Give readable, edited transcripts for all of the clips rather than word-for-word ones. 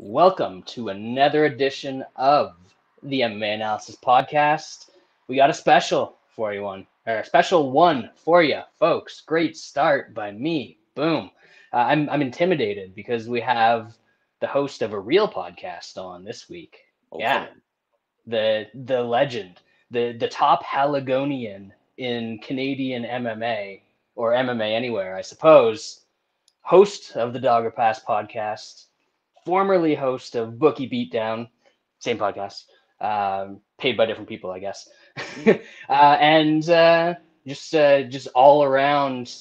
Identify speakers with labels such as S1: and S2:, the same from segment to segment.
S1: Welcome to another edition of the MMA Analysis podcast. We got a special for you a special one for you, folks. Great start by me. Boom. I'm intimidated because we have the host of a real podcast on this week.
S2: Okay.
S1: Yeah, the legend, the top Haligonian in Canadian MMA or MMA anywhere, I suppose. Host of the Daukaus podcast. Formerly host of Bookie Beatdown, same podcast, paid by different people, I guess, and just all around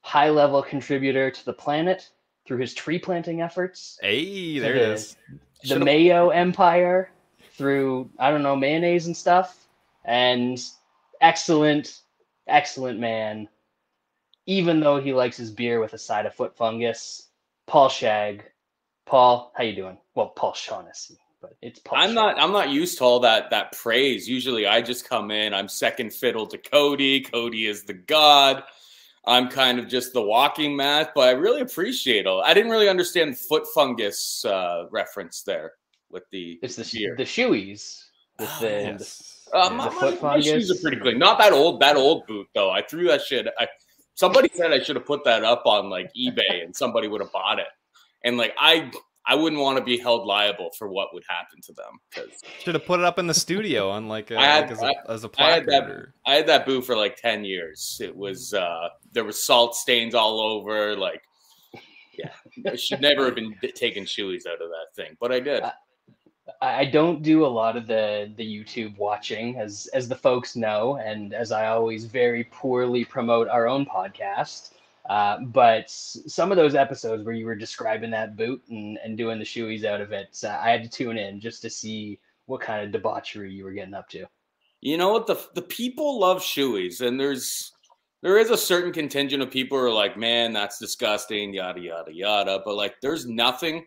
S1: high level contributor to the planet through his tree planting efforts.
S2: Hey, there it is.
S1: The Mayo Empire through mayonnaise and stuff, and excellent man. Even though he likes his beer with a side of foot fungus, Paul Shag. Paul, how you doing? Well, Paul Shaughnessy, but it's Paul.
S2: I'm not used to all that praise. Usually I just come in, I'm second fiddle to Cody. Cody is the god. I'm kind of just the walking mat, but I really appreciate it. I didn't really understand the foot fungus reference there with the beer.
S1: The shoeies. With the
S2: foot fungus. My shoes are pretty clean. Not that old boot though. I threw that shit. Somebody said I should have put that up on like eBay and somebody would have bought it. And like I wouldn't want to be held liable for what would happen to them.
S3: Should have put it up in the studio on as a placard.
S2: I had that boot for like 10 years. It was there was salt stains all over. Like, yeah, I should never have been taking shoeies out of that thing, but I did.
S1: I don't do a lot of the YouTube watching, as the folks know, and as I always very poorly promote our own podcast. But some of those episodes where you were describing that boot and doing the shoeies out of it, I had to tune in just to see what kind of debauchery you were getting up to.
S2: You know what? The people love shoeies, and there is a certain contingent of people who are like, man, that's disgusting, yada, yada, yada. But like, there's nothing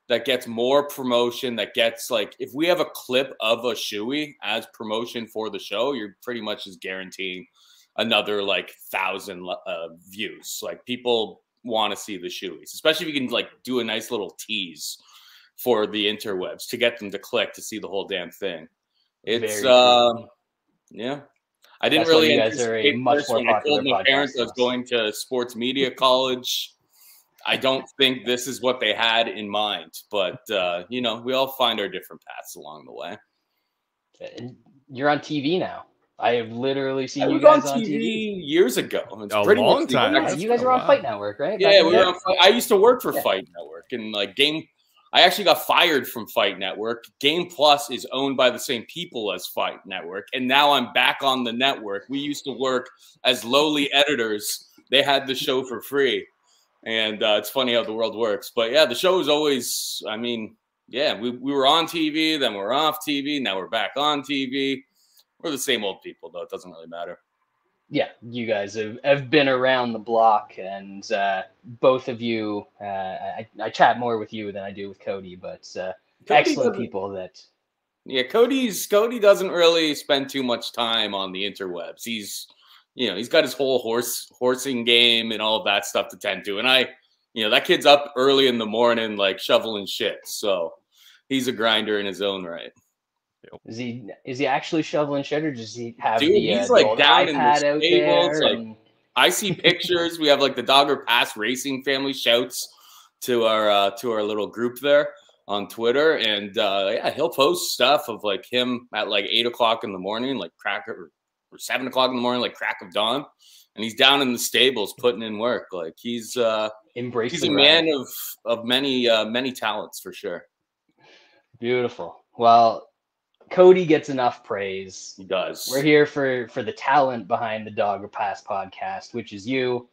S2: that gets more promotion, that gets like, if we have a clip of a shoey as promotion for the show, you're pretty much just guaranteeing another like 1,000 views. Like, people want to see the shoeies, especially if you can like do a nice little tease for the interwebs to get them to click to see the whole damn thing. It's yeah. I didn't really anticipate this when I told my parents I was going to sports media college. I don't think this is what they had in mind, but you know, we all find our different paths along the way.
S1: You're on TV now. I have literally seen you
S2: guys on TV years ago. It's
S3: a long time.
S1: You guys were on Fight Network, right?
S2: Yeah, we were on. I used to work for Fight Network, and like I actually got fired from Fight Network. Game Plus is owned by the same people as Fight Network, and now I'm back on the network. We used to work as lowly editors. They had the show for free, and it's funny how the world works. But yeah, the show is always. I mean, yeah, we were on TV, then we're off TV, now we're back on TV. We're the same old people, though. It doesn't really matter.
S1: Yeah, you guys have been around the block, and both of you, I chat more with you than I do with Cody, but excellent people that...
S2: Yeah, Cody doesn't really spend too much time on the interwebs. He's got his whole horsing game and all of that stuff to tend to. And that kid's up early in the morning, like shoveling shit. So he's a grinder in his own right.
S1: Is he actually shoveling shit, or does he have
S2: he's like down in the stables? Like, I see pictures. We have like the Dogger Pass Racing family. Shouts to our little group there on Twitter, and yeah, he'll post stuff of like him at like 8 o'clock in the morning, like or 7 o'clock in the morning, like crack of dawn, and he's down in the stables putting in work. Like he's a man of many talents for sure.
S1: Beautiful. Well, Cody gets enough praise.
S2: He does.
S1: We're here for the talent behind the Daukaus podcast, which is you.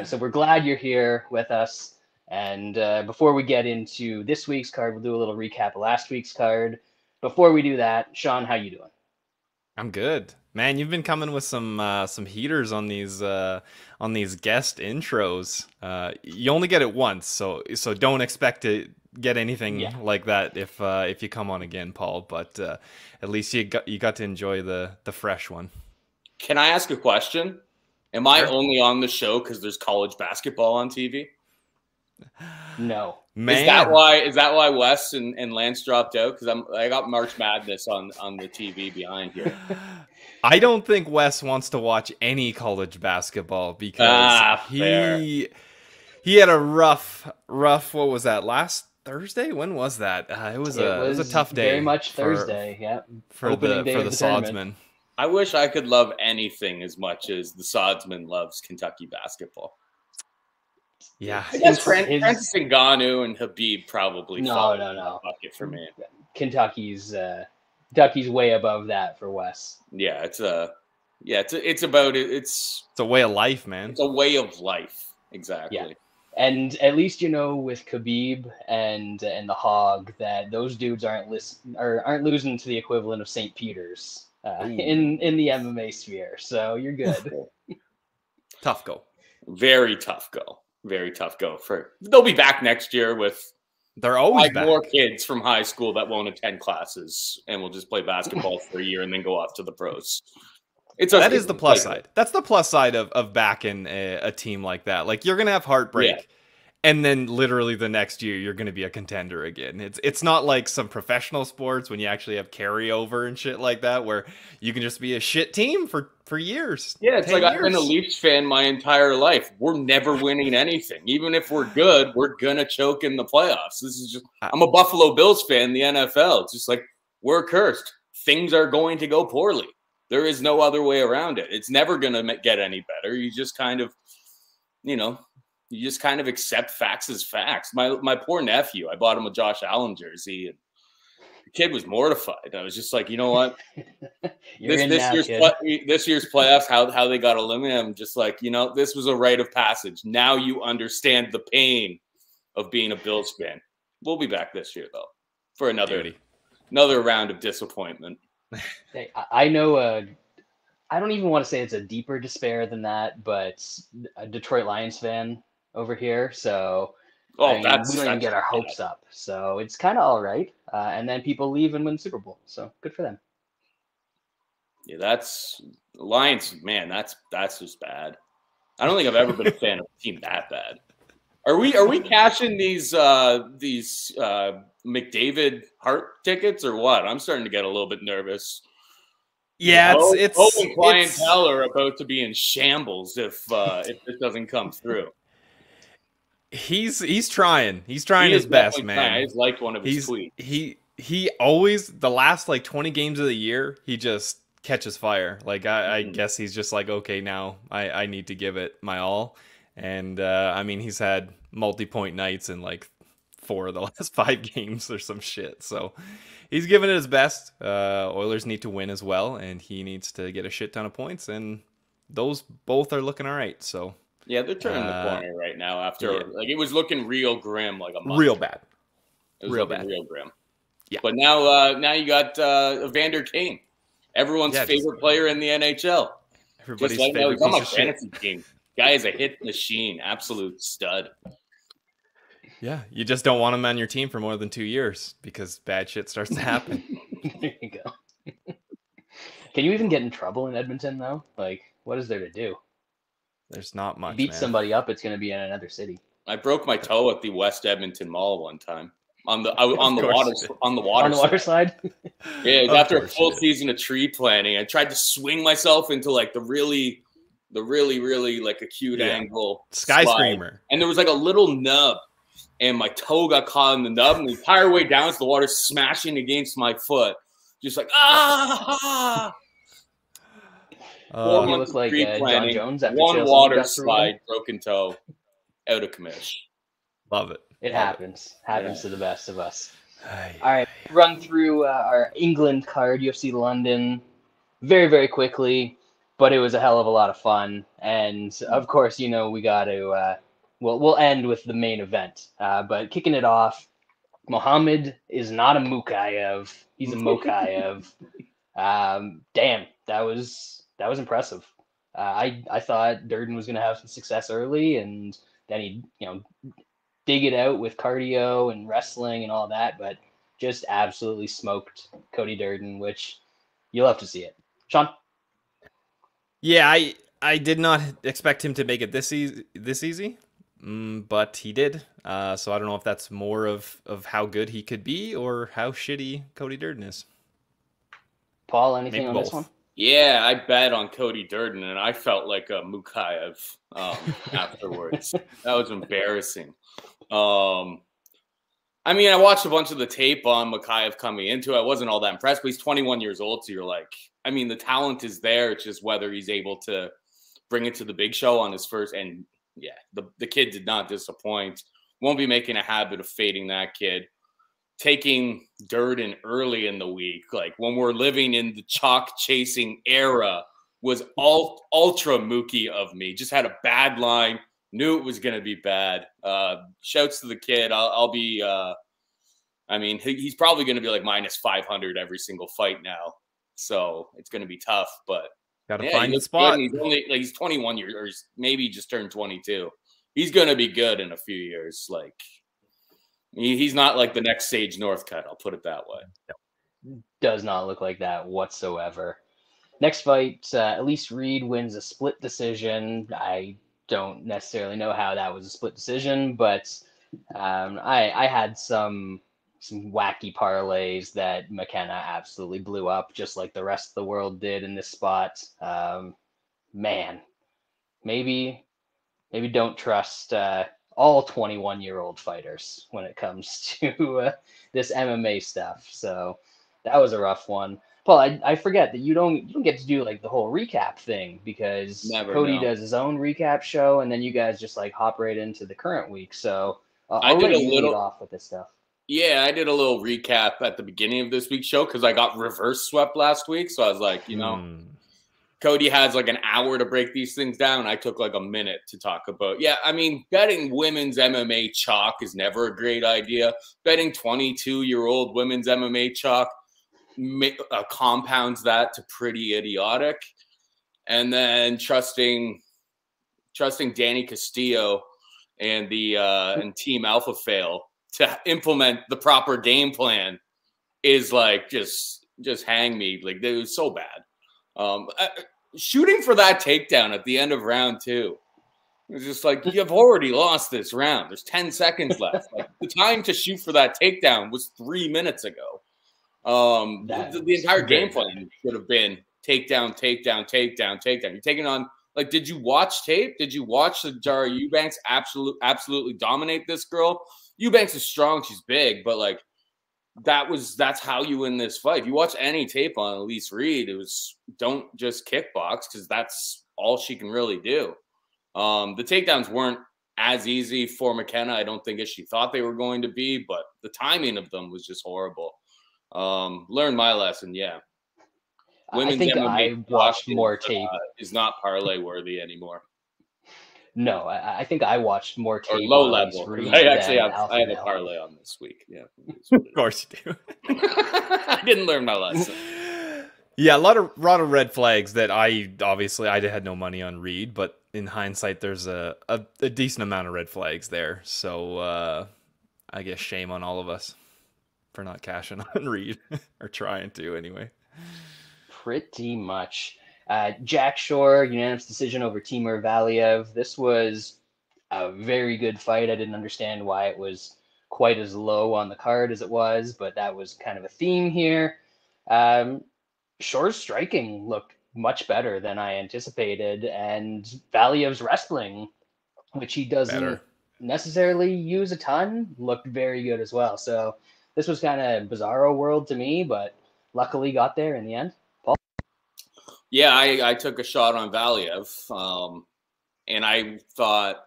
S1: So we're glad you're here with us. And before we get into this week's card, we'll do a little recap of last week's card. Before we do that, Sean, how you doing?
S3: I'm good, man. You've been coming with some heaters on these guest intros. You only get it once, so don't expect to get anything like that if you come on again, Paul. But at least you got to enjoy the fresh one.
S2: Can I ask a question? Am I only on the show because there's college basketball on TV?
S1: No.
S3: Man.
S2: Is that why Wes and Lance dropped out? Because I got March Madness on the TV behind here.
S3: I don't think Wes wants to watch any college basketball because he had a rough. What was that, last Thursday? When was that? It was a tough day.
S1: Very much Thursday. Yeah.
S3: For the Sodsman.
S2: I wish I could love anything as much as the Sodsman loves Kentucky basketball.
S3: Yeah,
S2: I guess Francis Ngannou and Habib probably
S1: no
S2: bucket for me.
S1: Kentucky's way above that for Wes.
S2: Yeah, it's a
S3: way of life, man.
S2: It's a way of life, exactly.
S1: Yeah. And at least with Khabib and the Hog that those dudes aren't losing to the equivalent of St. Peter's in the MMA sphere. So you're good.
S3: Tough go.
S2: Very tough go. Very tough go. They'll be back next year with
S3: they're always back.
S2: More kids from high school that won't attend classes and will just play basketball for a year and then go off to the pros.
S3: That is the plus side. That's the plus side of backing a team like that. Like, you're gonna have heartbreak, and then literally the next year you're gonna be a contender again. It's not like some professional sports when you actually have carryover and shit like that, where you can just be a shit team for years.
S2: Yeah, it's like I've been a Leafs fan my entire life. We're never winning anything. Even if we're good, we're gonna choke in the playoffs. This is just I'm a Buffalo Bills fan in the NFL. It's just like we're cursed. Things are going to go poorly. There is no other way around it. It's never going to get any better. You just kind of, accept facts as facts. My poor nephew, I bought him a Josh Allen jersey, and the kid was mortified. I was just like, you know what? this year's playoffs, how they got eliminated. I'm just like, this was a rite of passage. Now you understand the pain of being a Bills fan. We'll be back this year though for another round of disappointment.
S1: Hey, I know. I don't even want to say it's a deeper despair than that, but a Detroit Lions fan over here. So we don't even get our hopes up. So it's kind of all right. And then people leave and win Super Bowl. So good for them.
S2: Yeah, that's Lions. Man, that's just bad. I don't think I've ever been a fan of a team that bad. Are we cashing these McDavid Hart tickets or what? I'm starting to get a little bit nervous.
S3: Yeah, it's
S2: open clientele are about to be in shambles if this doesn't come through.
S3: He's trying. He's trying his best, man.
S2: I just liked one of his tweets.
S3: He always, the last 20 games of the year, he just catches fire. Like I guess he's just like, okay, now I need to give it my all. And he's had multi-point nights in 4 of the last 5 games or some shit. So he's giving it his best. Oilers need to win as well, and he needs to get a shit ton of points, and those both are looking all right. So
S2: yeah, they're turning the corner right now after it was looking real grim like a month.
S3: Real bad.
S2: It was real grim. Yeah. But now you got Evander Kane, everyone's favorite player in the NHL.
S3: Everybody's favorite piece of
S2: fantasy team. Guy is a hit machine, absolute stud.
S3: Yeah, you just don't want him on your team for more than 2 years because bad shit starts to happen.
S1: There you go. Can you even get in trouble in Edmonton, though? What is there to do?
S3: There's not much.
S1: Beat somebody up, it's going to be in another city.
S2: I broke my toe at the West Edmonton Mall one time on the water
S1: side.
S2: Yeah, after a full season of tree planting, I tried to swing myself into the really acute angle
S3: sky
S2: slide.
S3: Screamer,
S2: and there was a little nub. And my toe got caught in the nub, and the entire way down, it's the water smashing against my foot. Just ah!
S1: You look like John Jones after
S2: one water slide, broken toe, out of commish.
S3: Love it.
S1: It happens. Happens to the best of us. All right, run through our England card, UFC London, very, very quickly, but it was a hell of a lot of fun. And, of course, we got to... we'll end with the main event, but kicking it off, Muhammad is not a Mukayev. He's a Mokayev. Damn, that was impressive. I thought Durden was going to have some success early, and then he'd dig it out with cardio and wrestling and all that, but just absolutely smoked Cody Durden, which you'll have to see it. Sean?
S3: Yeah, I did not expect him to make it this easy. but he did. So I don't know if that's more of how good he could be or how shitty Cody Durden is.
S1: Paul, anything
S3: Maybe
S1: on
S3: both.
S1: this one?
S2: Yeah, I bet on Cody Durden, and I felt like a Mukayev afterwards. That was embarrassing. I mean, I watched a bunch of the tape on Mukayev coming into it. I wasn't all that impressed, but he's 21 years old, so you're like, I mean, the talent is there. It's just whether he's able to bring it to the big show on his first. And yeah, the kid did not disappoint. Won't be making a habit of fading that kid. Taking Durden early in the week, like when we're living in the chalk chasing era, was ultra mookie of me. Just had a bad line. Knew it was going to be bad. Shouts to the kid. I'll be, I mean, he's probably going to be like minus 500 every single fight now. So it's going to be tough, but
S3: got to find the spot.
S2: He's only like, he's 21 years, or maybe just turned 22. He's going to be good in a few years. Like, he's not like the next Sage Northcutt. I'll put it that way.
S1: Does not look like that whatsoever. Next fight, Elise Reed wins a split decision. I don't necessarily know how that was a split decision, but I had some wacky parlays that McKenna absolutely blew up, just like the rest of the world did in this spot. Man, maybe don't trust all 21-year-old fighters when it comes to this MMA stuff. So that was a rough one. Paul, I forget that you don't get to do like the whole recap thing because Cody does his own recap show, and then you guys just like hop right into the current week. So I'll let you lead off with this stuff.
S2: Yeah, I did a little recap at the beginning of this week's show because I got reverse swept last week. So I was like, you know, Cody has like an hour to break these things down. I took like a minute to talk about. Yeah, I mean, betting women's MMA chalk is never a great idea. Betting 22-year-old women's MMA chalk compounds that to pretty idiotic. And then trusting Danny Castillo and the and Team Alpha Fail to implement the proper game plan is like just hang me. Like, it was so bad. Shooting for that takedown at the end of round 2. It was just like, you've already lost this round. There's 10 seconds left. Like, the time to shoot for that takedown was 3 minutes ago. The entire game plan should have been takedown, takedown, takedown, takedown. You're taking on, like, did you watch tape? Did you watch the Jara Eubanks absolutely dominate this girl? Eubanks is strong, she's big, but like that's how you win this fight. If you watch any tape on Elise Reed, it was don't just kickbox because that's all she can really do. The takedowns weren't as easy for McKenna, I don't think, as she thought they were going to be, but the timing of them was just horrible. Learned my lesson, yeah.
S1: Women's I think MMA I watched more tape.
S2: Is not parlay worthy anymore.
S1: No, I think I watched more tape.
S2: Or low level. I actually have a parlay on this week. Yeah,
S3: of course you do.
S2: I didn't learn my lesson.
S3: Yeah, a lot of red flags that I had no money on Reed, but in hindsight, there's a decent amount of red flags there. So I guess shame on all of us for not cashing on Reed or trying to anyway.
S1: Pretty much. Jack Shore, unanimous decision over Timur Valiev. This was a very good fight. I didn't understand why it was quite as low on the card as it was, but that was kind of a theme here. Shore's striking looked much better than I anticipated, and Valiev's wrestling, which he doesn't necessarily use a ton, looked very good as well. So this was kind of bizarro world to me, but luckily got there in the end. Paul?
S2: Yeah, I took a shot on Valiev, and I thought,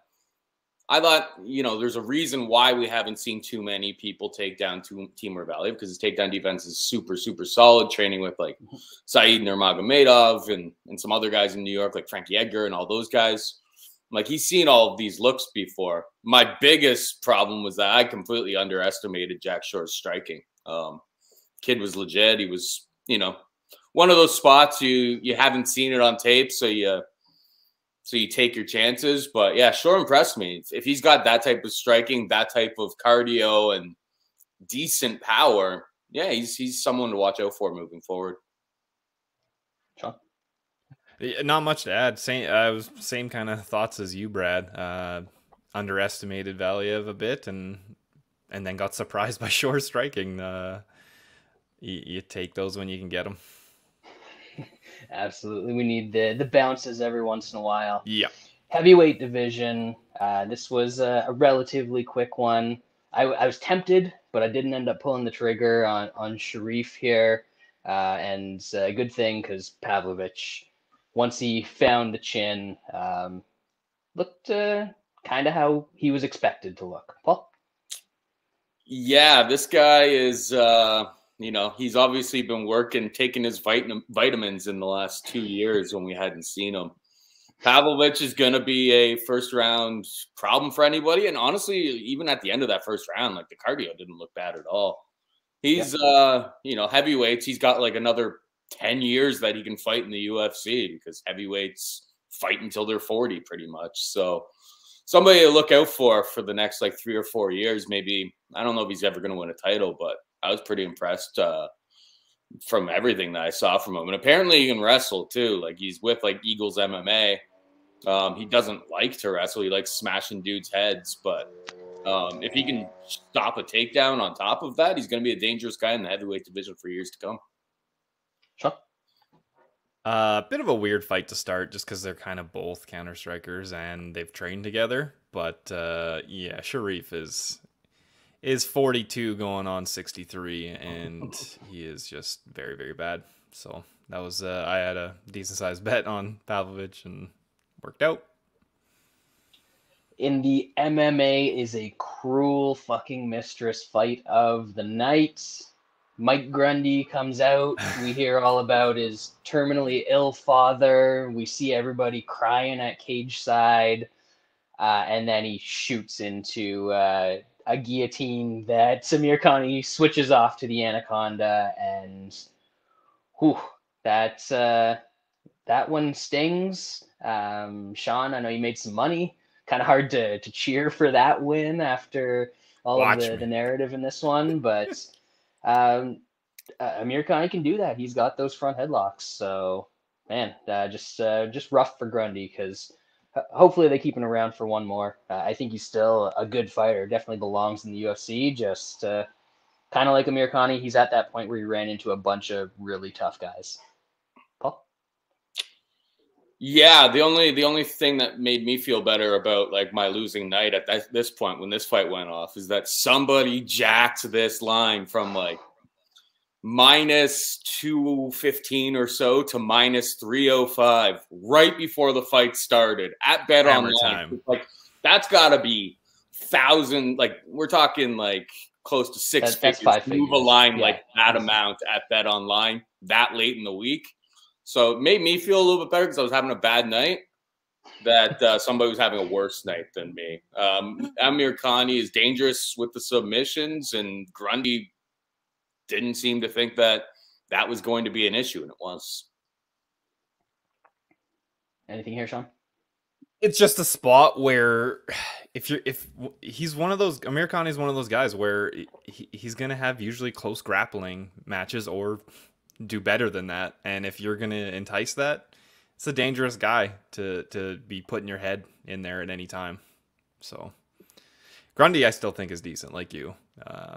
S2: you know, there's a reason why we haven't seen too many people take down Timur Valiev, because his takedown defense is super, super solid, training with like Saeed Nurmagomedov and some other guys in New York, like Frankie Edgar and all those guys. Like, he's seen all of these looks before. My biggest problem was that I completely underestimated Jack Shore's striking. Kid was legit. He was, you know, one of those spots you haven't seen it on tape, so you take your chances. But yeah, Shore impressed me. If he's got that type of striking, that type of cardio and decent power, yeah, he's someone to watch out for moving forward.
S1: Sean?
S3: Not much to add. Same kind of thoughts as you, Brad. underestimated Valiev a bit, and then got surprised by short striking. You take those when you can get them.
S1: Absolutely. We need the bounces every once in a while.
S3: Yeah.
S1: Heavyweight division. This was a relatively quick one. I was tempted, but I didn't end up pulling the trigger on Sharif here. And a good thing, because Pavlovich, once he found the chin, looked kind of how he was expected to look. Paul?
S2: Yeah, this guy is, he's obviously been taking his vitamins in the last 2 years when we hadn't seen him. Pavlovich is going to be a first-round problem for anybody. And honestly, even at the end of that first round, like, the cardio didn't look bad at all. He's, heavyweights. He's got like another 10 years that he can fight in the UFC, because heavyweights fight until they're 40 pretty much. So somebody to look out for the next like 3 or 4 years. Maybe, I don't know if he's ever going to win a title, but I was pretty impressed from everything that I saw from him. And apparently he can wrestle too. Like, he's with like Eagles MMA. He doesn't like to wrestle. He likes smashing dudes' heads. But if he can stop a takedown on top of that, he's going to be a dangerous guy in the heavyweight division for years to come.
S1: Sure.
S3: Bit of a weird fight to start, just because they're kind of both counter strikers and they've trained together. But yeah, Sharif is 42 going on 63, and he is just very, very bad. So that was I had a decent sized bet on Pavlovich and worked out.
S1: In the MMA is a cruel fucking mistress fight of the night. Mike Grundy comes out. We hear all about his terminally ill father. We see everybody crying at cage side. And then he shoots into a guillotine that Samir Khani switches off to the Anaconda. And whew, that one stings. Sean, I know you made some money. Kind of hard to cheer for that win after all of the narrative in this one. But Amir Khani can do that. He's got those front headlocks. So, man, just rough for Grundy, because hopefully they keep him around for one more. I think he's still a good fighter. Definitely belongs in the UFC. Just kind of like Amir Khani, he's at that point where he ran into a bunch of really tough guys. Paul?
S2: Yeah, the only thing that made me feel better about like my losing night at this point when this fight went off is that somebody jacked this line from like minus 215 or so to minus 305 right before the fight started at Bet Online. Like, that's got to be thousand. Like, we're talking like close to six figures.
S1: That's 5
S2: figures. Move a line like that amount at Bet Online that late in the week. So it made me feel a little bit better, because I was having a bad night, that somebody was having a worse night than me. Amir Khani is dangerous with the submissions, and Grundy didn't seem to think that was going to be an issue, and it was.
S1: Anything here, Sean?
S3: It's just a spot where if he's one of those, Amir Khani is one of those guys where he's going to have usually close grappling matches or do better than that. And if you're going to entice that, it's a dangerous guy to be putting your head in there at any time. So Grundy, I still think, is decent, like you.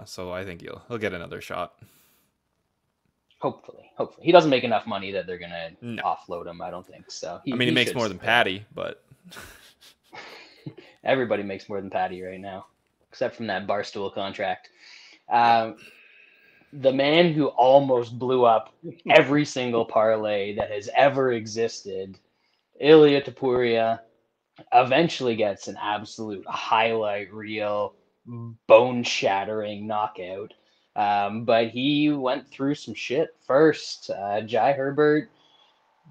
S3: So I think he'll get another shot.
S1: Hopefully. He doesn't make enough money that they're going to offload him, I don't think. So
S3: he makes more than Patty, but
S1: everybody makes more than Patty right now, except from that Barstool contract. The man who almost blew up every single parlay that has ever existed, Ilia Topuria, eventually gets an absolute highlight reel, bone-shattering knockout. But he went through some shit first. Jai Herbert,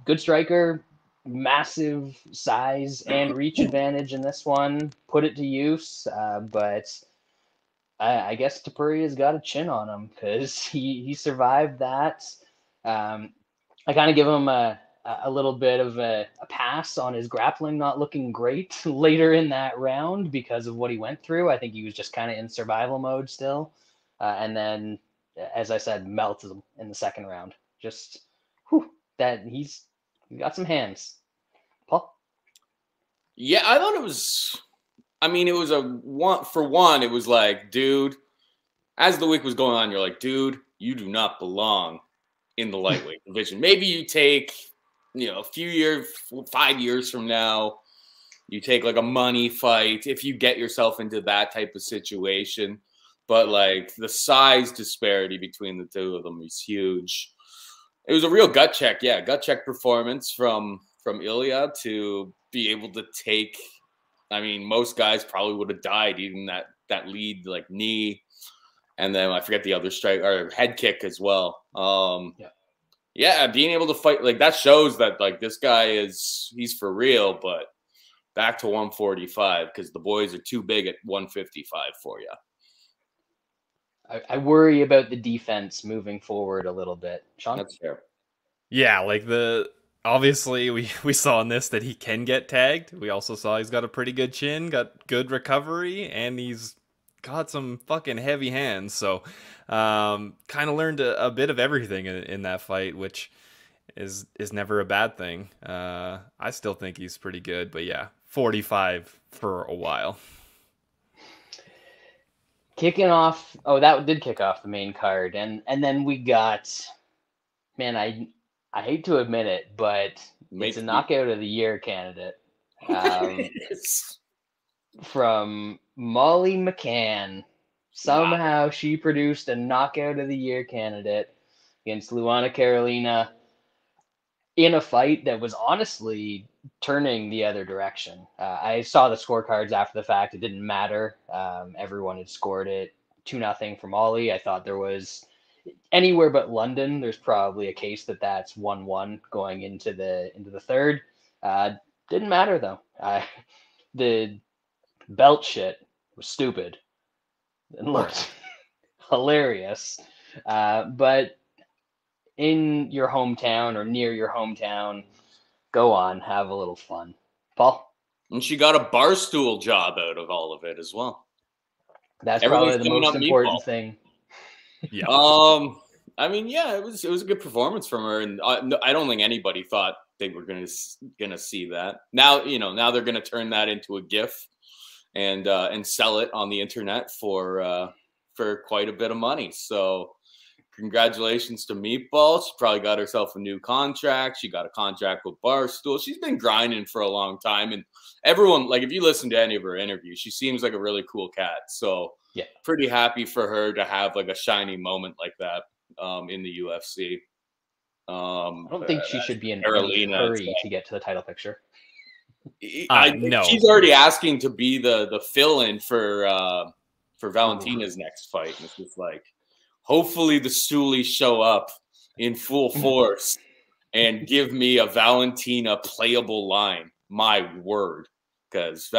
S1: good striker, massive size and reach advantage in this one. Put it to use, but I guess Topuria's got a chin on him, because he survived that. I kind of give him a little bit of a pass on his grappling not looking great later in that round because of what he went through. I think he was just kind of in survival mode still. And then, as I said, melted him in the second round. Just, he's got some hands. Paul?
S2: Yeah, I thought it was I mean, it was it was like, dude, as the week was going on, you're like, dude, you do not belong in the lightweight division. Maybe you take, a few years, 5 years from now, you take like a money fight if you get yourself into that type of situation. But like the size disparity between the two of them is huge. It was a real gut check. Yeah, gut check performance from Ilya to be able to take. I mean, most guys probably would have died eating that lead like knee, and then I forget the other strike or head kick as well. Yeah, being able to fight like that shows that like this guy he's for real. But back to 145 because the boys are too big at 155 for you.
S1: I worry about the defense moving forward a little bit. Sean?
S2: That's fair.
S3: Yeah, like obviously we saw in this that he can get tagged. We also saw he's got a pretty good chin, got good recovery, and he's got some fucking heavy hands. So kind of learned a bit of everything in that fight, which is never a bad thing. I still think he's pretty good, but yeah, 45 for a while.
S1: Kicking off, that did kick off the main card, and then we got, man, I hate to admit it, but it's a knockout of the year candidate from Molly McCann. Somehow she produced a knockout of the year candidate against Luana Carolina in a fight that was honestly turning the other direction. I saw the scorecards after the fact. It didn't matter. Everyone had scored it 2-0 for Molly. I thought there was anywhere but London. There's probably a case that's 1-1 going into the third. Didn't matter though. The belt shit was stupid and looked hilarious. But in your hometown or near your hometown, go on, have a little fun. Paul?
S2: And she got a barstool job out of all of it as well.
S1: That's probably the most important thing.
S3: Yeah.
S2: I mean, yeah, it was a good performance from her, and I don't think anybody thought they were gonna see that. Now, now they're gonna turn that into a GIF and sell it on the internet for quite a bit of money. So congratulations to Meatball. She probably got herself a new contract. She got a contract with Barstool. She's been grinding for a long time. And everyone, like, if you listen to any of her interviews, she seems like a really cool cat. So yeah, pretty happy for her to have like a shiny moment like that in the UFC.
S1: I don't think she should be in any hurry to get to the title picture.
S2: No. She's already asking to be the fill-in for Valentina's next fight. And it's just like, hopefully the Stoolies show up in full force and give me a Valentina playable line. My word. Because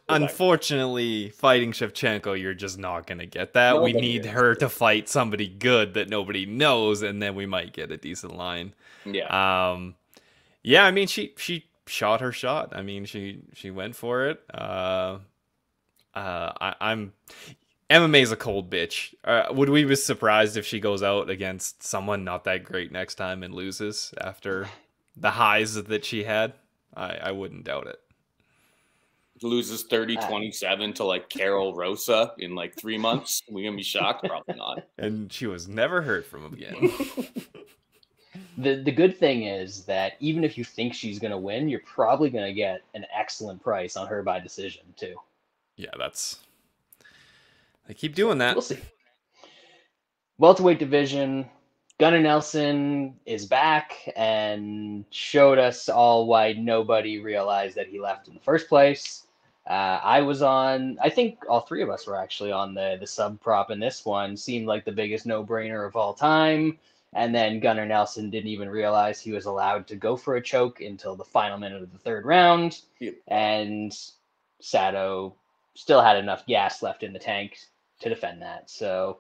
S3: unfortunately, fighting Shevchenko, you're just not going to get that. We need her to fight somebody good that nobody knows, and then we might get a decent line.
S2: Yeah.
S3: Yeah, I mean, she shot her shot. I mean, she went for it. MMA is a cold bitch. Would we be surprised if she goes out against someone not that great next time and loses after the highs that she had? I wouldn't doubt it.
S2: Loses 30-27 to like Carol Rosa in like 3 months. We gonna be shocked? Probably not.
S3: And she was never heard from again.
S1: The good thing is that even if you think she's gonna win, you're probably gonna get an excellent price on her by decision too.
S3: Yeah, they keep doing that.
S1: We'll see. Welterweight division, Gunnar Nelson is back and showed us all why nobody realized that he left in the first place. I think all three of us were actually on the sub prop in this one. Seemed like the biggest no-brainer of all time. And then Gunnar Nelson didn't even realize he was allowed to go for a choke until the final minute of the third round.
S2: Yep.
S1: And Sato still had enough gas left in the tank to defend that. So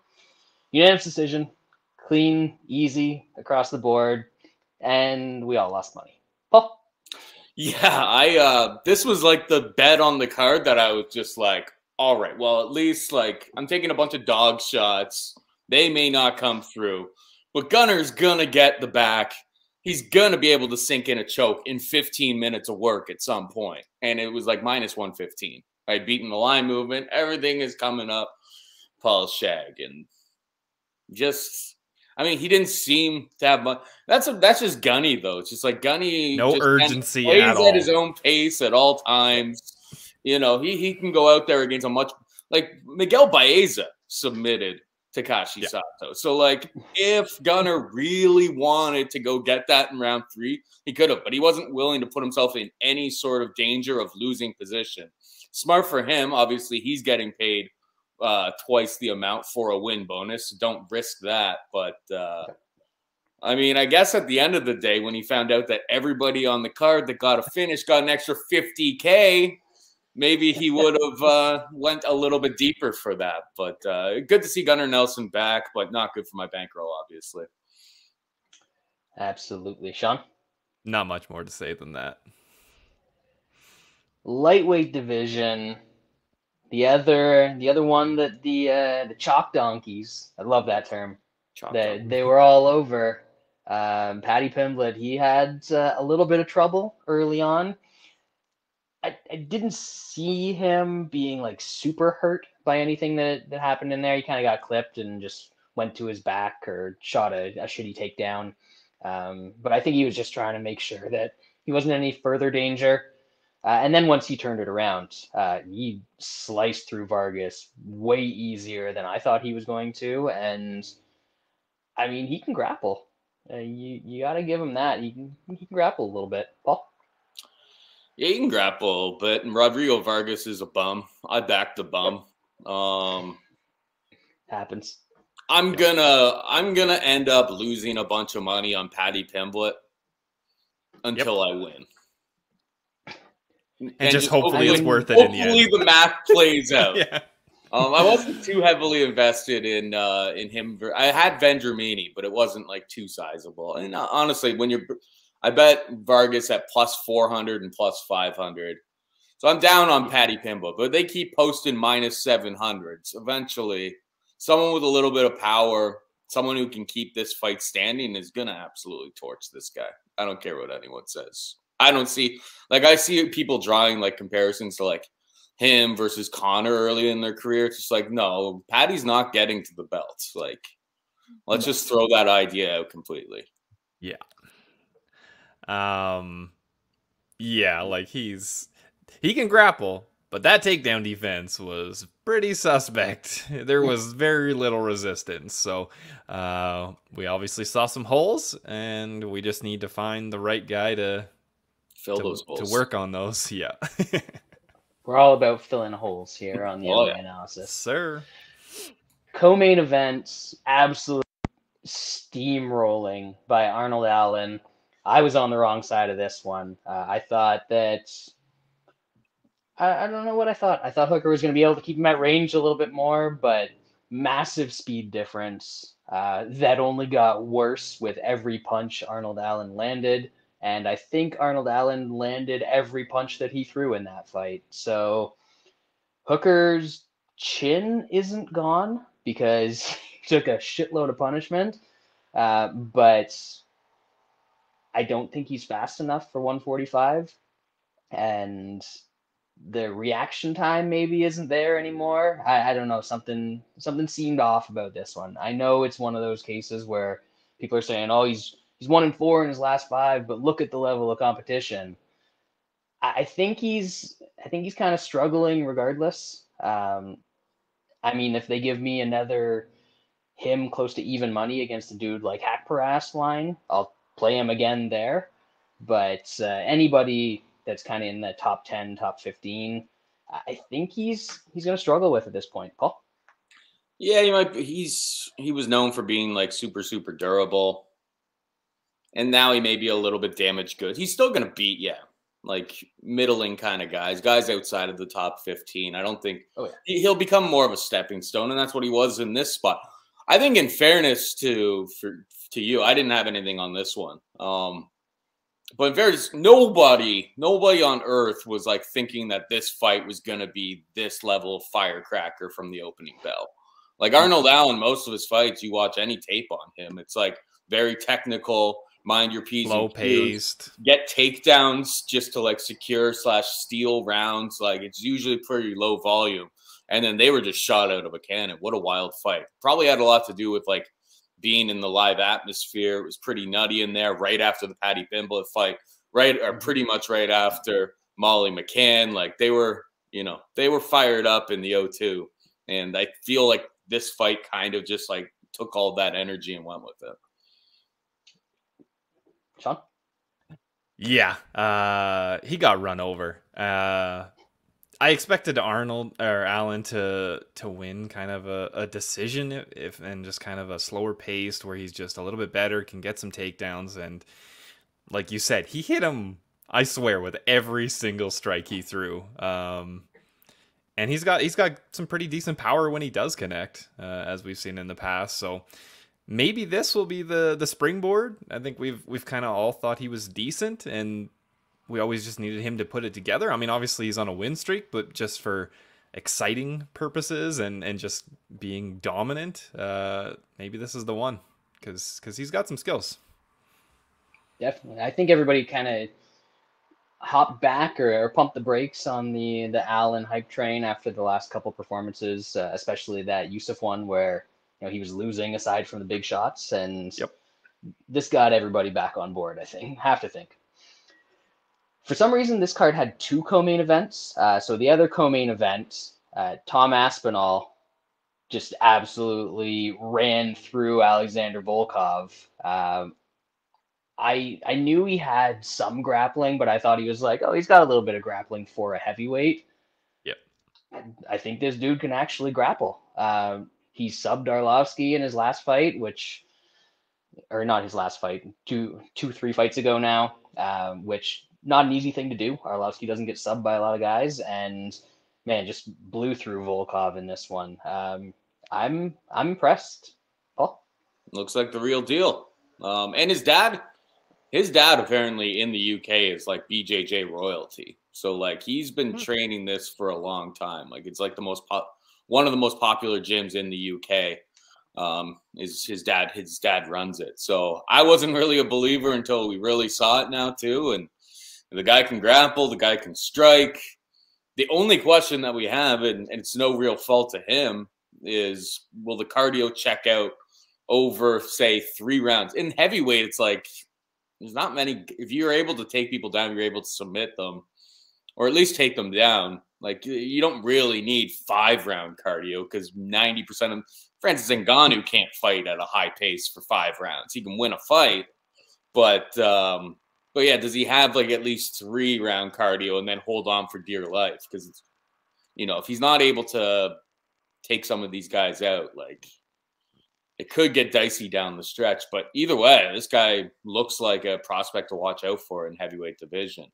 S1: unanimous decision, clean, easy across the board, and we all lost money. Paul?
S2: Yeah, this was like the bet on the card that I was just like, all right, well, at least like I'm taking a bunch of dog shots. They may not come through, but Gunnar's gonna get the back. He's gonna be able to sink in a choke in 15 minutes of work at some point. And it was like -115. right? Beating the line movement. Everything is coming up Paul's shag. And just, I mean, he didn't seem to have much. That's just Gunny, though. It's just like Gunny.
S3: No
S2: just
S3: urgency
S2: plays
S3: at all.
S2: At his own pace at all times. You know, he can go out there against a much, like Miguel Baeza submitted Takashi Sato. So, like, if Gunner really wanted to go get that in round 3, he could have, but he wasn't willing to put himself in any sort of danger of losing position. Smart for him. Obviously, he's getting paid twice the amount for a win bonus. So don't risk that. But, I mean, I guess at the end of the day, when he found out that everybody on the card that got a finish got an extra $50K, maybe he would have went a little bit deeper for that. But good to see Gunnar Nelson back, but not good for my bankroll, obviously.
S1: Absolutely. Sean?
S3: Not much more to say than that.
S1: Lightweight division. The other one that the chalk donkeys, I love that term, they were all over. Paddy Pimblett, he had a little bit of trouble early on. I didn't see him being like super hurt by anything that happened in there. He kind of got clipped and just went to his back or shot a shitty takedown. But I think he was just trying to make sure that he wasn't in any further danger. And then once he turned it around, he sliced through Vargas way easier than I thought he was going to. And I mean, he can grapple. You got to give him that. He can grapple a little bit. Paul?
S2: Yeah, he can grapple, but Rodrigo Vargas is a bum. I back the bum.
S1: Happens.
S2: I'm gonna end up losing a bunch of money on Paddy Pimblett until I win.
S3: And just hopefully it's worth it in the end.
S2: Hopefully the math plays out.
S3: Yeah.
S2: I wasn't too heavily invested in him. I had Vendramini, but it wasn't like too sizable. And honestly, I bet Vargas at plus 400 and plus 500. So I'm down on Paddy Pimblett, but they keep posting minus 700s. Eventually, someone with a little bit of power, someone who can keep this fight standing is going to absolutely torch this guy. I don't care what anyone says. I don't see, like, I see people drawing like comparisons to like him versus Connor early in their career. It's just like, no, Paddy's not getting to the belts. Like, let's just throw that idea out completely.
S3: Yeah. Yeah, like he can grapple, but that takedown defense was pretty suspect. There was very little resistance. So we obviously saw some holes, and we just need to find the right guy to
S2: fill those holes.
S3: To work on those. Yeah.
S1: We're all about filling holes here on the MMA Analysis.
S3: Sir.
S1: Co-main events, absolute steamrolling by Arnold Allen. I was on the wrong side of this one. I thought that I don't know what I thought. I thought Hooker was going to be able to keep him at range a little bit more, but massive speed difference that only got worse with every punch Arnold Allen landed. And I think Arnold Allen landed every punch that he threw in that fight. So Hooker's chin isn't gone because he took a shitload of punishment. But I don't think he's fast enough for 145. And the reaction time maybe isn't there anymore. I don't know. Something seemed off about this one. I know it's one of those cases where people are saying, oh, he's 1-4 in his last 5, but look at the level of competition. I think he's kind of struggling regardless. I mean, if they give me another him close to even money against a dude like Hakparas line, I'll play him again there. But anybody that's kind of in the top 10, top 15, I think he's going to struggle with at this point. Paul?
S2: Yeah, he might be. He was known for being like super, super durable. And now he may be a little bit damaged goods. He's still going to beat, like middling kind of guys outside of the top 15. I don't think he'll become more of a stepping stone, and that's what he was in this spot. I think in fairness to you, I didn't have anything on this one. But in fairness, nobody on earth was like thinking that this fight was going to be this level of firecracker from the opening bell. Like Arnold Allen, most of his fights, you watch any tape on him, it's like very technical, mind your P's
S3: Low
S2: and Q's,
S3: paced,
S2: get takedowns just to like secure / steal rounds. Like it's usually pretty low volume. And then they were just shot out of a cannon. What a wild fight. Probably had a lot to do with like being in the live atmosphere. It was pretty nutty in there right after the Paddy Pimblett fight, right, or pretty much right after Molly McCann. Like they were, you know, they were fired up in the O2. And I feel like this fight kind of just like took all that energy and went with it.
S1: Sean?
S3: Yeah, he got run over. I expected Allen to win kind of a decision if and just kind of a slower paced where he's just a little bit better, can get some takedowns, and like you said, he hit him, I swear, with every single strike he threw. And he's got some pretty decent power when he does connect, as we've seen in the past. So maybe this will be the springboard. I think we've kind of all thought he was decent, and we always just needed him to put it together. I mean, obviously he's on a win streak, but just for exciting purposes and just being dominant, maybe this is the one, because he's got some skills.
S1: Definitely. I think everybody kind of hopped back or pumped the brakes on the Allen hype train after the last couple performances, especially that Yusuf one where, you know, he was losing aside from the big shots, and
S3: Yep. This
S1: got everybody back on board, I think. Have to think. For some reason, this card had two co-main events. So the other co-main event, Tom Aspinall just absolutely ran through Alexander Volkov. I knew he had some grappling, but I thought he was like, oh, he's got a little bit of grappling for a heavyweight.
S3: Yep.
S1: I think this dude can actually grapple. He subbed Arlovsky in his last fight, or not his last fight, 3 fights ago now, which not an easy thing to do. Arlovsky doesn't get subbed by a lot of guys, and man, just blew through Volkov in this one. I'm impressed. Paul?
S2: Looks like the real deal. And his dad apparently in the UK is like BJJ royalty. So like he's been training this for a long time. Like it's like one of the most popular gyms in the UK. Is his dad runs it. So I wasn't really a believer until we really saw it now too. And the guy can grapple, the guy can strike. The only question that we have, and it's no real fault to him, is will the cardio check out over, say, 3 rounds? In heavyweight, it's like there's not many. If you're able to take people down, you're able to submit them, or at least take them down. Like you don't really need 5-round cardio because 90% of them, Francis Ngannou can't fight at a high pace for 5 rounds. He can win a fight, but yeah, does he have like at least 3-round cardio and then hold on for dear life? Because it's, you know, if he's not able to take some of these guys out, like it could get dicey down the stretch. But either way, this guy looks like a prospect to watch out for in heavyweight division.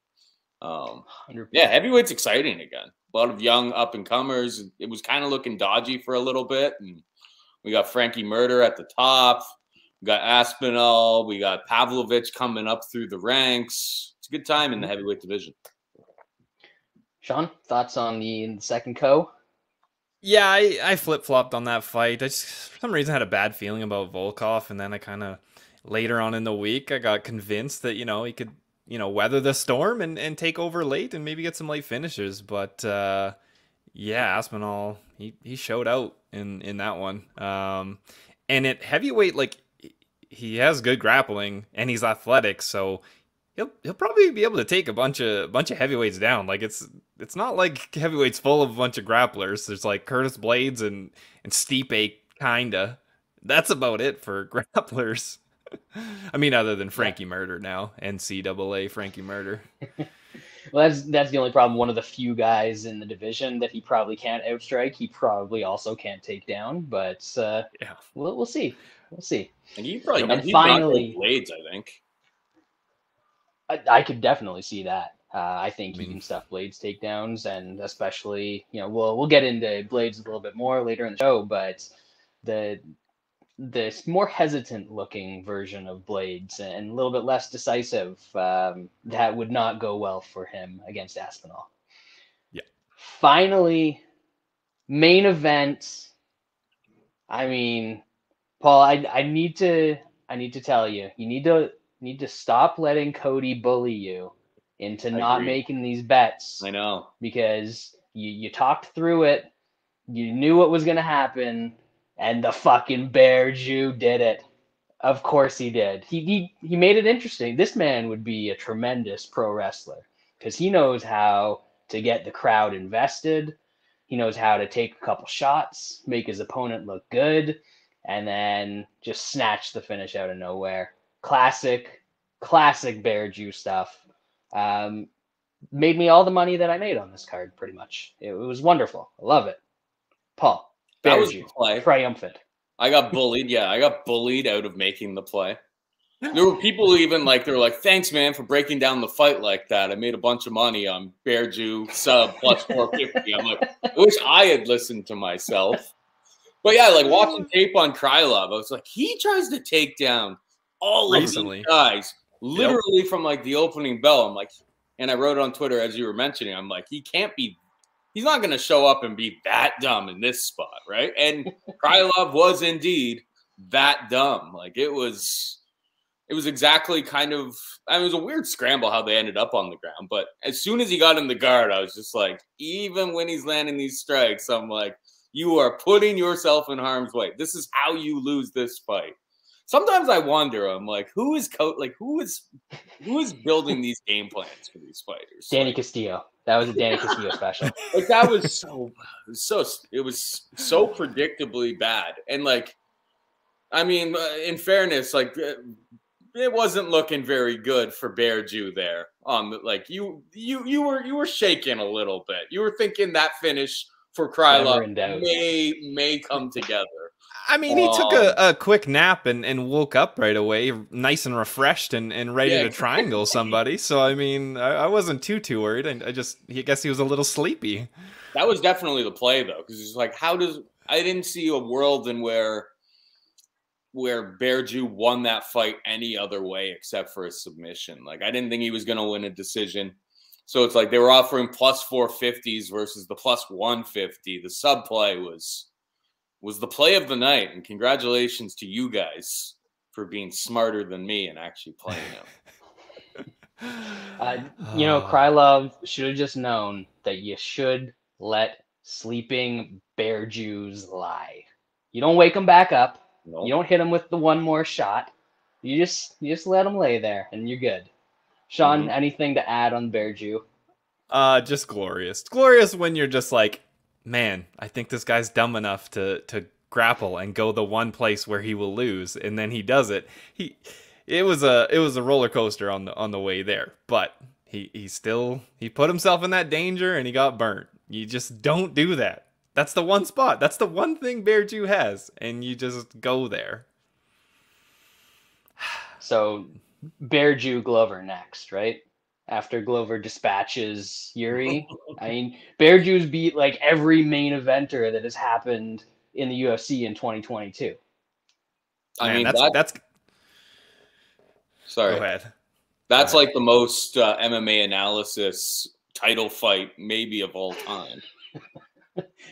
S2: Yeah, heavyweight's exciting again. A lot of young up and comers. It was kind of looking dodgy for a little bit, and we got Frankie Murder at the top. We got Aspinall. We got Pavlovich coming up through the ranks. It's a good time in the heavyweight division.
S1: Sean, thoughts on the second co?
S3: Yeah, I flip-flopped on that fight. I just, for some reason, had a bad feeling about Volkov, and then I kind of, later on in the week, I got convinced that, you know, he could, you know, weather the storm and take over late and maybe get some late finishes. But, yeah, Aspinall, he showed out in that one. And at heavyweight, like, he has good grappling and he's athletic, so he'll probably be able to take a bunch of heavyweights down. Like it's not like heavyweights full of a bunch of grapplers. There's like Curtis Blaydes and Stipe kinda. That's about it for grapplers. I mean, other than Frankie Murder now, NCAA Frankie Murder.
S1: Well, that's the only problem. One of the few guys in the division that he probably can't outstrike. He probably also can't take down. But
S3: yeah,
S1: we'll see. We'll see.
S2: And he probably
S1: and finally
S2: Blaydes, I think.
S1: I could definitely see that. I think he can stuff Blaydes takedowns, and especially, you know, we'll get into Blaydes a little bit more later in the show, but the more hesitant looking version of Blaydes and a little bit less decisive, that would not go well for him against Aspinall.
S3: Yeah.
S1: Finally, main event. I mean, Paul, I need to tell you, you need to need to stop letting Cody bully you into not making these bets.
S2: I know.
S1: Because you talked through it, you knew what was going to happen, and the fucking Bear Jew did it. Of course he did. He made it interesting. This man would be a tremendous pro wrestler because he knows how to get the crowd invested. He knows how to take a couple shots, make his opponent look good, and then just snatch the finish out of nowhere. Classic Bear Jew stuff. Made me all the money that I made on this card, pretty much. It was wonderful. I love it. Paul,
S2: That was
S1: Jew,
S2: the play.
S1: triumphant.
S2: I got bullied. Yeah, I got bullied out of making the play. There were people who even they were like, thanks, man, for breaking down the fight like that. I made a bunch of money on Bear Jew sub plus 450. I'm like, I wish I had listened to myself. But yeah, like watching tape on Krylov, I was like, he tries to take down all of these guys, literally from like the opening bell. I'm like, and I wrote on Twitter as you were mentioning, I'm like, he's not going to show up and be that dumb in this spot, right? And Krylov was indeed that dumb. Like it was exactly kind of, I mean, it was a weird scramble how they ended up on the ground. But as soon as he got in the guard, I was just like, even when he's landing these strikes, I'm like, you are putting yourself in harm's way. This is how you lose this fight. Sometimes I wonder, I'm like, who is building these game plans for these fighters?
S1: Danny Castillo. That was a Danny Castillo special.
S2: Like that was it was so predictably bad. And like, I mean, in fairness, like it wasn't looking very good for Bear Jew there. Like you were shaking a little bit. You were thinking that finish for Krylov may come together.
S3: I mean, he took a quick nap and woke up right away, nice and refreshed and ready to triangle somebody. So, I mean, I wasn't too worried. I guess he was a little sleepy.
S2: That was definitely the play, though, because it's like, I didn't see a world in where Bear Jew won that fight any other way except for a submission. Like, I didn't think he was going to win a decision. So it's like they were offering plus 450s versus the plus 150. The sub play was the play of the night, and congratulations to you guys for being smarter than me and actually playing him.
S1: Krylov should have just known that you should let sleeping Bear Jews lie. You don't wake them back up. Nope. You don't hit them with the one more shot. You just let them lay there, and you're good. Sean, anything to add on Bear Jew?
S3: Just glorious. Glorious when you're just like, man, I think this guy's dumb enough to grapple and go the one place where he will lose, and then he does it. It was a roller coaster on the way there, but he put himself in that danger and he got burnt. You just don't do that. That's the one spot. That's the one thing Bear Jew has, and you just go there.
S1: So Bear Jew Glover next, right? After Glover dispatches Yuri. I mean, Bear Jew's beat like every main eventer that has happened in the UFC in 2022.
S2: I mean,
S3: that's
S2: sorry.
S3: Go ahead.
S2: That's like the most MMA Analysis title fight maybe of all time.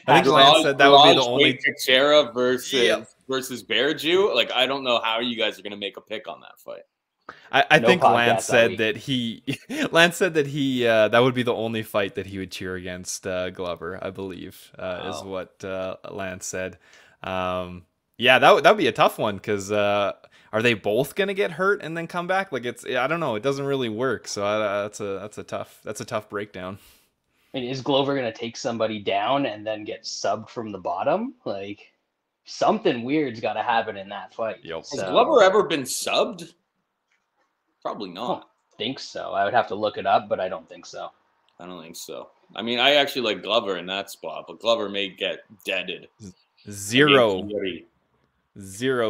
S3: I think Lance said that would be the only
S2: Teixeira versus Bear Jew. Like, I don't know how you guys are going to make a pick on that fight.
S3: I think Lance said that he that would be the only fight that he would cheer against Glover, I believe, is what Lance said. Yeah, that would be a tough one because are they both gonna get hurt and then come back? Like I don't know, it doesn't really work. So that's a tough breakdown.
S1: I mean, is Glover gonna take somebody down and then get subbed from the bottom? Like something weird's got to happen in that fight.
S3: Yep.
S2: Has Glover ever been subbed? Probably not.
S1: I don't think so. I would have to look it up, but I don't think so.
S2: I don't think so. I mean, I actually like Glover in that spot, but Glover may get deaded.
S3: Zero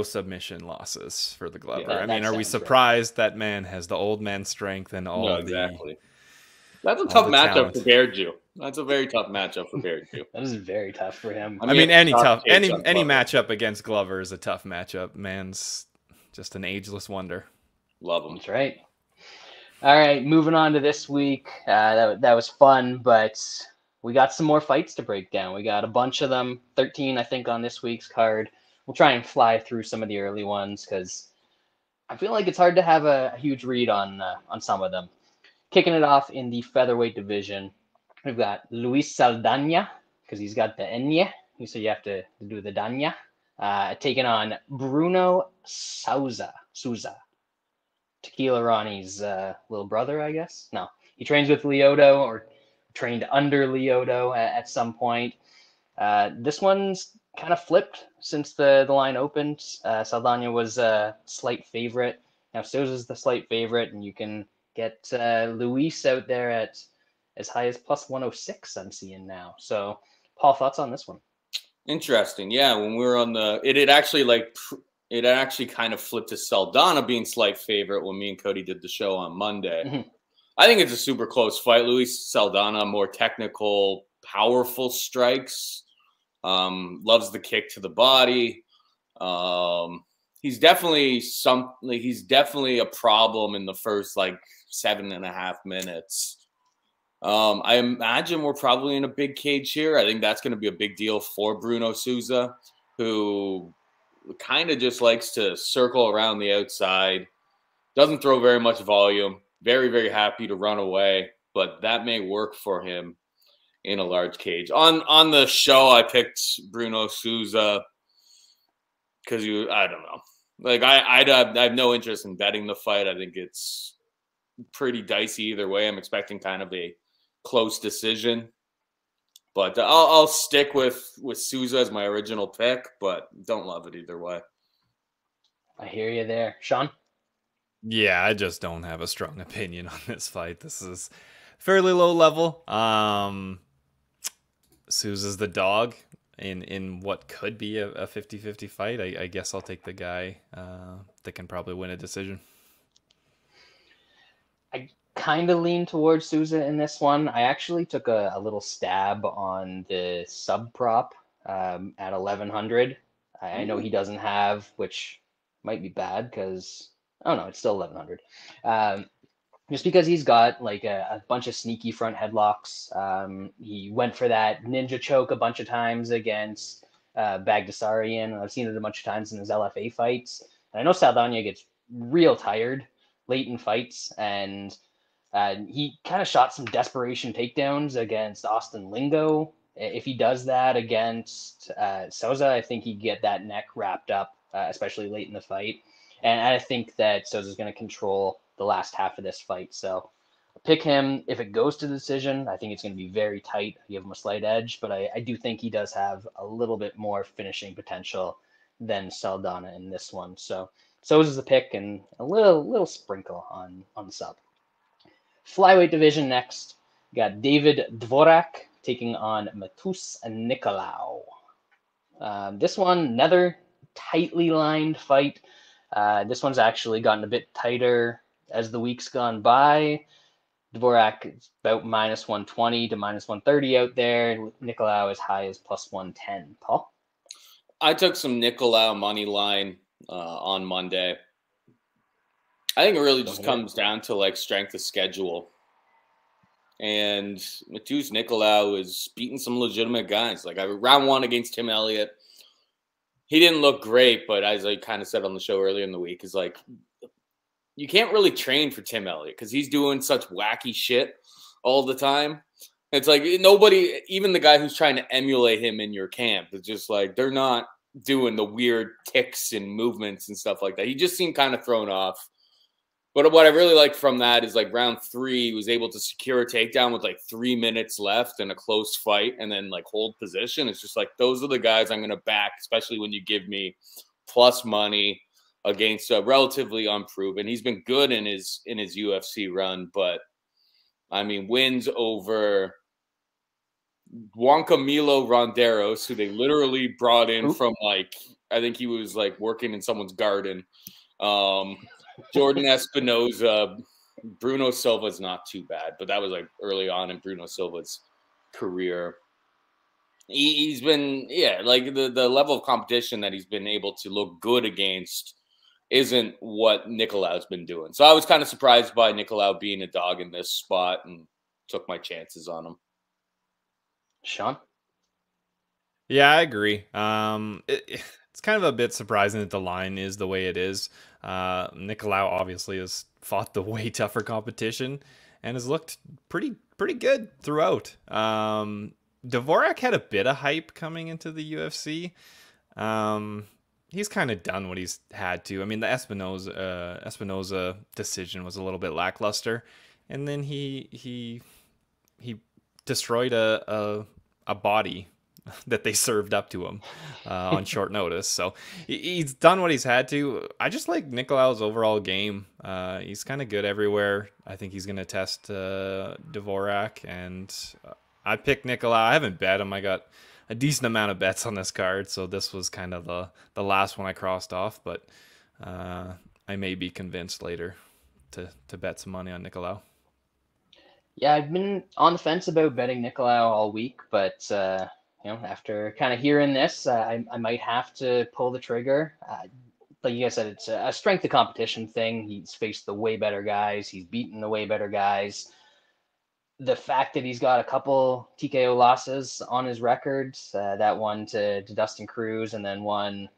S3: submission losses for the Glover. Yeah, I mean, are we surprised that man has the old man strength and all
S2: exactly. That's a tough matchup for Bear Jew. That's a very tough matchup for Bear Jew.
S1: That is very tough for him.
S3: I mean any matchup against Glover is a tough matchup. Man's just an ageless wonder.
S2: Love him.
S1: That's right. All right, moving on to this week. That was fun, but we got some more fights to break down. We got a bunch of them, 13, I think, on this week's card. We'll try and fly through some of the early ones because I feel like it's hard to have a huge read on some of them. Kicking it off in the featherweight division, we've got Luis Saldaña, because he's got the Enye, so you have to do the Danya, taking on Bruno Souza. Tequila Ronnie's little brother, I guess. No, he trains with Lyoto, or trained under Lyoto at some point. This one's kind of flipped since the line opened. Saldaña was a slight favorite. Now Souza's the slight favorite, and you can get Luis out there at as high as plus 106, I'm seeing now. So, Paul, thoughts on this one?
S2: Interesting. Yeah, when we were on the, it actually kind of flipped to Saldaña being slight favorite when me and Cody did the show on Monday. Mm-hmm. I think it's a super close fight. Luis Saldaña, more technical, powerful strikes. Loves the kick to the body. He's definitely a problem in the first 7.5 minutes. I imagine we're probably in a big cage here. I think that's going to be a big deal for Bruno Souza, who kind of just likes to circle around the outside, doesn't throw very much volume, very, very happy to run away, but that may work for him in a large cage. On the show, I picked Bruno Souza because I don't know. I have no interest in betting the fight. I think it's pretty dicey either way. I'm expecting kind of a close decision, but I'll stick with Souza as my original pick, but don't love it either way.
S1: I hear you there. Sean?
S3: Yeah, I just don't have a strong opinion on this fight. This is fairly low level. Souza's the dog in what could be a 50-50 fight. I guess I'll take the guy that can probably win a decision.
S1: I kind of lean towards Souza in this one. I actually took a little stab on the sub prop at 1100. I know he doesn't have, which might be bad because, oh no, it's still 1100. Just because he's got a bunch of sneaky front headlocks. He went for that ninja choke a bunch of times against Bagdasaryan. I've seen it a bunch of times in his LFA fights. And I know Saldaña gets real tired late in fights, and he kind of shot some desperation takedowns against Austin Lingo. If he does that against Souza, I think he'd get that neck wrapped up, especially late in the fight. And I think that Souza's going to control the last half of this fight. So pick him. If it goes to decision, I think it's going to be very tight. You give him a slight edge, but I do think he does have a little bit more finishing potential than Saldaña in this one. So Souza's the pick, and a little sprinkle on the sub. Flyweight division next. We got David Dvořák taking on Matus Nicolau. This one, another tightly lined fight. This one's actually gotten a bit tighter as the week's gone by. Dvořák is about minus 120 to minus 130 out there. Nicolau as high as plus 110. Paul?
S2: I took some Nicolau money line on Monday. I think it really just comes down to strength of schedule. And Matus Nicolau is beating some legitimate guys. Round one against Tim Elliott, he didn't look great, but as I kind of said on the show earlier in the week, is you can't really train for Tim Elliott because he's doing such wacky shit all the time. It's nobody, even the guy who's trying to emulate him in your camp, is just they're not doing the weird ticks and movements and stuff like that. He just seemed kind of thrown off. But what I really liked from that is round three, he was able to secure a takedown with 3 minutes left in a close fight and then hold position. It's just those are the guys I'm going to back, especially when you give me plus money against a relatively unproven. He's been good in his UFC run, but I mean, wins over Juan Camilo Ronderos, who they literally brought in from I think he was working in someone's garden. Jordan Espinoza, Bruno Silva's not too bad, but that was early on in Bruno Silva's career. He's been, the level of competition that he's been able to look good against isn't what Nicolau's been doing. So I was kind of surprised by Nicolau being a dog in this spot and took my chances on him.
S1: Sean?
S3: Yeah, I agree. it's kind of a bit surprising that the line is the way it is. Nicolau obviously has fought the way tougher competition and has looked pretty good throughout. Dvořák had a bit of hype coming into the UFC. He's kind of done what he's had to. I mean, the Espinoza decision was a little bit lackluster, and then he destroyed a body that they served up to him on short notice. So he's done what he's had to. I just like Nicolau's overall game. He's kind of good everywhere. I think he's going to test Dvořák, and I picked Nicolau. I haven't bet him. I got a decent amount of bets on this card, so this was kind of the last one I crossed off, but I may be convinced later to bet some money on Nicolau.
S1: Yeah, I've been on the fence about betting Nicolau all week, but after kind of hearing this, I might have to pull the trigger. Like you guys said, it's a strength of competition thing. He's faced the way better guys. He's beaten the way better guys. The fact that he's got a couple TKO losses on his record, that one to Dustin Cruz and then one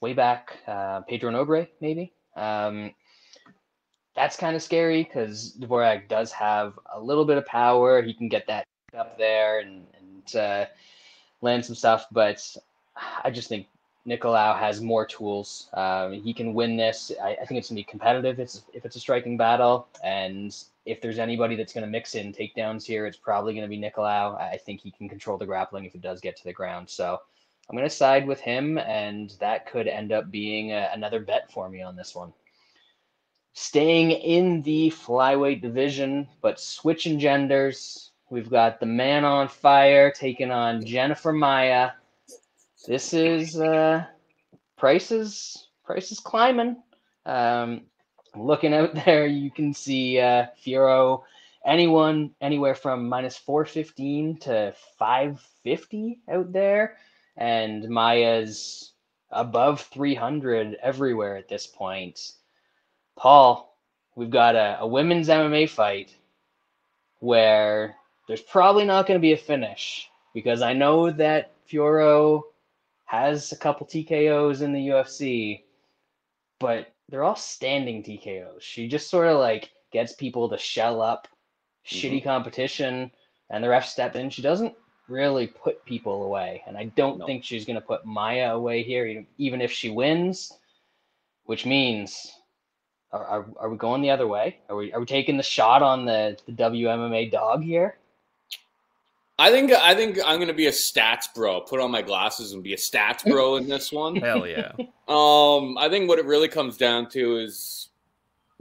S1: way back, Pedro Nobre, maybe. That's kind of scary because Dvořák does have a little bit of power. He can get that up there and land some stuff, but I just think Nicolau has more tools. He can win this. I think it's going to be competitive if it's a striking battle, and if there's anybody that's going to mix in takedowns here, it's probably going to be Nicolau. I think he can control the grappling if it does get to the ground. So I'm going to side with him, and that could end up being another bet for me on this one. Staying in the flyweight division, but switching genders, we've got the man on fire taking on Jennifer Maia. This is prices climbing. Looking out there, you can see Fiorot anywhere from -415 to 550 out there, and Maia's above 300 everywhere at this point. Paul, we've got a women's MMA fight where there's probably not going to be a finish, because I know that Fiorot has a couple TKOs in the UFC, but they're all standing TKOs. She just sort of like gets people to shell up shitty competition, and the refs step in. She doesn't really put people away, and I don't think she's going to put Maia away here, even if she wins, which means are we going the other way? Are we taking the shot on the WMMA dog here?
S2: I think I'm gonna be a stats bro. Put on my glasses and be a stats bro in this one.
S3: Hell yeah.
S2: I think what it really comes down to is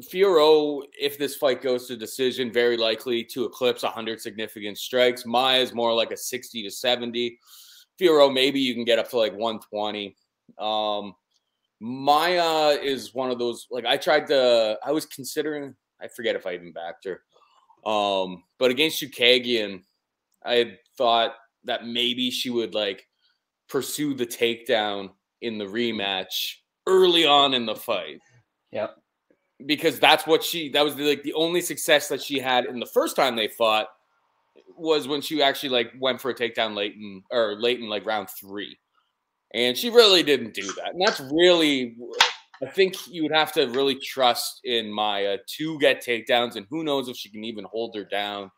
S2: Fiorot, if this fight goes to decision, very likely to eclipse 100 significant strikes. Maia is more like a 60 to 70. Fiorot, maybe you can get up to like 120. Maia is one of those, like I was considering, I forget if I even backed her. But against Chookagian, I had thought that maybe she would like pursue the takedown in the rematch early on in the fight.
S1: Yep.
S2: Because that was like the only success that she had in the first time they fought was when she actually like went for a takedown late in like round 3. And she really didn't do that. And that's really, I think you would have to really trust in Maia to get takedowns, and who knows if she can even hold her down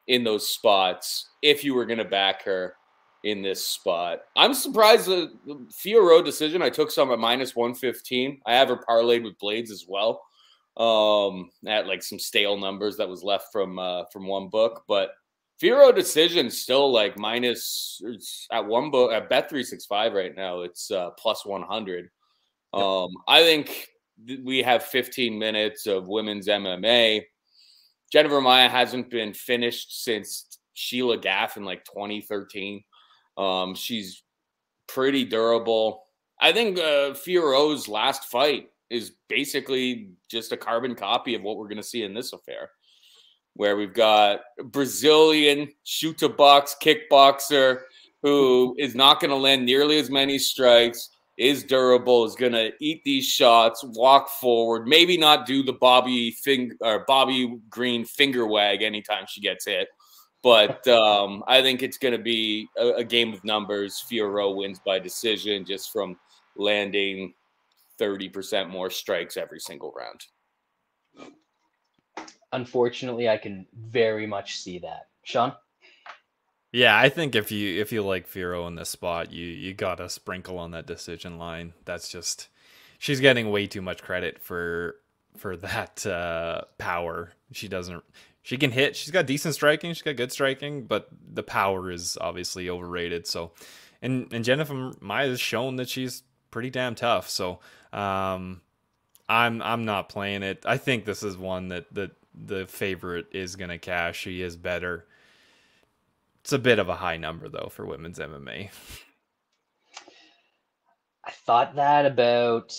S2: in those spots if you were going to back her in this spot. I'm surprised the Fiorot decision. I took some at -115. I have her parlayed with Blaydes as well at like some stale numbers that was left from one book. But Fiorot decision still like minus at one book at Bet365 right now. It's +100. I think we have 15 minutes of women's MMA. Jennifer Maia hasn't been finished since Sheila Gaff in like 2013. She's pretty durable. I think Fiorot's last fight is basically just a carbon copy of what we're going to see in this affair, where we've got a Brazilian shoot-to-box kickboxer who is not going to land nearly as many strikes, is durable, is going to eat these shots, walk forward, maybe not do the Bobby Green finger wag anytime she gets hit, But I think it's going to be a game of numbers. Fiorot wins by decision just from landing 30% more strikes every single round.
S1: Unfortunately, I can very much see that. Sean?
S3: Yeah, I think if you like Fiorot in this spot, you gotta sprinkle on that decision line. That's just, she's getting way too much credit for that power. She can hit. She's got decent striking. She's got good striking, but the power is obviously overrated. So, and Jennifer Maia has shown that she's pretty damn tough. So, I'm not playing it. I think this is one that the favorite is gonna cash. She is better. It's a bit of a high number though for women's MMA.
S1: I thought that about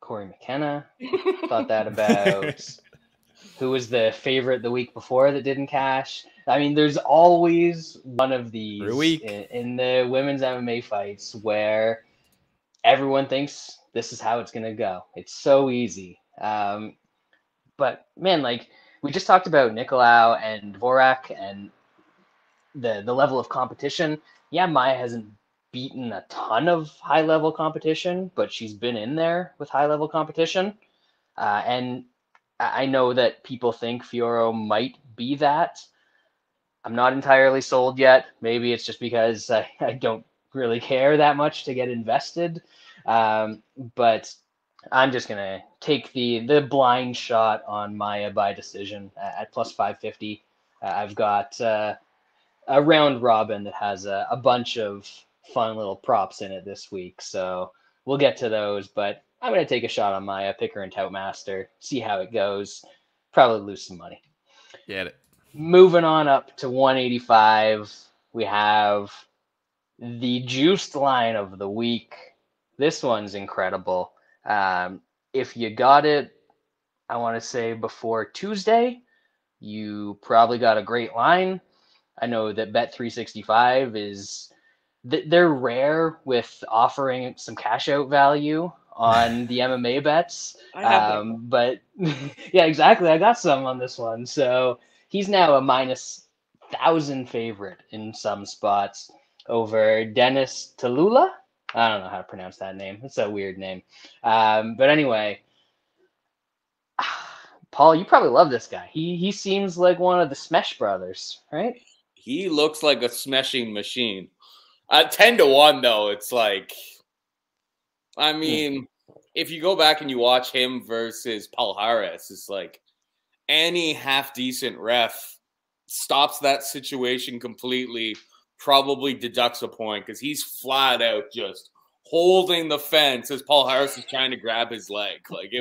S1: Corey McKenna. Thought that about who was the favorite the week before that didn't cash. I mean, there's always one of these in the women's MMA fights where everyone thinks this is how it's going to go. It's so easy. But man, like we just talked about Nicolau and Dvořák and the level of competition. Yeah, Maia hasn't beaten a ton of high-level competition, but she's been in there with high-level competition. And I know that people think Fiorot might be that. I'm not entirely sold yet. Maybe it's just because I don't really care that much to get invested. But I'm just going to take the blind shot on Maia by decision at plus 550. I've got a round robin that has a bunch of fun little props in it this week. So we'll get to those, but I'm going to take a shot on Maia, pick her in Toutmaster, see how it goes. Probably lose some money.
S3: Get it. Moving
S1: on up to 185, we have the juiced line of the week. This one's incredible. If you got it, I want to say before Tuesday, you probably got a great line. I know that Bet365 they're rare with offering some cash out value on the MMA bets. But yeah, exactly. I got some on this one. So he's now a minus 1,000 favorite in some spots over Dennis Talula. I don't know how to pronounce that name. It's a weird name. But anyway, Paul, you probably love this guy. He seems like one of the Smesh brothers, right?
S2: He looks like a smashing machine. 10-1 though, it's like, I mean, if you go back and you watch him versus Paul Harris, it's like any half decent ref stops that situation completely, probably deducts a point because he's flat out just holding the fence as Paul Harris is trying to grab his leg. Like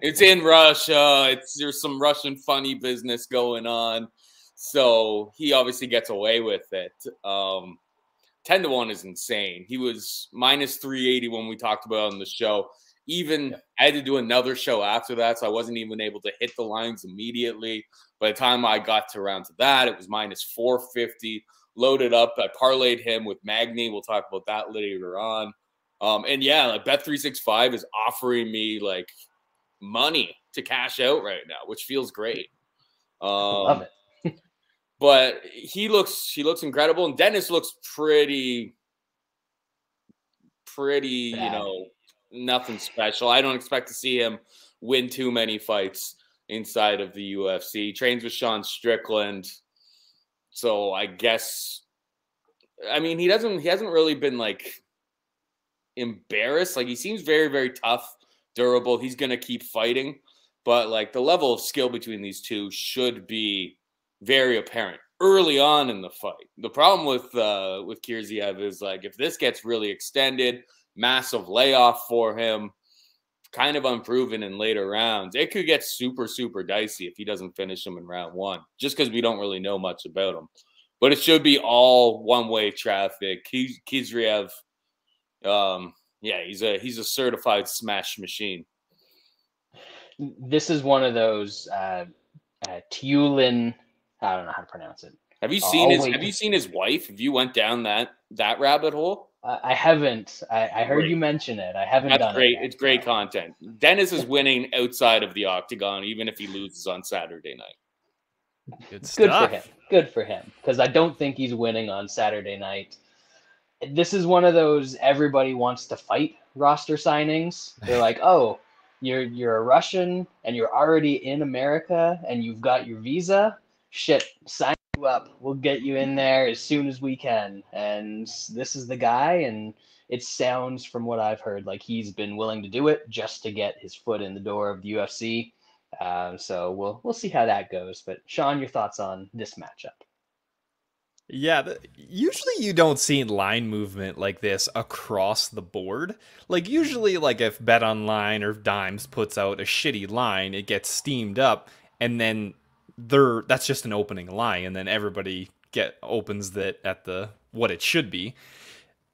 S2: it's in Russia. There's some Russian funny business going on. So he obviously gets away with it. 10-1 is insane. He was minus 380 when we talked about it on the show. I had to do another show after that, so I wasn't even able to hit the lines immediately. By the time I got around to that, it was minus 450. Loaded up. I parlayed him with Magny. We'll talk about that later on. And yeah, like Bet365 is offering me like money to cash out right now, which feels great.
S1: Love it.
S2: But he looks incredible, and Dennis looks pretty, bad. Nothing special. I don't expect to see him win too many fights inside of the UFC. He trains with Sean Strickland, so I guess, I mean, he hasn't really been like embarrassed. Like he seems very, very tough, durable. He's gonna keep fighting, but like the level of skill between these two should be very apparent early on in the fight. The problem with Khizriev is like if this gets really extended, massive layoff for him, kind of unproven in later rounds, it could get super, super dicey if he doesn't finish him in round one, just because we don't really know much about him. But it should be all one-way traffic. Khizriev, he's a certified smash machine.
S1: This is one of those Tiuliulin. I don't know how to pronounce it.
S2: Have you seen his wife? Have you went down that rabbit hole?
S1: I haven't. I heard you mention it. I haven't done
S2: great.
S1: it yet.
S2: It's great content. Dennis is winning outside of the octagon, even if he loses on Saturday night.
S3: Good
S1: Good
S3: stuff.
S1: for him. Good for him. Because I don't think he's winning on Saturday night. This is one of those everybody wants to fight roster signings. They're like, oh, you're a Russian and you're already in America and you've got your visa. Shit, sign you up. We'll get you in there as soon as we can. And this is the guy, and it sounds from what I've heard like he's been willing to do it just to get his foot in the door of the UFC. So we'll see how that goes. But Sean, your thoughts on this matchup?
S3: Yeah, usually you don't see line movement like this across the board. Like usually, like if BetOnline or Dimes puts out a shitty line, it gets steamed up, and then that's just an opening line, and then everybody opens that at the what it should be.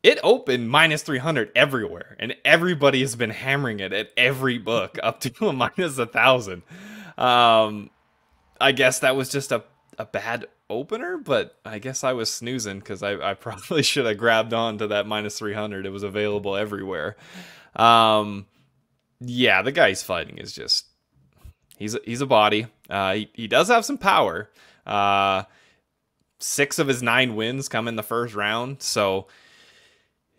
S3: It opened minus 300 everywhere, and everybody has been hammering it at every book up to a minus 1,000. I guess that was just a bad opener, but I guess I was snoozing because I probably should have grabbed on to that minus 300. It was available everywhere. Yeah, the guy he's fighting is just he's a body. He does have some power. 6 of his 9 wins come in the first round, so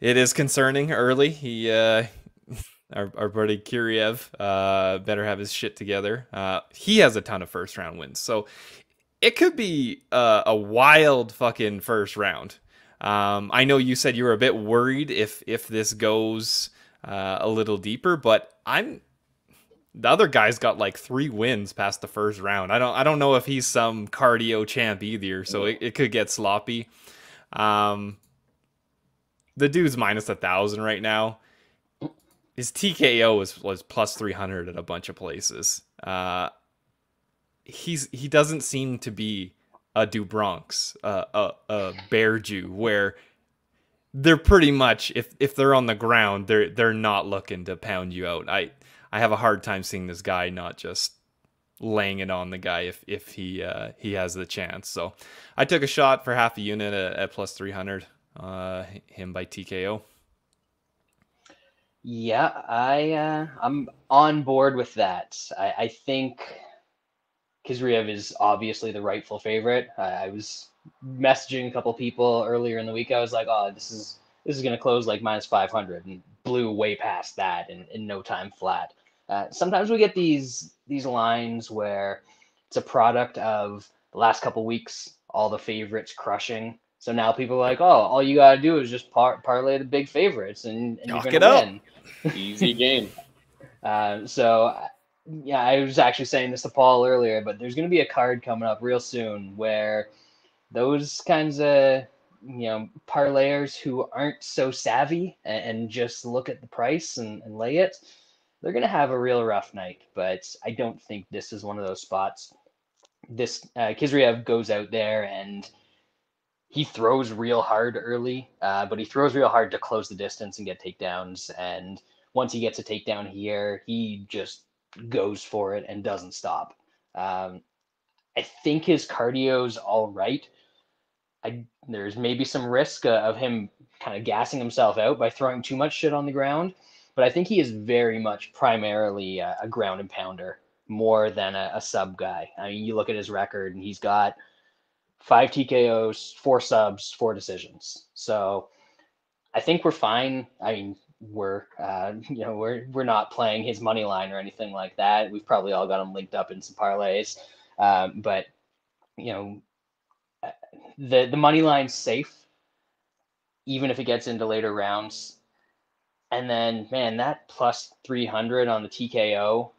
S3: it is concerning early. He our buddy Khizriev better have his shit together. He has a ton of first round wins, so it could be a wild fucking first round. I know you said you were a bit worried if this goes a little deeper, but the other guy's got like 3 wins past the first round. I don't know if he's some cardio champ either, so it could get sloppy. The dude's minus 1,000 right now. His TKO was plus 300 at a bunch of places. He doesn't seem to be a Dubronx, a Bear Jew, where they're pretty much if they're on the ground, they're not looking to pound you out. I have a hard time seeing this guy not just laying it on the guy if he has the chance. So I took a shot for half a unit at plus 300. Him by TKO.
S1: Yeah, I'm on board with that. I think Khizriev is obviously the rightful favorite. I was messaging a couple people earlier in the week. I was like, oh, this is going to close like minus 500, and blew way past that in no time flat. Sometimes we get these lines where it's a product of the last couple weeks, all the favorites crushing. So now people are like, oh, all you got to do is just parlay the big favorites and you're going to win.
S2: Easy game.
S1: So, yeah, I was actually saying this to Paul earlier, but there's going to be a card coming up real soon where those kinds of, parlayers who aren't so savvy and just look at the price and lay it, they're going to have a real rough night. But I don't think this is one of those spots. This Khizriev goes out there and he throws real hard early, but he throws real hard to close the distance and get takedowns. And once he gets a takedown here, he just goes for it and doesn't stop. I think his cardio's all right. There's maybe some risk of him kind of gassing himself out by throwing too much shit on the ground, but I think he is very much primarily a ground and pounder more than a sub guy. I mean, you look at his record and he's got 5 TKOs, 4 subs, 4 decisions. So I think we're fine. I mean, we're not playing his money line or anything like that. We've probably all got him linked up in some parlays. But the money line's safe, even if it gets into later rounds. And then, man, that plus 300 on the TKO,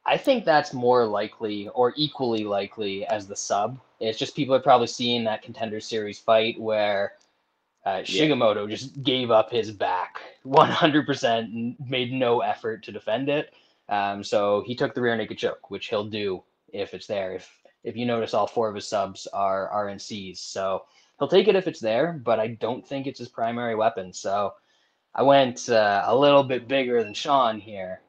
S1: I think that's more likely or equally likely as the sub. It's just people are probably seeing that Contender Series fight where Shigemoto just gave up his back 100% and made no effort to defend it. So he took the rear naked choke, which he'll do if it's there. If you notice, all 4 of his subs are RNCs. So he'll take it if it's there, but I don't think it's his primary weapon. So I went a little bit bigger than Sean here.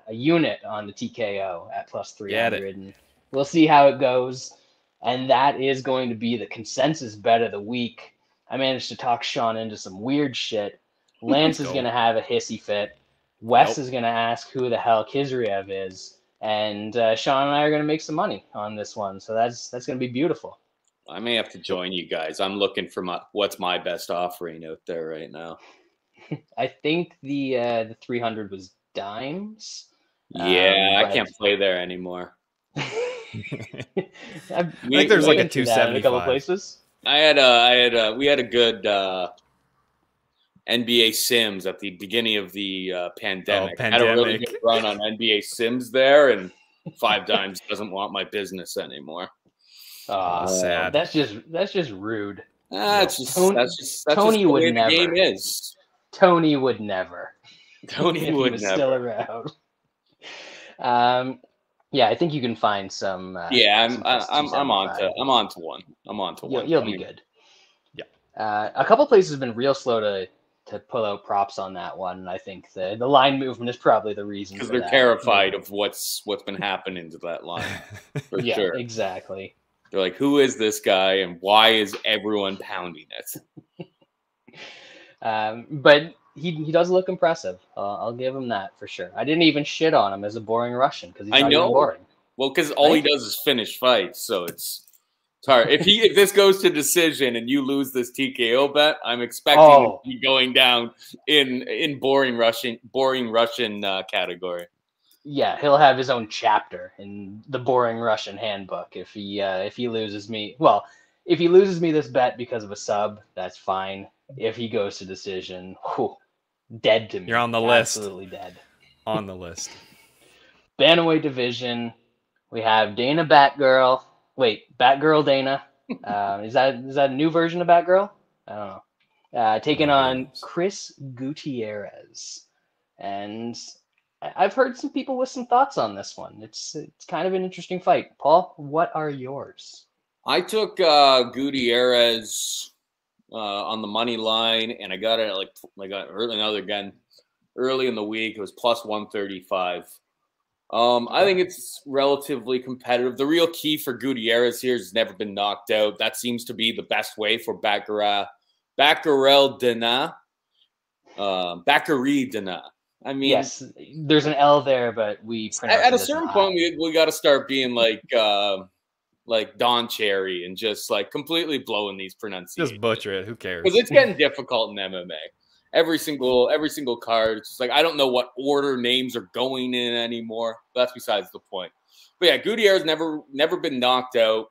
S1: A unit on the TKO at plus 300, and we'll see how it goes. And that is going to be the consensus bet of the week. I managed to talk Sean into some weird shit. Lance is going to have a hissy fit. Wes is going to ask who the hell Khizriev is. And Sean and I are going to make some money on this one. So that's going to be beautiful.
S2: I may have to join you guys. I'm looking for what's my best offering out there right now.
S1: I think the 300 was dimes.
S2: Yeah, I can't play there anymore.
S1: I
S3: think there's like a 275
S1: in a couple places.
S2: We had a good NBA Sims at the beginning of the pandemic. I had a really good run on NBA Sims there, and 5 dimes doesn't want my business anymore.
S3: Sad.
S1: That's just rude.
S2: That's just Tony
S1: just would never.
S2: The game is.
S1: Tony would never.
S2: Tony would never.
S1: Still around. Yeah, I think you can find some.
S2: I'm on to one.
S1: You'll be good. Yeah. A couple places have been real slow to pull out props on that one, and I think the line movement is probably the reason.
S2: Because they're terrified of what's been happening to that line. For sure.
S1: Exactly.
S2: They're like, who is this guy, and why is everyone pounding it?
S1: But he does look impressive. I'll give him that for sure. I didn't even shit on him as a boring Russian because he's not even boring.
S2: Well, because all he does is finish fights, so it's hard. If this goes to decision and you lose this TKO bet, I'm expecting you going down in boring Russian category.
S1: Yeah, he'll have his own chapter in the boring Russian handbook if he loses me. Well, if he loses me this bet because of a sub, that's fine. If he goes to decision, dead to me.
S3: You're on the list.
S1: Absolutely dead.
S3: On the list.
S1: Bantamweight division. We have Dana Batgirl. Wait, Batgirl Dana. Is that a new version of Batgirl? I don't know. Taking on Chris Gutierrez, and I've heard some people with some thoughts on this one. It's kind of an interesting fight. Paul, what are yours?
S2: I took Gutierrez on the money line, and I got it early in the week. It was plus 135. I think it's relatively competitive. The real key for Gutierrez here has never been knocked out. That seems to be the best way for Batgerel Dana. Bakary Dana. I mean,
S1: yes, there's an L there, but we
S2: at a certain point we got to start being like Don Cherry and just like completely blowing these pronunciations.
S3: Just butcher it. Who cares?
S2: Because it's getting difficult in MMA. Every single card, it's just like I don't know what order names are going in anymore. But that's besides the point. But yeah, Gutierrez never been knocked out,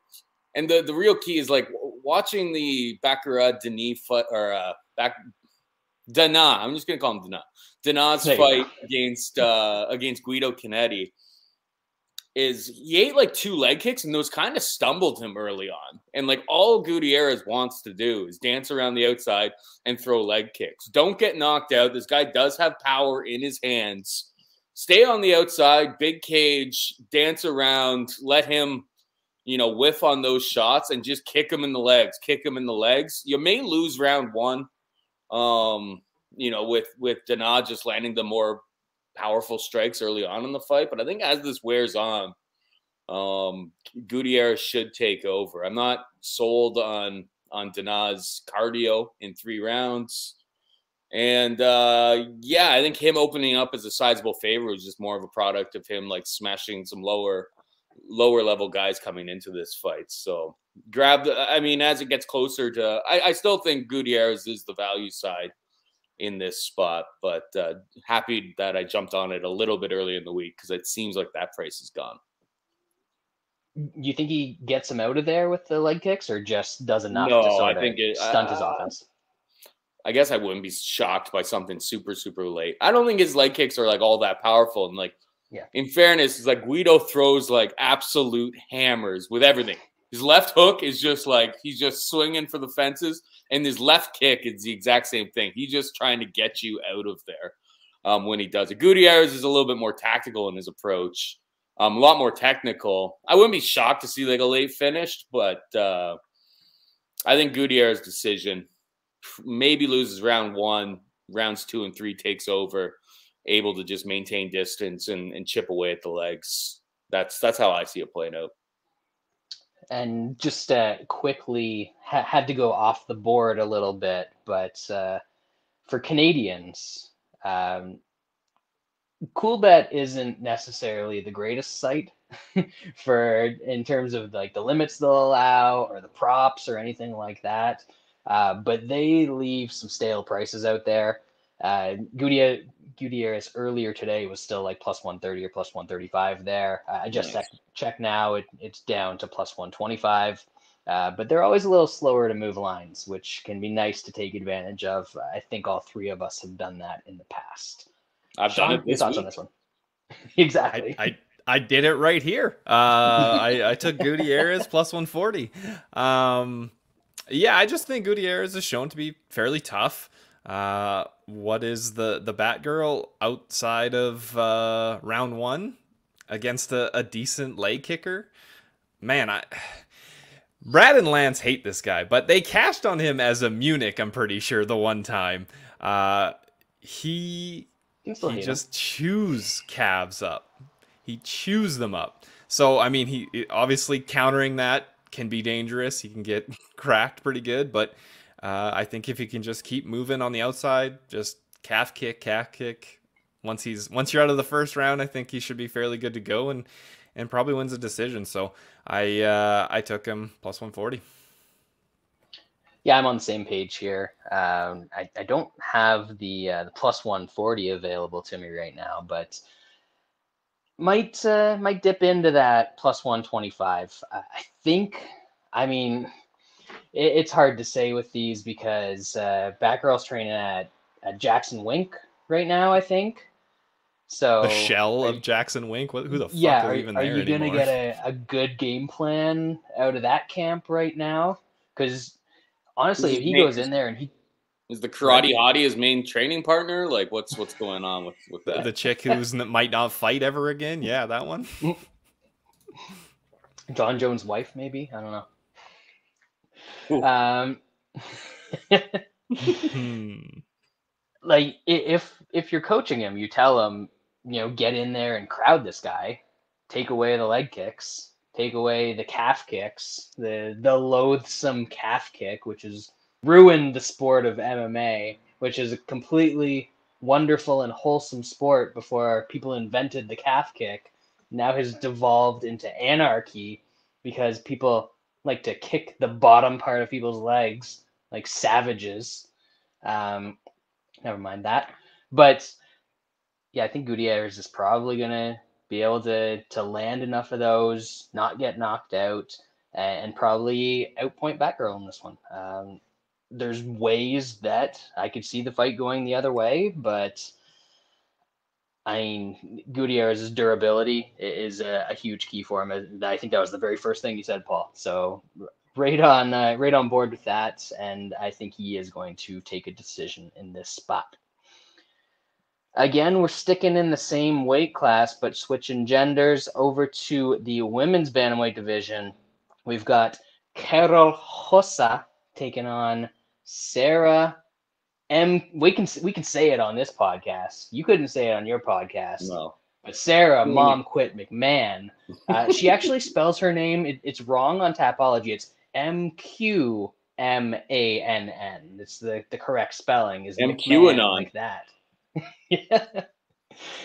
S2: and the real key is like watching the Bakara Denis fight Dana. I'm just gonna call him Dana. Dana's fight against Guido Canetti. Is he ate like 2 leg kicks and those kind of stumbled him early on. And like all Gutierrez wants to do is dance around the outside and throw leg kicks. Don't get knocked out. This guy does have power in his hands. Stay on the outside, big cage, dance around, let him, whiff on those shots and just kick him in the legs. You may lose round 1, with Dana just landing the more powerful strikes early on in the fight, but I think as this wears on, Gutierrez should take over. I'm not sold on Dana's cardio in 3 rounds, and I think him opening up as a sizable favorite was just more of a product of him like smashing some lower level guys coming into this fight. So as it gets closer to, I still think Gutierrez is the value side in this spot, but happy that I jumped on it a little bit early in the week because it seems like that price is gone.
S1: You think he gets him out of there with the leg kicks, or just does enough to sort of stunt his offense?
S2: I guess I wouldn't be shocked by something super, super late. I don't think his leg kicks are like all that powerful. And in fairness, it's like Guido throws like absolute hammers with everything. His left hook is just like he's just swinging for the fences. And his left kick is the exact same thing. He's just trying to get you out of there when he does it. Gutierrez is a little bit more tactical in his approach, a lot more technical. I wouldn't be shocked to see like a late finish, but I think Gutierrez's decision maybe loses round 1, rounds 2 and 3 takes over, able to just maintain distance and chip away at the legs. That's how I see it playing out.
S1: And just quickly had to go off the board a little bit, but for Canadians, Coolbet isn't necessarily the greatest site in terms of like the limits they'll allow or the props or anything like that. But they leave some stale prices out there. Gutierrez earlier today was still like plus 130 or plus 135 there. I just checked now. It's down to plus 125. But they're always a little slower to move lines, which can be nice to take advantage of. I think all three of us have done that in the past.
S2: I've
S1: Sean,
S2: done it
S1: your
S2: this
S1: thoughts
S2: week.
S1: on this one? Exactly.
S3: I did it right here. I took Gutierrez plus 140. Yeah, I just think Gutierrez is shown to be fairly tough. What is the Batgerel outside of round one against a decent leg kicker? Man, Brad and Lance hate this guy, but they cashed on him as a Munich, I'm pretty sure, the one time. He just chews calves up. He chews them up. So, I mean, he obviously countering that can be dangerous. He can get cracked pretty good, but I think if he can just keep moving on the outside, just calf kick. Once you're out of the first round, I think he should be fairly good to go and probably wins a decision. So I took him plus 140.
S1: Yeah, I'm on the same page here. I don't have the plus 140 available to me right now, but might dip into that plus 125. I think. I mean, it's hard to say with these because Batgirl's training at Jackson Wink right now, I think. So
S3: a shell of Jackson Wink. Who the fuck are even there anymore? Are
S1: you gonna get a good game plan out of that camp right now? Because honestly, if he goes in there and he
S2: is the karate hottie his main training partner, like what's going on with that?
S3: The chick who's might not fight ever again. Yeah, that one.
S1: John Jones' wife, maybe. I don't know. Like if you're coaching him, you tell him, get in there and crowd this guy, take away the leg kicks, take away the calf kicks, the loathsome calf kick, which has ruined the sport of MMA, which is a completely wonderful and wholesome sport before people invented the calf kick. Now has devolved into anarchy because people like to kick the bottom part of people's legs like savages. Never mind that. But yeah, I think Gutierrez is probably going to be able to land enough of those, not get knocked out, and probably outpoint Batgirl in this one. There's ways that I could see the fight going the other way, but I mean, Gutierrez's durability is a huge key for him. I think that was the very first thing you said, Paul. So right on board with that, and I think he is going to take a decision in this spot. Again, we're sticking in the same weight class, but switching genders over to the women's bantamweight division. We've got Carol Rosa taking on Sarah M. We can say it on this podcast. You couldn't say it on your podcast.
S2: No.
S1: But Sarah Mom Quit McMann. She actually spells her name. It's wrong on Tapology. It's MQMANN. It's the correct spelling. Is MQAnon like that? Yeah.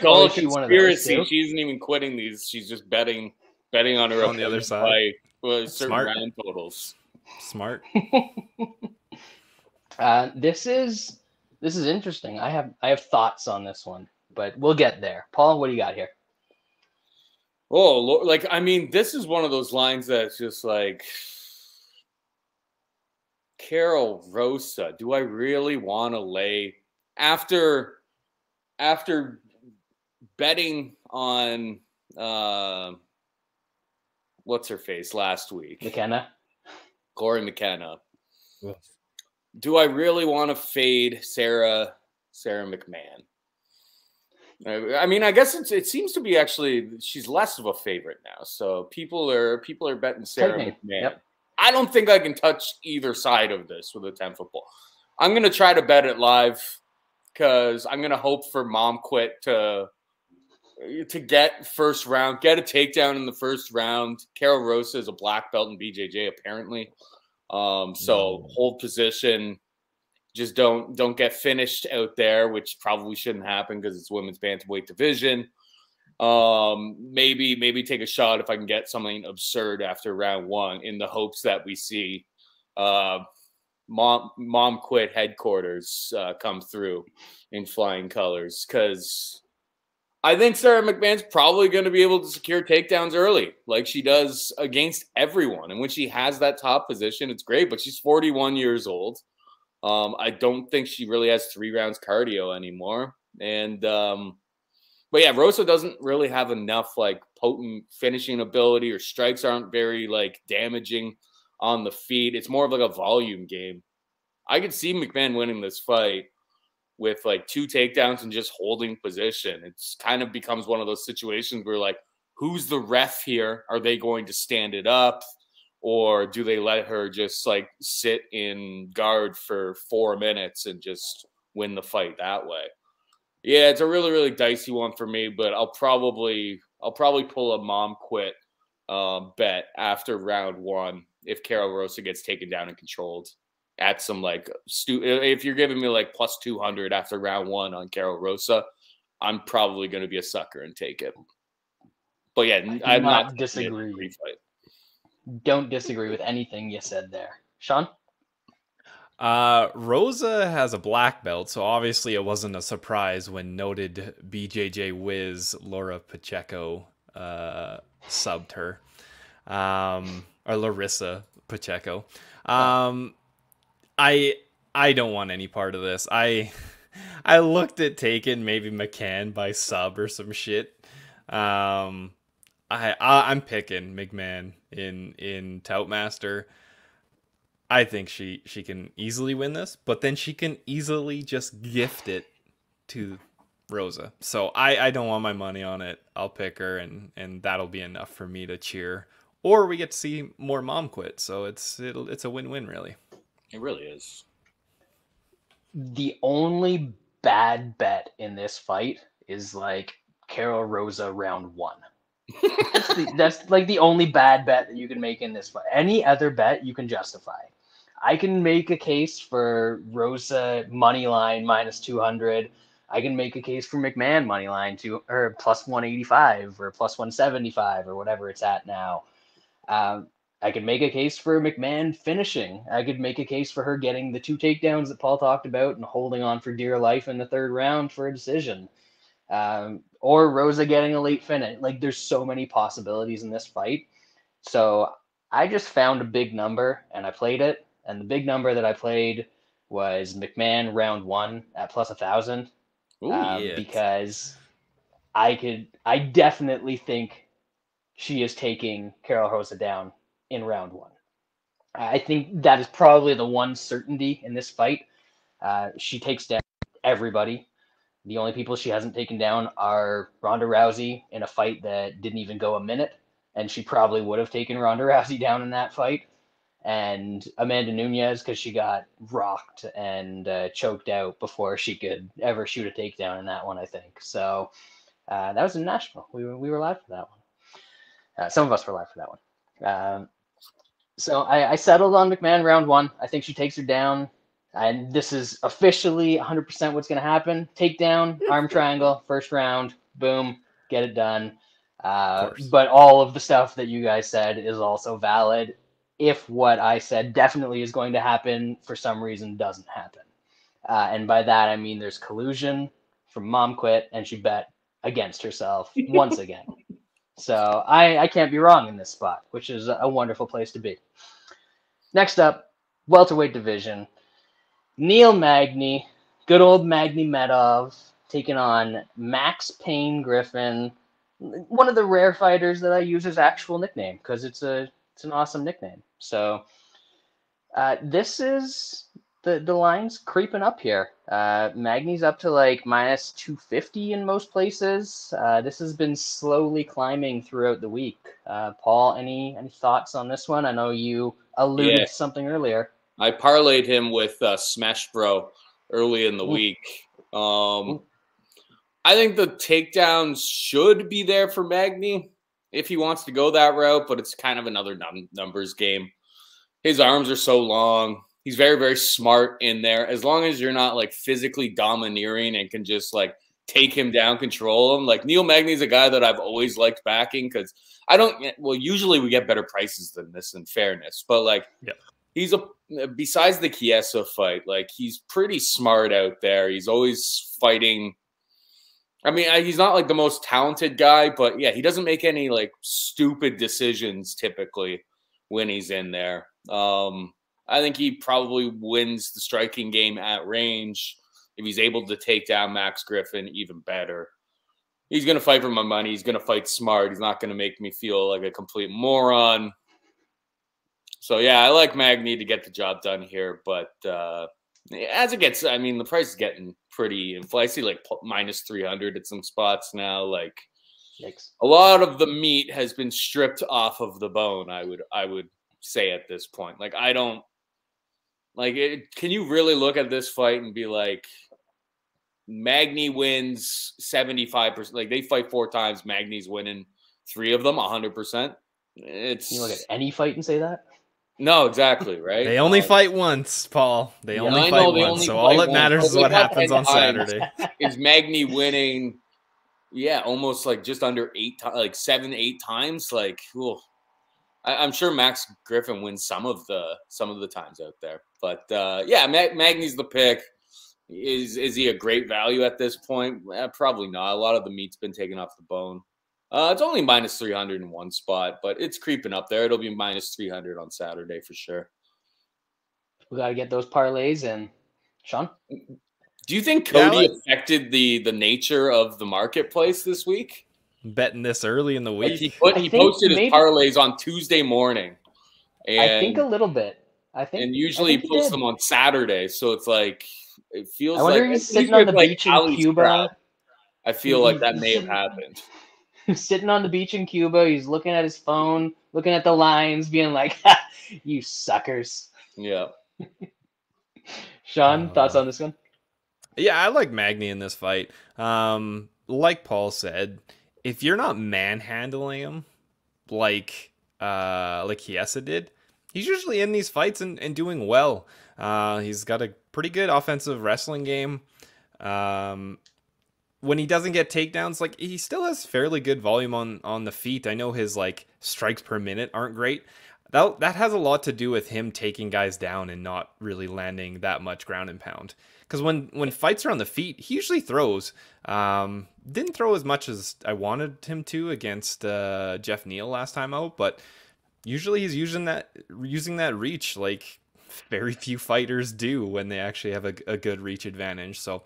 S2: Call it conspiracy. She isn't even quitting these. She's just betting on her
S3: on the other side.
S2: Certain round totals.
S3: Smart.
S1: This is interesting. I have thoughts on this one, but we'll get there. Paul, what do you got here?
S2: Oh, I mean, this is one of those lines that's just like, Carol Rosa. Do I really want to lay after betting on what's her face last week? Corey McKenna. Yes. Do I really want to fade Sarah McMann? I mean, I guess it seems to be actually she's less of a favorite now. So people are betting Sarah McMann. Yep. I don't think I can touch either side of this with a 10 football. I'm gonna try to bet it live because I'm gonna hope for Mom Quit to get first round, get a takedown in the first round. Carol Rosa is a black belt in BJJ apparently. So hold position just don't get finished out there, which probably shouldn't happen because it's women's bantamweight division. Maybe take a shot if I can get something absurd after round 1 in the hopes that we see mom quit headquarters come through in flying colors, because I think Sarah McMann's probably going to be able to secure takedowns early like she does against everyone. And when she has that top position, it's great, but she's 41 years old. I don't think she really has 3 rounds cardio anymore. And but yeah, Rosa doesn't really have enough like potent finishing ability, or strikes aren't very like damaging on the feet. It's more of like a volume game. I could see McMann winning this fight with like 2 takedowns and just holding position. It's kind of becomes one of those situations where like, who's the ref here? Are they going to stand it up, or do they let her just like sit in guard for 4 minutes and just win the fight that way? Yeah, it's a really, really dicey one for me, but I'll probably pull a mom quit bet after round 1 if Karol Rosa gets taken down and controlled at some like if you're giving me like plus 200 after round 1 on Karol Rosa, I'm probably going to be a sucker and take it. But yeah, I'm not
S1: disagree. Don't disagree with anything you said there, Sean.
S3: Rosa has a black belt, so obviously it wasn't a surprise when noted BJJ whiz Laura Pacheco subbed her, or Larissa Pacheco. I don't want any part of this. I looked at taking maybe McCann by sub or some shit. I'm picking McMann in Toutmaster. I think she can easily win this, but then she can easily just gift it to Rosa. So I don't want my money on it. I'll pick her, and that'll be enough for me to cheer. Or we get to see more mom quit. So it's a win-win, really.
S2: It really is.
S1: The only bad bet in this fight is like Karol Rosa round 1. That's like the only bad bet that you can make in this fight. Any other bet you can justify. I can make a case for Rosa money line minus 200. I can make a case for McMann money line to or plus 185 or plus 175 or whatever it's at now. I could make a case for McMann finishing. I could make a case for her getting the 2 takedowns that Paul talked about and holding on for dear life in the 3rd round for a decision. Or Rosa getting a late finish. Like, there's so many possibilities in this fight. So I just found a big number and I played it. And the big number that I played was McMann round 1 at plus 1,000. Because I definitely think she is taking Karol Rosa down in round 1. I think that is probably the one certainty in this fight. She takes down everybody. The only people she hasn't taken down are Ronda Rousey in a fight that didn't even go a minute, and she probably would have taken Ronda Rousey down in that fight. And Amanda Nunes, because she got rocked and choked out before she could ever shoot a takedown in that one, I think. So that was in Nashville. We were live for that one. Some of us were live for that one. So I settled on McMann round 1. I think she takes her down. And this is officially 100% what's going to happen. Takedown, arm triangle, 1st round, boom, get it done. But all of the stuff that you guys said is also valid if what I said definitely is going to happen for some reason doesn't happen. And by that, I mean there's collusion from Mom Quit, and she bet against herself once again. So I can't be wrong in this spot, which is a wonderful place to be. Next up, welterweight division. Neil Magny, good old Magny Medov, taking on Max Payne Griffin, one of the rare fighters that I use as actual nickname because it's an awesome nickname. So this is the line's creeping up here. Magny's up to like minus 250 in most places. This has been slowly climbing throughout the week. Paul, any thoughts on this one? I know you alluded to something earlier.
S2: I parlayed him with Smash Bro early in the week. I think the takedowns should be there for Magny if he wants to go that route, but it's kind of another numbers game. His arms are so long. He's very, very smart in there. As long as you're not like physically domineering and can just like take him down, control him. Like Neil Magny's a guy that I've always liked backing because I don't. Well, usually we get better prices than this, in fairness. But like, he's besides the Chiesa fight, like he's pretty smart out there. He's always fighting. I mean, he's not like the most talented guy, but yeah, he doesn't make any like stupid decisions typically when he's in there. I think he probably wins the striking game at range. If he's able to take down Max Griffin, even better. He's going to fight for my money. He's going to fight smart. He's not going to make me feel like a complete moron. So, yeah, I like Magny to get the job done here. But as it gets, I mean, the price is getting pretty inflated. I see like minus 300 at some spots now. Like, a lot of the meat has been stripped off of the bone, I would say at this point. Like, I don't. Like, can you really look at this fight and be like, Magny wins 75%? Like, they fight 4 times. Magny's winning 3 of them, 100%. It's.
S1: Can you look at any fight and say that?
S2: No, exactly, right?
S3: They only fight once, Paul. They only fight once. So all that matters is what happens on Saturday.
S2: Is Magny winning, almost like just under 8 times, like 7, 8 times? Like, cool. I'm sure Max Griffin wins some of the times out there, but Magny's the pick. Is he a great value at this point? Probably not. A lot of the meat's been taken off the bone. It's only minus 300 in one spot, but it's creeping up there. It'll be minus 300 on Saturday for sure.
S1: We got to get those parlays in. Sean?
S2: Do you think Cody affected the nature of the marketplace this week?
S3: Betting this early in the week.
S2: Like he posted his parlays on Tuesday morning. And,
S1: I think a little bit.
S2: And usually he posts them on Saturday, so it's like it feels
S1: I wonder
S2: like
S1: he's sitting on the beach in Cuba.
S2: Crowd, I feel like that may have happened.
S1: He's sitting on the beach in Cuba. He's looking at his phone, looking at the lines, being like, "You suckers."
S2: Yeah.
S1: Sean, thoughts on this one?
S3: Yeah, I like Magny in this fight. Like Paul said, if you're not manhandling him like Chiesa did, he's usually in these fights and doing well. He's got a pretty good offensive wrestling game. When he doesn't get takedowns, like he still has fairly good volume on the feet. I know his like strikes per minute aren't great. That has a lot to do with him taking guys down and not really landing that much ground and pound. Because when fights are on the feet, he usually throws. Didn't throw as much as I wanted him to against Jeff Neal last time out, but usually he's using that reach like very few fighters do when they actually have a good reach advantage. So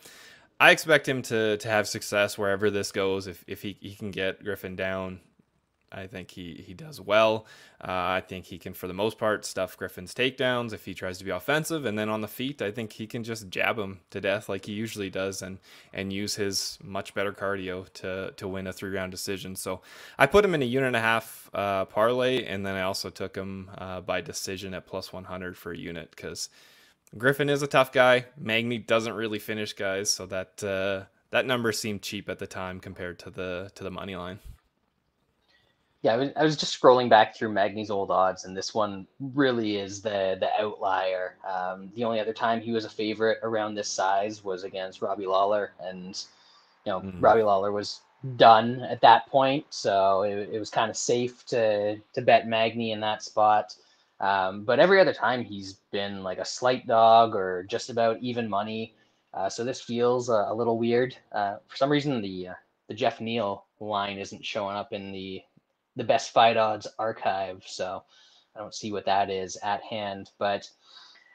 S3: I expect him to have success wherever this goes. If he can get Griffin down, I think he does well. I think he can, for the most part, stuff Griffin's takedowns if he tries to be offensive. And then on the feet, I think he can just jab him to death like he usually does and use his much better cardio to win a 3-round decision. So I put him in a 1.5 parlay, and then I also took him by decision at plus 100 for a unit because Griffin is a tough guy. Magny doesn't really finish guys, so that number seemed cheap at the time compared to the money line.
S1: Yeah, I was just scrolling back through Magny's old odds, and this one really is the outlier. The only other time he was a favorite around this size was against Robbie Lawler, and Robbie Lawler was done at that point, so it was kind of safe to bet Magny in that spot. But every other time he's been like a slight dog or just about even money. So this feels a little weird. For some reason, the Jeff Neal line isn't showing up in the best fight odds archive, so I don't see what that is at hand. But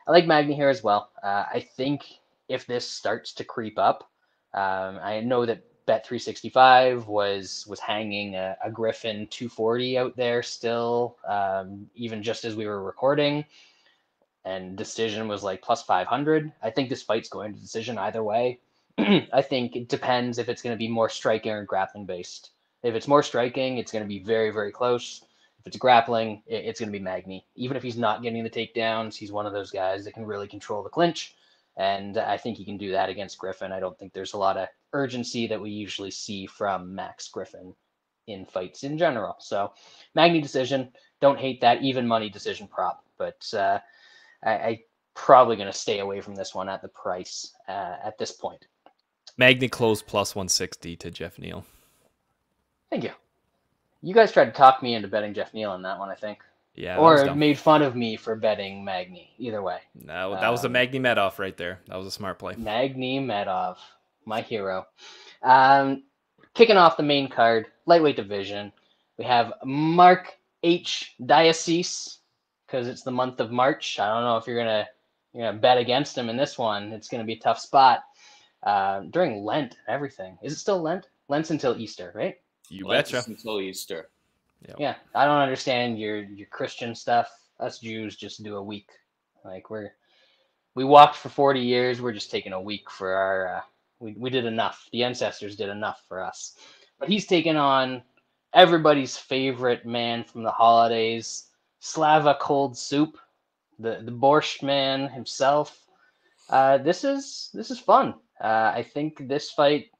S1: I like Magny here as well. I think if this starts to creep up, I know that Bet365 was hanging a Griffin 240 out there still, even just as we were recording, and decision was like plus 500. I think this fight's going to decision either way. I think it depends if it's going to be more striking or grappling based. If it's more striking, it's going to be very, very close. If it's grappling, it's going to be Magny. Even if he's not getting the takedowns, he's one of those guys that can really control the clinch. And I think he can do that against Griffin. I don't think there's a lot of urgency that we usually see from Max Griffin in fights in general. So Magny decision, don't hate that even money decision prop. But I probably going to stay away from this one at the price at this point.
S3: Magny closed plus 160 to Jeff Neal.
S1: Thank you. You guys tried to talk me into betting Jeff Neal on that one, I think.
S3: Yeah,
S1: or made fun of me for betting Magny. Either way.
S3: No, that was a Magny Medov right there. That was a smart play.
S1: Magny Medov, my hero. Kicking off the main card, lightweight division, we have Mark H. Diakiese, because it's the month of March. I don't know if you're gonna bet against him in this one. It's gonna be a tough spot. During Lent and everything. Is it still Lent? Lent's until Easter, right?
S3: You betcha.
S2: Until Easter.
S3: Yep.
S1: Yeah, I don't understand your Christian stuff. Us Jews just do a week. Like we walked for 40 years. We're just taking a week for our. We did enough. The ancestors did enough for us. But he's taken on everybody's favorite man from the holidays, Slava Cold Soup, the Borscht man himself. This is fun. I think this fight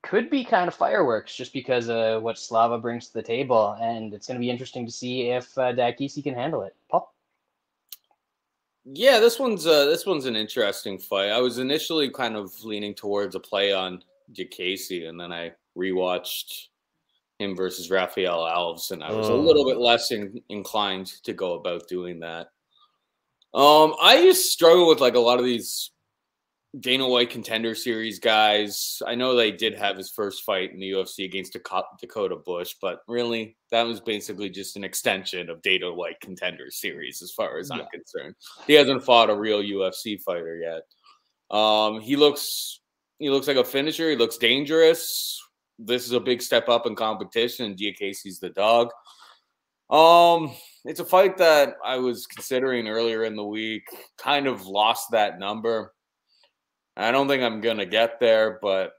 S1: could be kind of fireworks just because of what Slava brings to the table, and it's going to be interesting to see if Diakiese can handle it. Paul?
S2: Yeah, this one's an interesting fight. I was initially kind of leaning towards a play on Diakiese, and then I rewatched him versus Rafael Alves, and I was a little bit less inclined to go about doing that. I used to struggle with like a lot of these Dana White Contender Series guys. I know they did have his first fight in the UFC against Dakota Bush, but really that was basically just an extension of Dana White Contender Series as far as I'm concerned. He hasn't fought a real UFC fighter yet. He looks like a finisher. He looks dangerous. This is a big step up in competition. Diakiese's the dog. It's a fight that I was considering earlier in the week. Kind of lost that number. I don't think I'm going to get there, but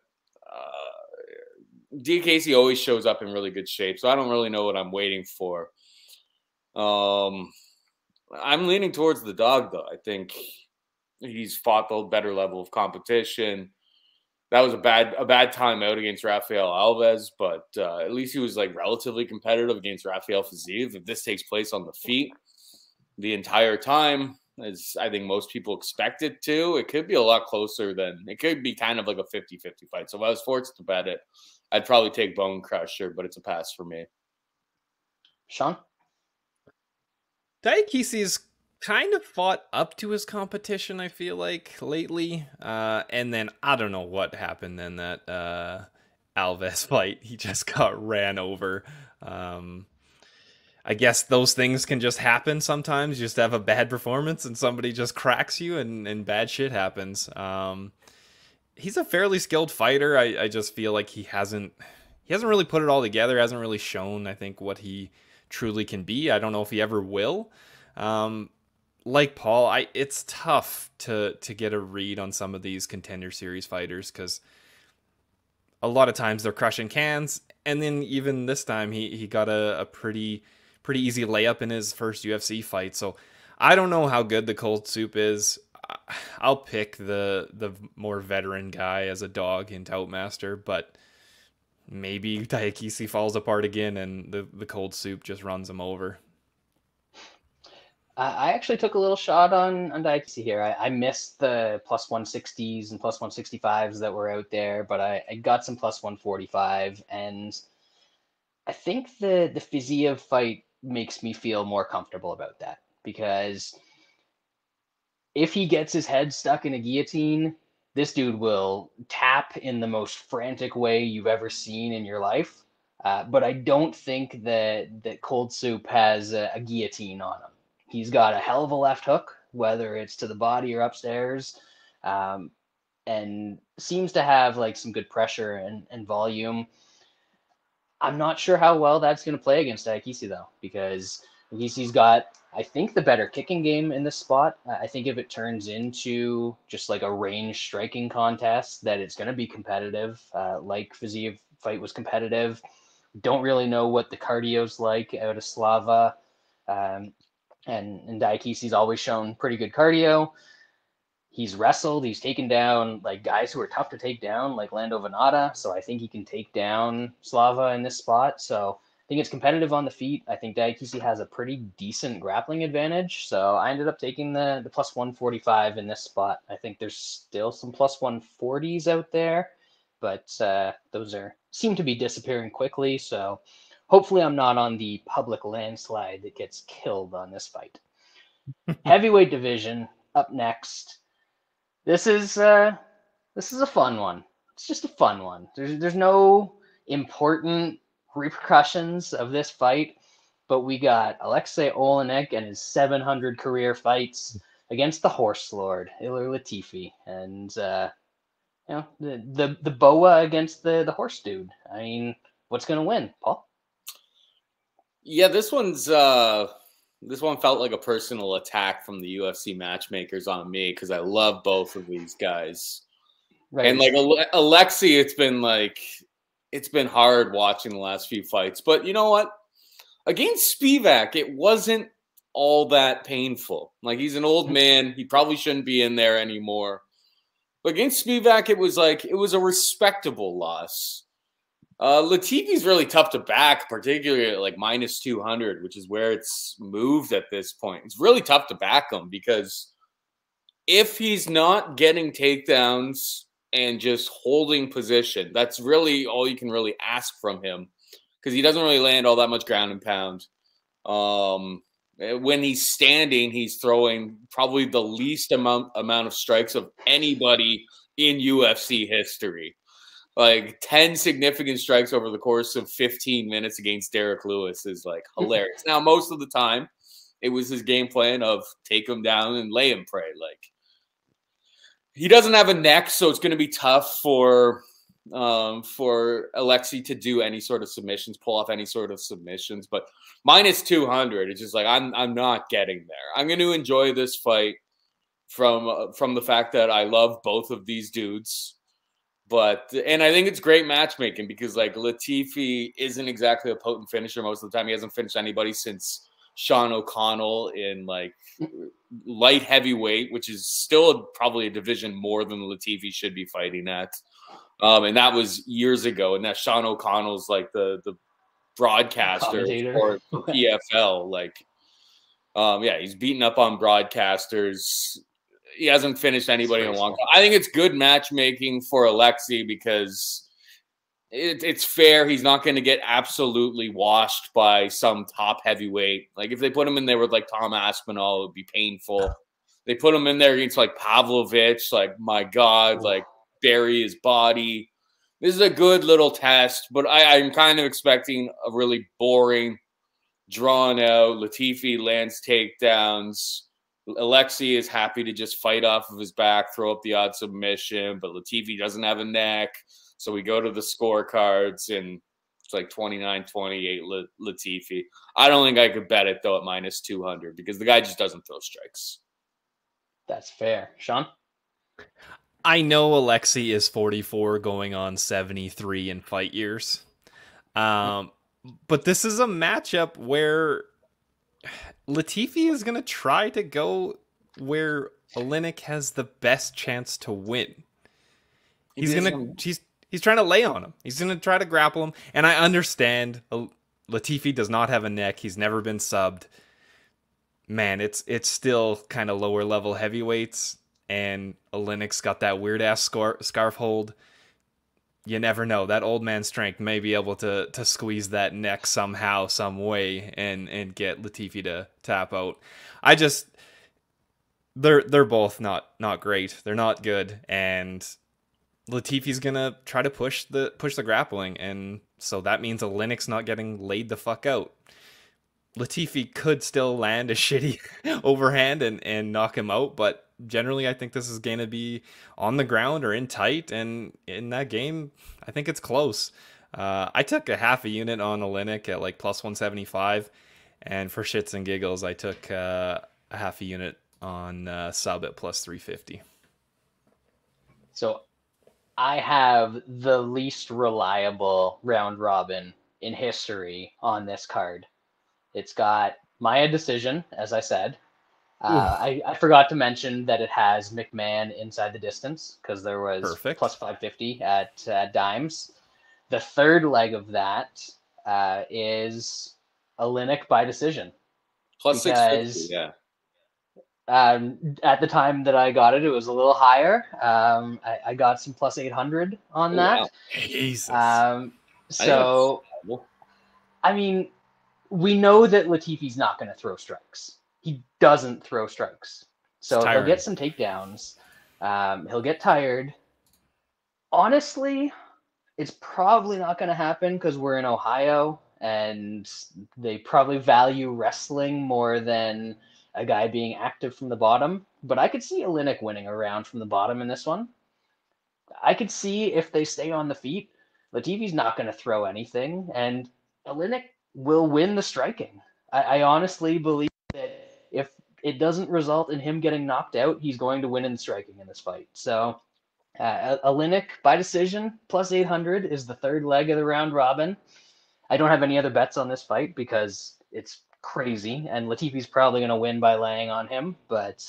S2: Diakiese always shows up in really good shape, so I don't really know what I'm waiting for. I'm leaning towards the dog, though. I think he's fought the better level of competition. That was a bad time out against Rafael Alves, but at least he was like relatively competitive against Rafael Khizriev. If this takes place on the feet the entire time, as I think most people expect it to, it could be a lot closer than it could be kind of like a 50-50 fight. So if I was forced to bet it, I'd probably take Bone Crusher, but it's a pass for me.
S1: Sean?
S3: Diakiese's kind of fought up to his competition, I feel like, lately. And then I don't know what happened in that Alves fight. He just got ran over. I guess those things can just happen sometimes. You just have a bad performance and somebody just cracks you and bad shit happens. He's a fairly skilled fighter. I just feel like he hasn't really put it all together, hasn't really shown, I think, what he truly can be. I don't know if he ever will. Like Paul, it's tough to get a read on some of these Contender Series fighters because a lot of times they're crushing cans, and then even this time he got a pretty easy layup in his first UFC fight. So I don't know how good the Cold Soup is. I'll pick the more veteran guy as a dog in Toutmaster, but maybe Diakiese falls apart again and the Cold Soup just runs him over.
S1: I actually took a little shot on Diakiese here. I missed the plus 160s and plus 165s that were out there, but I got some plus 145, and I think the Fiziev fight makes me feel more comfortable about that, because if he gets his head stuck in a guillotine, this dude will tap in the most frantic way you've ever seen in your life. But I don't think that Cold Soup has a guillotine on him. He's got a hell of a left hook, whether it's to the body or upstairs, and seems to have like some good pressure and volume. I'm not sure how well that's going to play against Diakiese, though, because Diakiese's got, I think, the better kicking game in this spot. I think if it turns into just like a range striking contest, that it's going to be competitive, like Fiziev fight was competitive. Don't really know what the cardio's like out of Slava. And Diakiese's always shown pretty good cardio. He's wrestled. He's taken down like guys who are tough to take down, like Lando Venata. So I think he can take down Slava in this spot. So think it's competitive on the feet. I think Diakiese has a pretty decent grappling advantage. So I ended up taking the plus 145 in this spot. I think there's still some plus 140s out there, but those seem to be disappearing quickly. So hopefully I'm not on the public landslide that gets killed on this fight. Heavyweight division up next. This is a fun one. It's just a fun one. There's no important repercussions of this fight, but we got Alexei Oleynik and his 700 career fights against the Horse Lord Ilir Latifi, and the boa against the horse dude. I mean, what's gonna win, Paul?
S2: Yeah, this one felt like a personal attack from the UFC matchmakers on me because I love both of these guys. Right. And like Alexei, it's been hard watching the last few fights. But you know what? Against Spivak, it wasn't all that painful. Like, he's an old man. He probably shouldn't be in there anymore. But against Spivak, it was a respectable loss. Latifi's really tough to back, particularly at like minus 200, which is where it's moved at this point. It's really tough to back him because if he's not getting takedowns and just holding position, that's really all you can really ask from him because he doesn't really land all that much ground and pound. When he's standing, he's throwing probably the least amount of strikes of anybody in UFC history. Like 10 significant strikes over the course of 15 minutes against Derek Lewis is like hilarious. Now, most of the time, it was his game plan of take him down and lay him prey. Like, he doesn't have a neck, so it's going to be tough for Alexei to do any sort of submissions, pull off any sort of submissions. But minus 200, it's just like I'm not getting there. I'm going to enjoy this fight from the fact that I love both of these dudes. And I think it's great matchmaking because like Latifi isn't exactly a potent finisher most of the time. He hasn't finished anybody since Sean O'Connell in like light heavyweight, which is still probably a division more than Latifi should be fighting at. And that was years ago. And that Sean O'Connell's like the broadcaster for PFL. Like, yeah, he's beating up on broadcasters. He hasn't finished anybody in a long time. I think it's good matchmaking for Alexei because it's fair. He's not going to get absolutely washed by some top heavyweight. Like, if they put him in there with like Tom Aspinall, it would be painful. They put him in there against like Pavlovich, like, my God, like bury his body. This is a good little test, but I'm kind of expecting a really boring, drawn out. Latifi lands takedowns. Alexei is happy to just fight off of his back, throw up the odd submission, but Latifi doesn't have a neck. So we go to the scorecards, and it's like 29-28 Latifi. I don't think I could bet it, though, at minus 200 because the guy just doesn't throw strikes.
S1: That's fair. Sean?
S3: I know Alexei is 44 going on 73 in fight years. But this is a matchup where Latifi is going to try to go where Oleynik has the best chance to win. He's trying to lay on him. He's going to try to grapple him. And I understand Latifi does not have a neck. He's never been subbed. Man, it's still kind of lower level heavyweights. And Oleynik's got that weird ass scarf hold. You never know. That old man strength may be able to squeeze that neck somehow, some way, and get Latifi to tap out. They're both not great. They're not good, and Latifi's gonna try to push the grappling, and so that means Oleynik's not getting laid the fuck out. Latifi could still land a shitty overhand and knock him out, but generally, I think this is going to be on the ground or in tight, and in that game, I think it's close. I took a half a unit on Oleynik at like plus 175, and for shits and giggles, I took a half a unit on sub at plus 350.
S1: So I have the least reliable round robin in history on this card. It's got Maia decision, as I said. I forgot to mention that it has McMann inside the distance because there was plus 550 at dimes. The third leg of that is Oleynik by decision.
S2: Plus 650, yeah.
S1: At the time that I got it, it was a little higher. I got some plus 800 on that.
S3: Wow. Jesus.
S1: So, I mean, we know that Latifi's not going to throw strikes. He doesn't throw strikes. So he'll get some takedowns. He'll get tired. Honestly, it's probably not going to happen because we're in Ohio and they probably value wrestling more than a guy being active from the bottom. But I could see Oleynik winning a round from the bottom in this one. I could see if they stay on the feet, Latifi's not going to throw anything, and Oleynik will win the striking. I honestly believe that if it doesn't result in him getting knocked out, he's going to win in the striking in this fight. So Oleynik by decision, plus 800 is the third leg of the round robin. I don't have any other bets on this fight because it's crazy, and Latifi's probably going to win by laying on him, but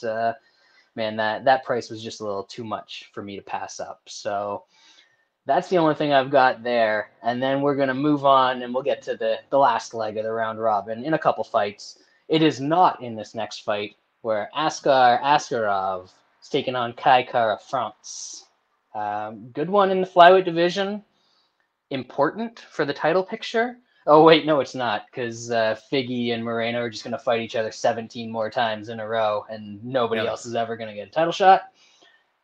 S1: man, that price was just a little too much for me to pass up. So that's the only thing I've got there. And then we're going to move on and we'll get to the last leg of the round robin in a couple fights. It is not in this next fight where Askarov is taking on Kara-France. Good one in the flyweight division. Important for the title picture. Oh, wait, no, it's not, because Figgy and Moreno are just going to fight each other 17 more times in a row, and nobody else is ever going to get a title shot.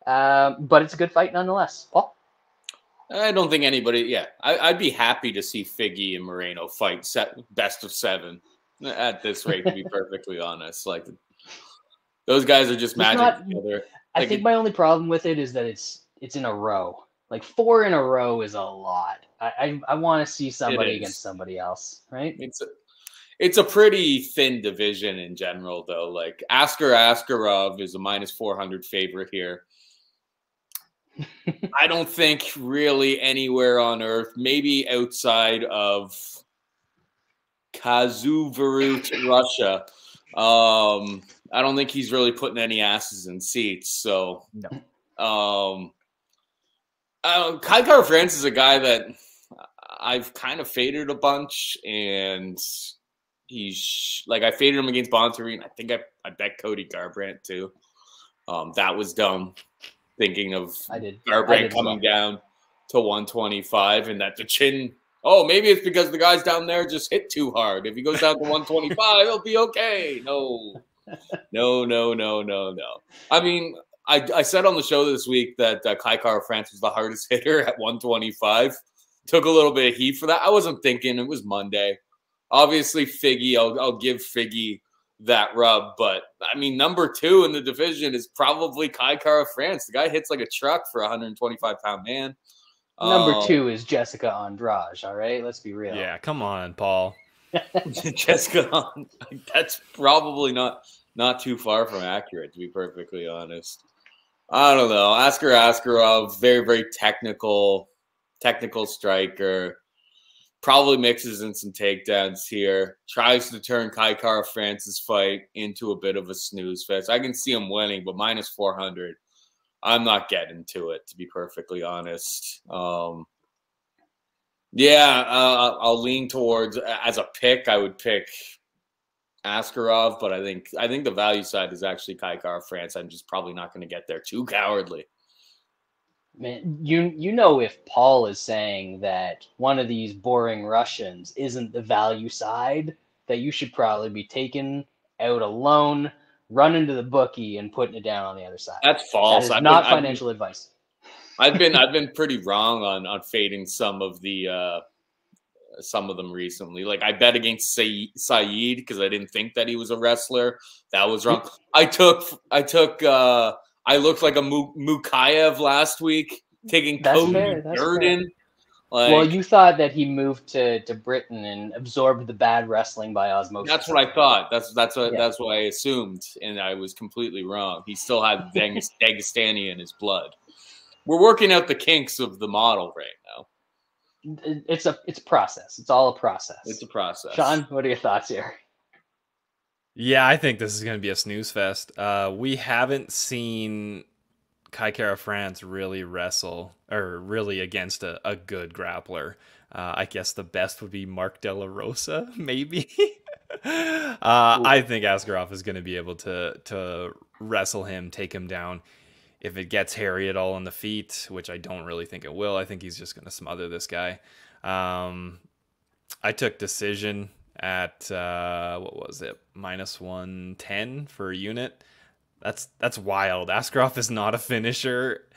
S1: But it's a good fight nonetheless. Paul?
S2: I don't think anybody, yeah. I'd be happy to see Figgy and Moreno fight best of 7 at this rate, to be perfectly honest. Like, those guys are just magic together.
S1: I think my only problem with it is that it's in a row. Like 4 in a row is a lot. I want to see somebody against somebody else, right?
S2: It's a pretty thin division in general, though. Like Askarov is a minus 400 favorite here. I don't think really anywhere on earth, maybe outside of Kazuvurut, Russia. I don't think he's really putting any asses in seats. So,
S1: no.
S2: Kara-France is a guy that I've kind of faded a bunch, and he's like, I faded him against Bontarine. I think I bet Cody Garbrandt too. That was dumb, thinking of Garbrandt coming down to 125 and that the chin. Oh, maybe it's because the guys down there just hit too hard. If he goes down to 125, he'll be okay. No. I mean, I said on the show this week that Kara-France was the hardest hitter at 125. Took a little bit of heat for that. I wasn't thinking. It was Monday. Obviously, Figgy, I'll give Figgy that rub. But, I mean, number 2 in the division is probably Kara-France. The guy hits like a truck for a 125-pound man.
S1: Number 2 is Jessica Andrade, all right? Let's be real.
S3: Yeah, come on, Paul.
S2: Jessica, that's probably not too far from accurate, to be perfectly honest. I don't know. Askarov, very, very technical striker. Probably mixes in some takedowns here. Tries to turn Kara-France's fight into a bit of a snooze fest. I can see him winning, but minus 400. I'm not getting to it, to be perfectly honest. I'll lean towards, as a pick, I would pick Askarov, but I think the value side is actually Kara-France. I'm just probably not going to get there. Too cowardly.
S1: Man, you know, if Paul is saying that one of these boring Russians isn't the value side, that you should probably be taken out alone, running to the bookie, and putting it down on the other side.
S2: That's false.
S1: That is not financial advice.
S2: I've been pretty wrong on fading some of them recently. Like, I bet against Saeed because I didn't think that he was a wrestler. That was wrong. I looked like a Mukayev last week, taking Cody Durden.
S1: Like, well, you thought that he moved to Britain and absorbed the bad wrestling by osmosis.
S2: That's what I thought. That's what I assumed, and I was completely wrong. He still had Dagestani in his blood. We're working out the kinks of the model right now.
S1: It's a process. It's all a process.
S2: It's a process.
S1: Sean, what are your thoughts here?
S3: Yeah, I think this is going to be a snooze fest. We haven't seen Kara-France really wrestle or really against a good grappler. I guess the best would be Mark De La Rosa, maybe. I think Askarov is going to be able to wrestle him, take him down. If it gets hairy at all on the feet, which I don't really think it will, I think he's just going to smother this guy. I took decision at what was it, -110 for a unit. That's wild. Askarov is not a finisher,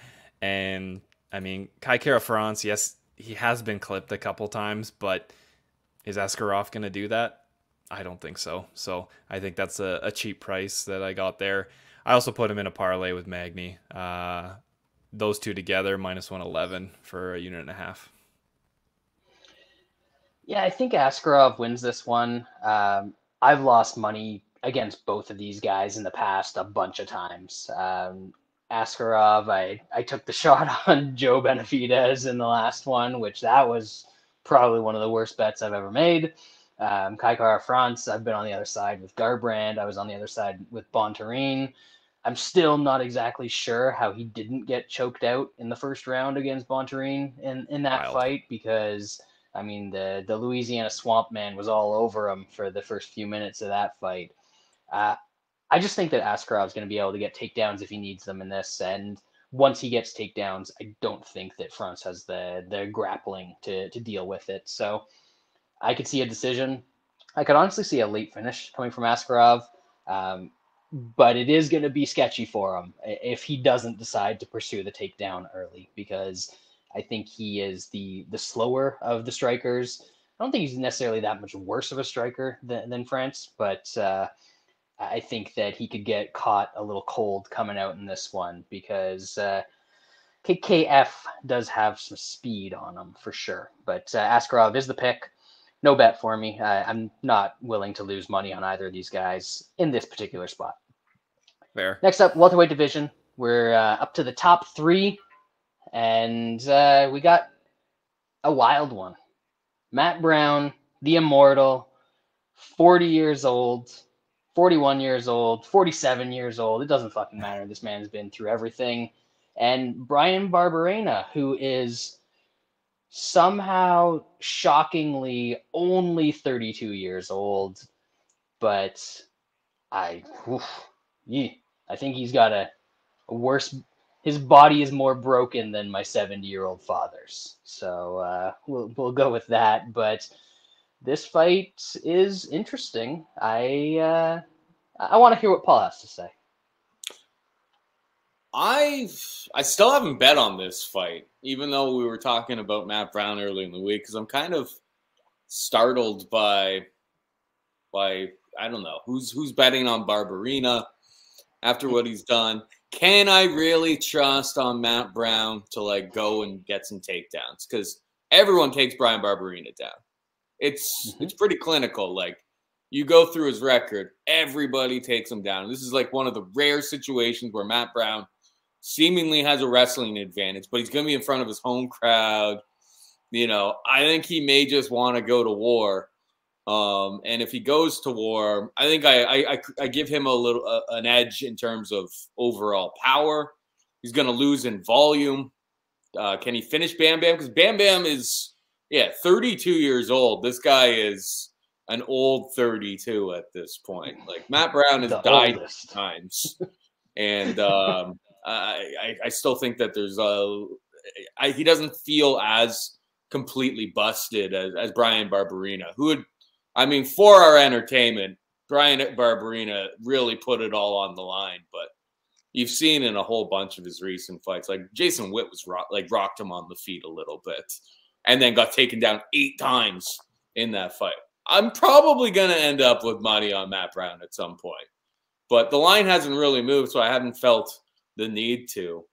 S3: and I mean Kai Kara-France, yes, he has been clipped a couple times, but is Askarov going to do that? I don't think so. So I think that's a cheap price that I got there. I also put him in a parlay with Magny. Those two together, -111 for a unit and a half.
S1: Yeah, I think Askarov wins this one. I've lost money against both of these guys in the past a bunch of times. Askarov, I took the shot on Joe Benavidez in the last one, which that was probably one of the worst bets I've ever made. Kai Kara-France, I've been on the other side with Garbrandt. I was on the other side with Bontarine. I'm still not exactly sure how he didn't get choked out in the first round against Bontarine in that fight, because I mean the Louisiana Swamp Man was all over him for the first few minutes of that fight. I just think that Askarov is going to be able to get takedowns if he needs them in this, and once he gets takedowns, I don't think that France has the grappling to deal with it. So I could see a decision. I could honestly see a late finish coming from Askarov, but it is going to be sketchy for him if he doesn't decide to pursue the takedown early, because I think he is the slower of the strikers. I don't think he's necessarily that much worse of a striker than France, but I think that he could get caught a little cold coming out in this one, because KKF does have some speed on him for sure. But Askarov is the pick. No bet for me. I'm not willing to lose money on either of these guys in this particular spot.
S3: Fair.
S1: Next up, welterweight division. We're up to the top three, and we got a wild one. Matt Brown, the Immortal, 40 years old, 41 years old, 47 years old. It doesn't fucking matter. This man's been through everything. And Brian Barberena, who is somehow shockingly only 32 years old, but I think he's got a worse, his body is more broken than my 70-year-old father's. So we'll go with that. But this fight is interesting. I want to hear what Paul has to say.
S2: I still haven't bet on this fight, even though we were talking about Matt Brown early in the week, because I'm kind of startled by I don't know who's betting on Barberena after what he's done. Can I really trust on Matt Brown to like go and get some takedowns? Because everyone takes Brian Barberena down. It's pretty clinical. Like, you go through his record, everybody takes him down. This is like one of the rare situations where Matt Brown seemingly has a wrestling advantage, but he's going to be in front of his home crowd. You know, I think he may just want to go to war. And if he goes to war, I think I give him a little an edge in terms of overall power. He's going to lose in volume. Can he finish Bam Bam? Because Bam Bam is 32 years old. This guy is an old 32 at this point. Like, Matt Brown has died times, and I still think that there's he doesn't feel as completely busted as Brian Barberena, who would, I mean, for our entertainment, Brian Barberena really put it all on the line. But you've seen in a whole bunch of his recent fights, like Jason Witt was rocked him on the feet a little bit, and then got taken down 8 times in that fight. I'm probably going to end up with money on Matt Brown at some point, but the line hasn't really moved, so I haven't felt the need to.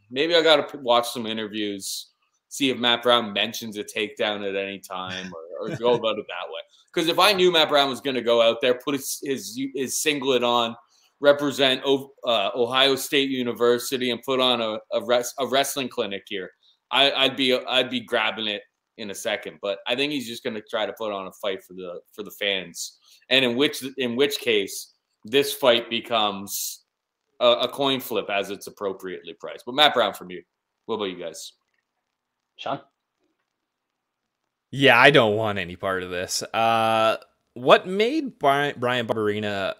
S2: Maybe I got to watch some interviews, see if Matt Brown mentions a takedown at any time, or go about it that way. Because if I knew Matt Brown was going to go out there, put his singlet on, represent Ohio State University, and put on a wrestling clinic here, I'd be grabbing it in a second. But I think he's just going to try to put on a fight for the fans, and in which case this fight becomes a coin flip as it's appropriately priced. But Matt Brown for me. What about you guys?
S1: Sean?
S3: Yeah, I don't want any part of this. What made Brian Barberena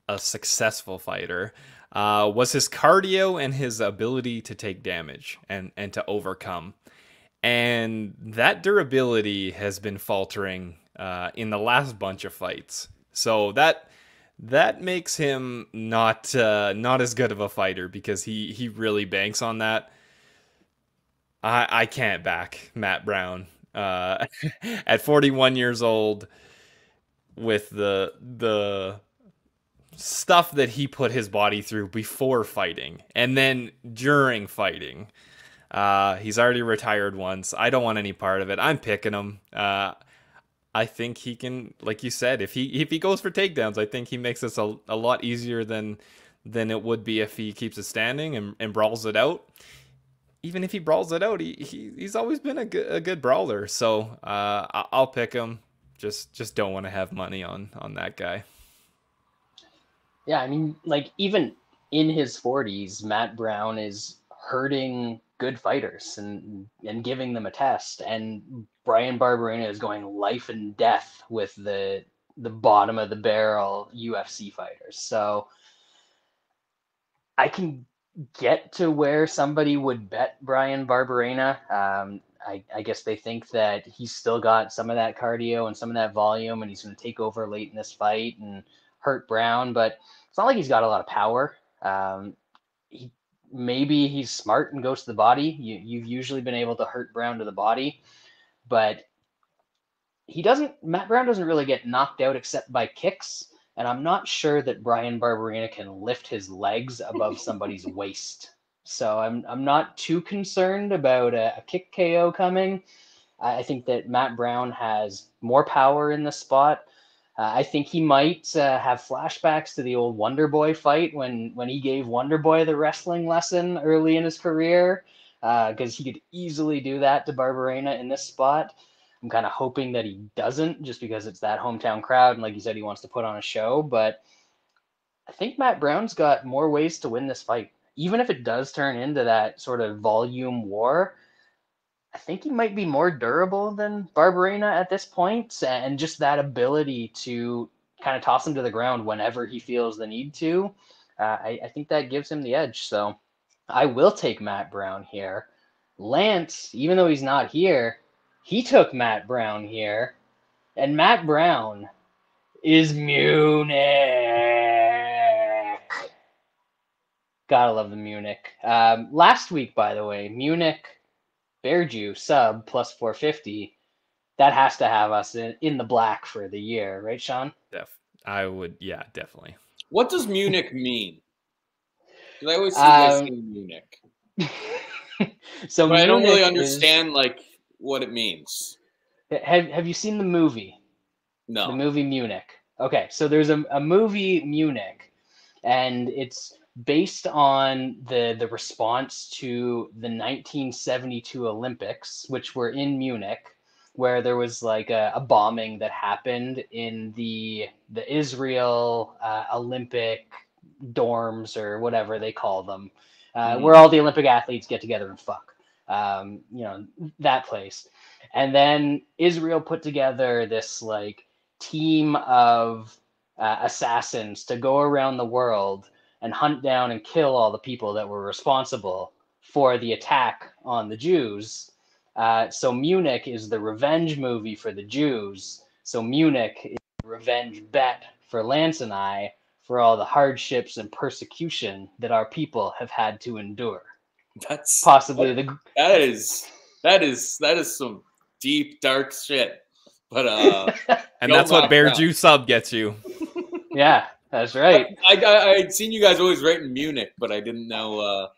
S3: a successful fighter was his cardio and his ability to take damage and to overcome. And that durability has been faltering in the last bunch of fights. So that makes him not as good of a fighter because he really banks on that. I can't back Matt Brown at 41 years old with the stuff that he put his body through before fighting and then during fighting. He's already retired once. I don't want any part of it. I'm picking him. I think he can, like you said, if he goes for takedowns, I think he makes this a lot easier than it would be if he keeps it standing and brawls it out. Even if he brawls it out, he's always been a good brawler. So I'll pick him. Just don't want to have money on that guy.
S1: Yeah, I mean, like, even in his 40s, Matt Brown is hurting good fighters and giving them a test. And Brian Barberena is going life and death with the bottom of the barrel UFC fighters. So I can get to where somebody would bet Brian Barberena. I guess they think that he's still got some of that cardio and some of that volume, and he's going to take over late in this fight and hurt Brown. But it's not like he's got a lot of power. Maybe he's smart and goes to the body. You've usually been able to hurt Brown to the body, but Matt Brown doesn't really get knocked out except by kicks. And I'm not sure that Brian Barberena can lift his legs above somebody's waist. So I'm not too concerned about a kick KO coming. I think that Matt Brown has more power in the spot. I think he might have flashbacks to the old Wonder Boy fight when he gave Wonder Boy the wrestling lesson early in his career, because he could easily do that to Barberena in this spot. I'm kind of hoping that he doesn't, just because it's that hometown crowd, and like you said, he wants to put on a show. But I think Matt Brown's got more ways to win this fight. Even if it does turn into that sort of volume war, I think he might be more durable than Barberena at this point, and just that ability to kind of toss him to the ground whenever he feels the need to. I think that gives him the edge. So I will take Matt Brown here. Lance, even though he's not here, he took Matt Brown here, and Matt Brown is Munich. Gotta love the Munich. Last week, by the way, Munich Bearju sub plus 450. That has to have us in the black for the year, right, Sean?
S3: I would, yeah, definitely.
S2: What does Munich mean? Because I always see guys saying Munich.
S1: So
S2: but I don't really understand like what it means.
S1: Have you seen the movie?
S2: No.
S1: The movie Munich. Okay, so there's a movie Munich, and it's based on the response to the 1972 Olympics, which were in Munich, where there was like a bombing that happened in the Israel Olympic dorms, or whatever they call them, where all the Olympic athletes get together and fuck. That place. And then Israel put together this like team of assassins to go around the world and hunt down and kill all the people that were responsible for the attack on the Jews. So Munich is the revenge movie for the Jews. So Munich is the revenge bet for Lance and I for all the hardships and persecution that our people have had to endure.
S2: That's
S1: possibly
S2: that is some deep dark shit. But
S3: and that's what Bearju sub gets you.
S1: Yeah. That's right.
S2: I'd seen you guys always write in Munich, but I didn't know.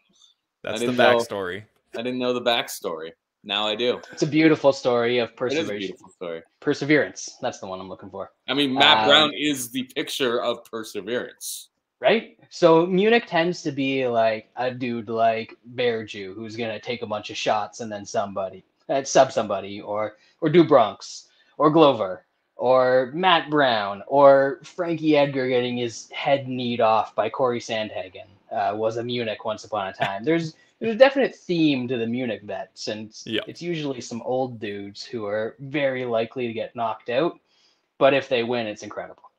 S3: That's the backstory.
S2: I didn't know the backstory. Now I do.
S1: It's a beautiful story of perseverance.
S2: It is a beautiful story.
S1: Perseverance. That's the one I'm looking for.
S2: I mean, Matt Brown is the picture of perseverance.
S1: Right? So Munich tends to be like a dude like Bearju who's going to take a bunch of shots and then sub somebody, or do Bronx, or Glover, or Matt Brown, or Frankie Edgar getting his head kneed off by Corey Sandhagen was a Munich once upon a time. There's there's a definite theme to the Munich Bet, since
S3: Yeah.
S1: it's usually some old dudes who are very likely to get knocked out, but if they win, it's incredible.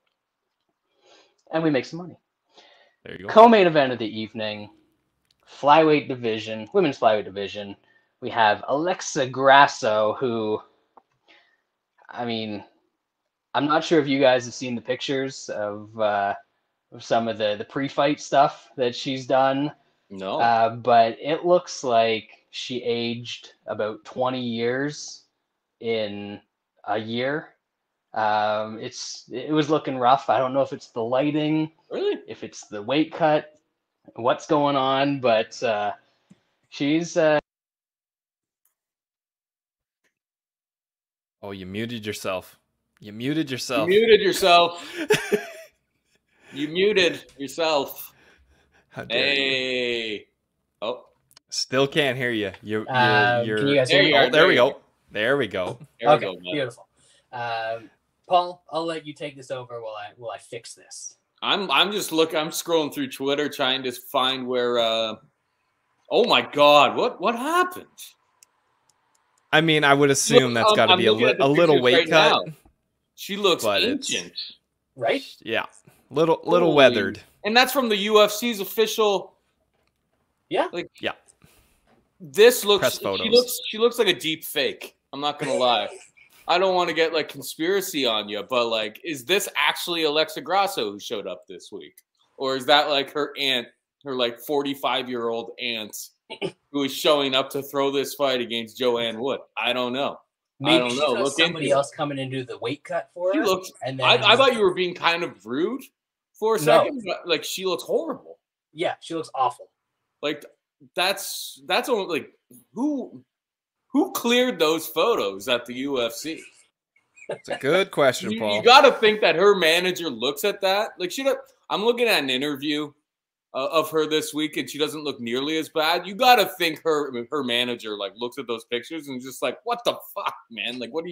S1: And we make some money.
S3: There you go.
S1: Co-main event of the evening, flyweight division, women's flyweight division. We have Alexa Grasso, who, I mean, I'm not sure if you guys have seen the pictures of some of the pre-fight stuff that she's done.
S2: No.
S1: But it looks like she aged about 20 years in a year. It was looking rough. I don't know if it's the lighting,
S2: Really?
S1: if it's the weight cut, what's going on, but she's
S3: Oh, you muted yourself. You muted yourself.
S2: You muted yourself. You muted yourself.
S3: How dare you.
S2: Hey. Oh.
S3: Still can't hear you. You're
S1: can you guys hear me?
S3: Oh, there we go. There we go.
S2: There we
S1: okay,
S2: go, man.
S1: beautiful. Paul, I'll let you take this over while I fix this.
S2: I'm scrolling through Twitter trying to find where oh my god, what happened?
S3: I mean, I would assume that's got to be a little weight cut.
S2: Now. She looks ancient.
S1: Right?
S3: Yeah. Little weathered.
S2: And that's from the UFC's official.
S1: Yeah.
S2: Like,
S3: yeah.
S2: This looks
S3: press photos.
S2: She looks like a deep fake. I'm not gonna lie. I don't want to get like conspiracy on you, but like, is this actually Alexa Grasso who showed up this week? Or is that like her aunt, her like 45-year-old aunt who is showing up to throw this fight against Joanne Wood? I don't know.
S1: Maybe
S2: I don't know.
S1: Look somebody else coming in do the weight cut for her.
S2: And then I thought you were being kind of rude for a second, but like she looks horrible.
S1: Yeah, she looks awful.
S2: Like that's only like who cleared those photos at the UFC?
S3: It's a good question, Paul.
S2: You got to think that her manager looks at that. Like I'm looking at an interview of her this week, and she doesn't look nearly as bad. You got to think her manager like looks at those pictures and just like, what the fuck, man? Like, what are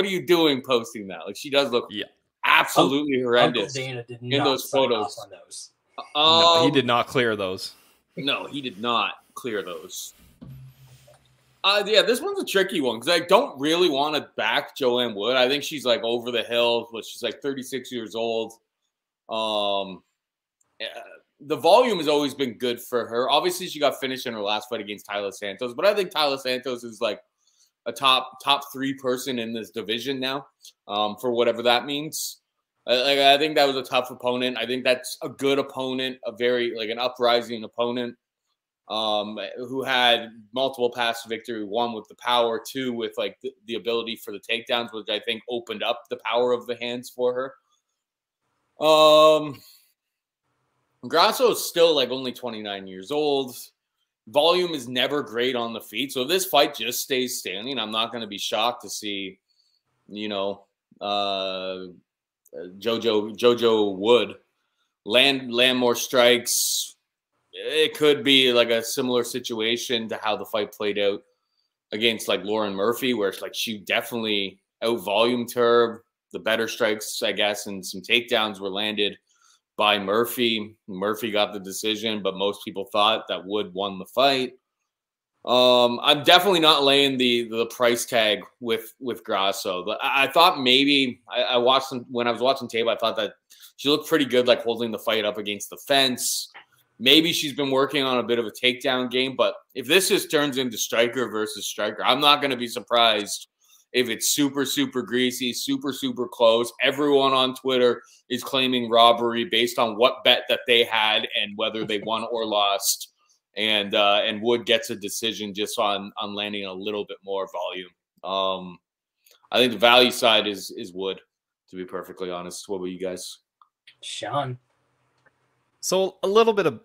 S2: you doing posting that? Like, she does look absolutely horrendous
S1: Uncle Dana did
S2: in
S1: not
S2: those photos.
S1: on those.
S3: No, he did not clear those.
S2: No, he did not clear those. Yeah, this one's a tricky one because I don't really want to back Joanne Wood. I think she's like over the hill, but she's like 36 years old. The volume has always been good for her. Obviously, she got finished in her last fight against Taila Santos, but I think Taila Santos is like a top 3 person in this division now, for whatever that means. I think that was a tough opponent. I think that's a good opponent, a very like an uprising opponent. Who had multiple past victory, one with the power, two with like the ability for the takedowns, which I think opened up the power of the hands for her. Grasso is still like only 29 years old. Volume is never great on the feet. So if this fight just stays standing, I'm not going to be shocked to see, Jojo Wood land more strikes. It could be like a similar situation to how the fight played out against like Lauren Murphy, where it's like she definitely out-volumed her. The better strikes, I guess, and some takedowns were landed by Murphy. Murphy got the decision, but most people thought that Wood won the fight. I'm definitely not laying the price tag with Grasso. I thought maybe I watched when I was watching tape. I thought that she looked pretty good, like holding the fight up against the fence. Maybe she's been working on a bit of a takedown game, but if this just turns into striker versus striker, I'm not going to be surprised if it's super, super greasy, super, super close. Everyone on Twitter is claiming robbery based on what bet that they had and whether they won or lost. And Wood gets a decision just on landing a little bit more volume. I think the value side is Wood, to be perfectly honest. What about you guys?
S1: Sean?
S3: So a little bit of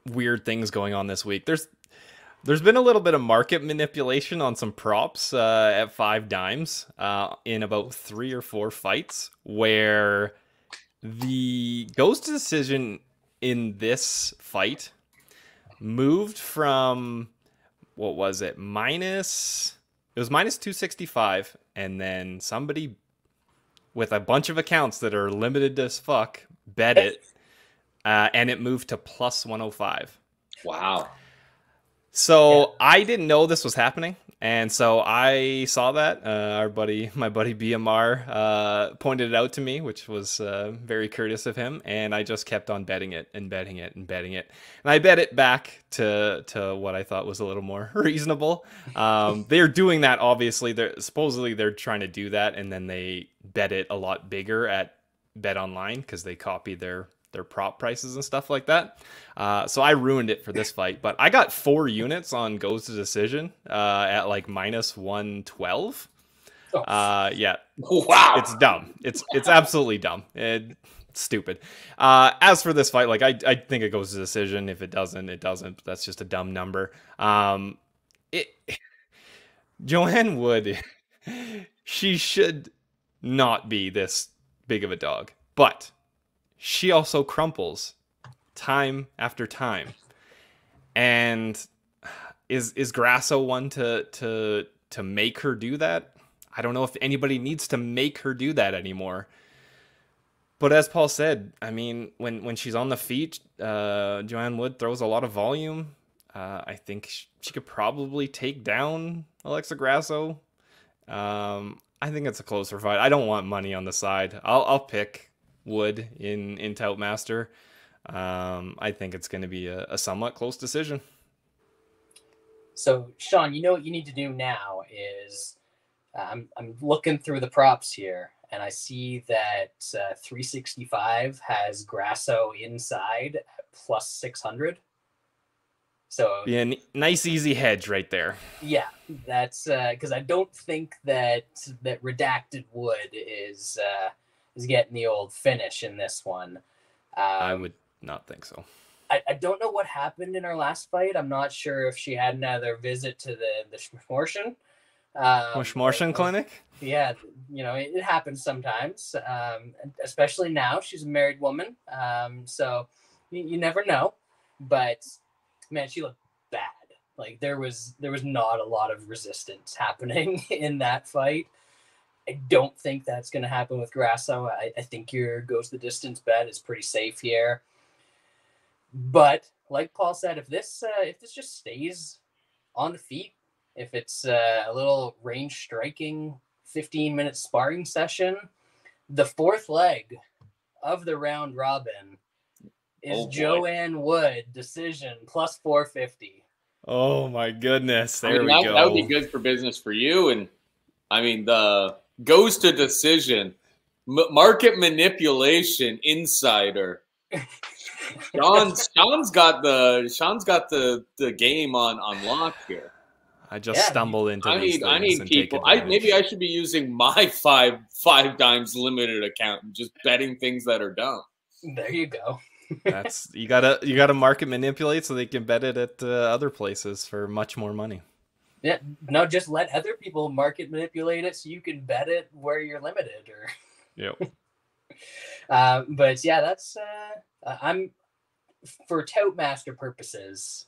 S3: weird things going on this week. There's been a little bit of market manipulation on some props at 5 dimes in about 3 or 4 fights, where the ghost decision in this fight moved from, what was it? It was minus 265, and then somebody with a bunch of accounts that are limited as fuck bet it. And it moved to plus 105.
S2: Wow.
S3: So I didn't know this was happening, and so I saw that my buddy BMR pointed it out to me, which was very courteous of him, and I just kept on betting it and betting it and betting it, and I bet it back to what I thought was a little more reasonable. They're doing that, obviously. Supposedly they're trying to do that, and then they bet it a lot bigger at Bet Online because they copy their prop prices and stuff like that. So I ruined it for this fight, but I got 4 units on goes to decision at like minus 112. Yeah.
S2: Wow.
S3: It's dumb. It's absolutely dumb. It's stupid. As for this fight, like I think it goes to decision. If it doesn't, it doesn't. But that's just a dumb number. Joanne Wood, she should not be this big of a dog, but she also crumples time after time. And is Grasso one to make her do that? I don't know if anybody needs to make her do that anymore. But as Paul said, I mean, when she's on the feet, Joanne Wood throws a lot of volume. I think she could probably take down Alexa Grasso. I think it's a closer fight. I don't want money on the side. I'll pick Wood in Toutmaster. I think it's going to be a somewhat close decision.
S1: So, Sean, you know what you need to do now is I'm looking through the props here, and I see that 365 has Grasso inside at plus 600. So
S3: yeah, nice easy hedge right there.
S1: Yeah, that's because I don't think that Redacted Wood is getting the old finish in this one.
S3: I would not think so.
S1: I don't know what happened in her last fight. I'm not sure if she had another visit to the Schmorshen.
S3: Schmorshen clinic?
S1: Yeah, you know, it happens sometimes, especially now. She's a married woman, so you never know. But, man, she looked bad. Like, there was not a lot of resistance happening in that fight. I don't think that's going to happen with Grasso. I think your goes the distance bet is pretty safe here. But like Paul said, if this just stays on the feet, if it's a little range striking 15-minute sparring session, the 4th leg of the round robin is Joanne Wood decision plus 450.
S3: Oh my goodness. There we go.
S2: That would be good for business for you. And I methe goes to decision, market manipulation insider. Sean's got the game on lock here.
S3: I just stumbled into these
S2: I need people. Maybe I should be using my five dimes limited account and just betting things that are dumb.
S1: There you go.
S3: That's you gotta market manipulate so they can bet it at other places for much more money.
S1: Yeah, no, just let other people market manipulate it so you can bet it where you're limited. Or
S3: yep.
S1: But yeah, that's I'm for Toutmaster purposes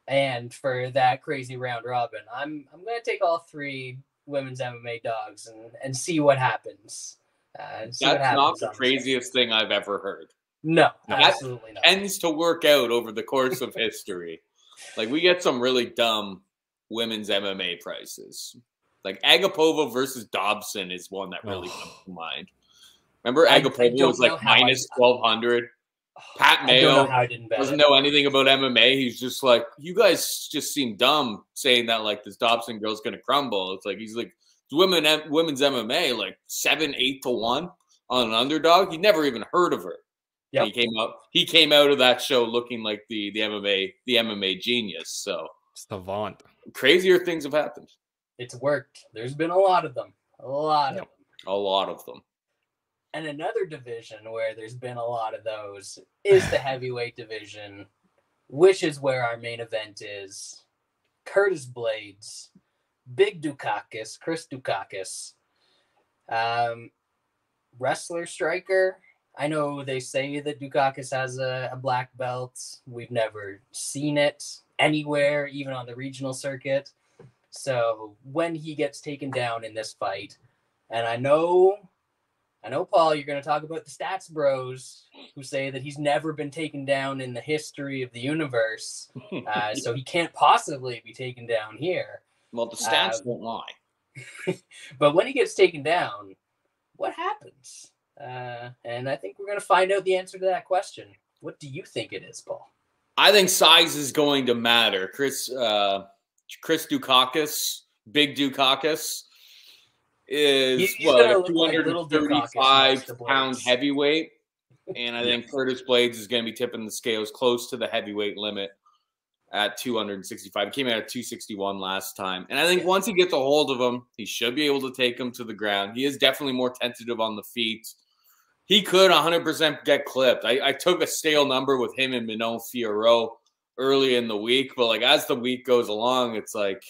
S1: and for that crazy round robin. I'm gonna take all 3 women's MMA dogs and see what happens.
S2: That's not the craziest thing I've ever heard.
S1: No, absolutely not.
S2: Tends to work out over the course of history. Like, we get some really dumb women's MMA prices. Like Agapova versus Dobson is one that really comes to mind. Remember Agapova was like minus 1,200. Pat Mayo doesn't know anything about MMA. He's just like, you guys just seem dumb saying that like this Dobson girl's going to crumble. It's like, he's like, women's MMA, like 7-8 to 1 on an underdog. He never even heard of her. Yep. He came out of that show looking like the MMA genius. So
S3: savant.
S2: Crazier things have happened.
S1: It's worked. There's been a lot of them. A lot of them. And another division where there's been a lot of those is the heavyweight division, which is where our main event is. Curtis Blaydes, Big Dukaukaus, Chris Dukaukaus, wrestler striker. I know they say that Dukaukaus has a black belt. We've never seen it anywhere, even on the regional circuit. So when he gets taken down in this fight, and I know I know, Paul, you're going to talk about the stats bros who say that he's never been taken down in the history of the universe, so he can't possibly be taken down here.
S2: Well, the stats don't lie.
S1: But when he gets taken down, what happens? And I think we're going to find out the answer to that question. What do you think it is, Paul?
S2: I think size is going to matter. Chris Dukaukaus, Big Dukaukaus, is
S1: He's what, a
S2: 235-pound heavyweight, and I think Curtis Blaydes is going to be tipping the scales close to the heavyweight limit at 265. He came out at 261 last time, and I think once he gets a hold of him, he should be able to take him to the ground. He is definitely more tentative on the feet. He could 100% get clipped. I took a stale number with him and Fiorot early in the week, but like as the week goes along, it's like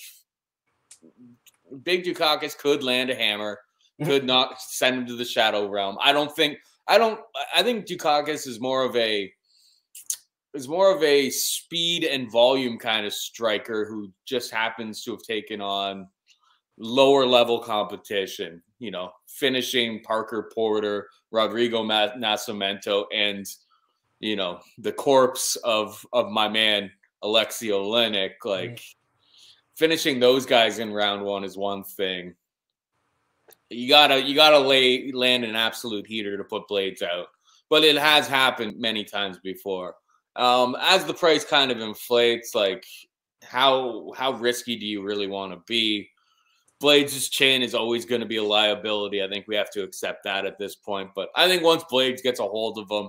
S2: Big Dukaukaus could land a hammer, could not send him to the shadow realm. I think Dukaukaus is more of a speed and volume kind of striker who just happens to have taken on lower level competition, finishing Parker Porter, Rodrigo Nascimento, and the corpse of my man Alexei Oleynik. Like finishing those guys in round one is one thing. You gotta land an absolute heater to put Blaydes out, but it has happened many times before. As the price kind of inflates, like how risky do you really want to be? Blaydes' chin is always going to be a liability. I think we have to accept that at this point. But I think once Blaydes gets a hold of him,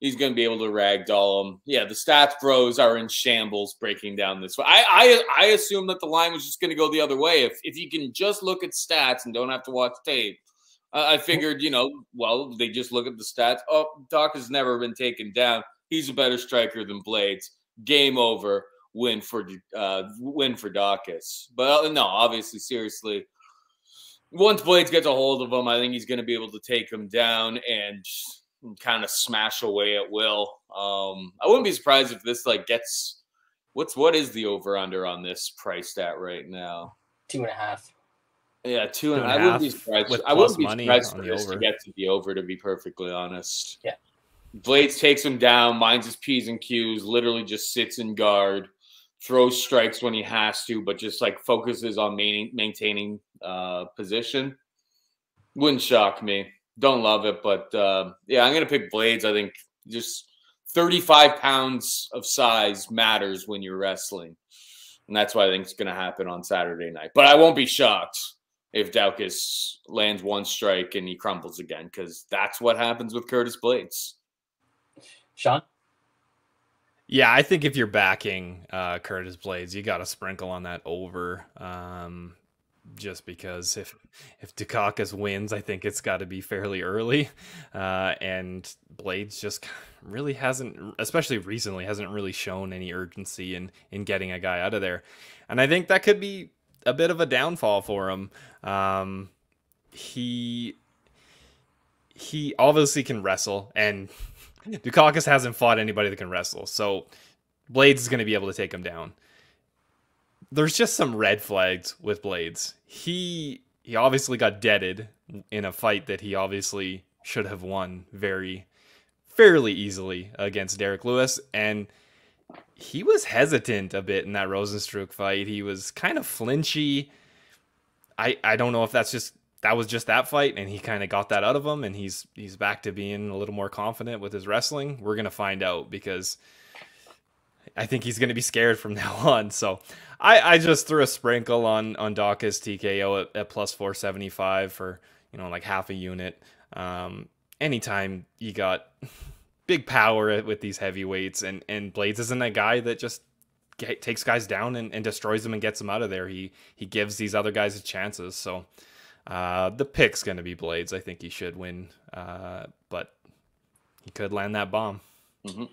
S2: he's going to be able to ragdoll him. Yeah, the stats bros are in shambles breaking down this. I assume that the line was just going to go the other way. If you can just look at stats and don't have to watch tape, I figured, they just look at the stats. Oh, Doc has never been taken down. He's a better striker than Blaydes. Game over. Win for Daukaus. But no, obviously, seriously, once Blaydes gets a hold of him, I think he's going to be able to take him down and kind of smash away at will. I wouldn't be surprised if this gets what is the over under on this price stat right now?
S1: 2.5.
S2: Yeah, 2.5. I wouldn't be surprised. I wouldn't be surprised for this to get to the over, to be perfectly honest.
S1: Yeah.
S2: Blaydes takes him down, minds his P's and Q's, literally just sits in guard, throws strikes when he has to, but just focuses on maintaining position. Wouldn't shock me. Don't love it, but I'm going to pick Blaydes. I think just 35 pounds of size matters when you're wrestling. And that's what I think is going to happen on Saturday night. But I won't be shocked if Daukaus lands one strike and he crumbles again, because that's what happens with Curtis Blaydes.
S1: Sean?
S3: Yeah, I think if you're backing Curtis Blaydes, you got to sprinkle on that over. Just because if Dukaukaus wins, I think it's got to be fairly early. And Blaydes just really hasn't, especially recently, hasn't really shown any urgency in getting a guy out of there. And I think that could be a bit of a downfall for him. He obviously can wrestle, and Dukaukaus hasn't fought anybody that can wrestle, so Blaydes is going to be able to take him down. There's just some red flags with Blaydes. He obviously got deaded in a fight that he obviously should have won fairly easily against Derek Lewis, and he was hesitant a bit in that Rosenstruck fight. He was kind of flinchy. I don't know if that was just that fight, and he kind of got that out of him, and he's back to being a little more confident with his wrestling. We're going to find out, because I think he's going to be scared from now on. So I just threw a sprinkle on Daukaus TKO at plus 475 for, half a unit. Anytime you got big power with these heavyweights, and Blaydes isn't a guy that just takes guys down and destroys them and gets them out of there. He gives these other guys chances. So the pick's going to be Blaydes. I think he should win, but he could land that bomb.
S2: Mm-hmm.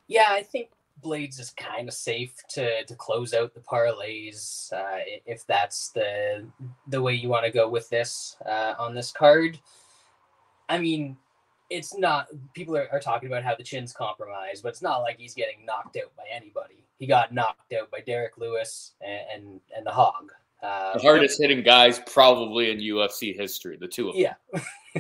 S1: Yeah, I think Blaydes is kind of safe to close out the parlays if that's the way you want to go with this on this card. I mean, it's not, people are talking about how the chin's compromised, but it's not like he's getting knocked out by anybody. He got knocked out by Derek Lewis and the Hog.
S2: The hardest hitting guys probably in UFC history, the two of them.
S1: Yeah.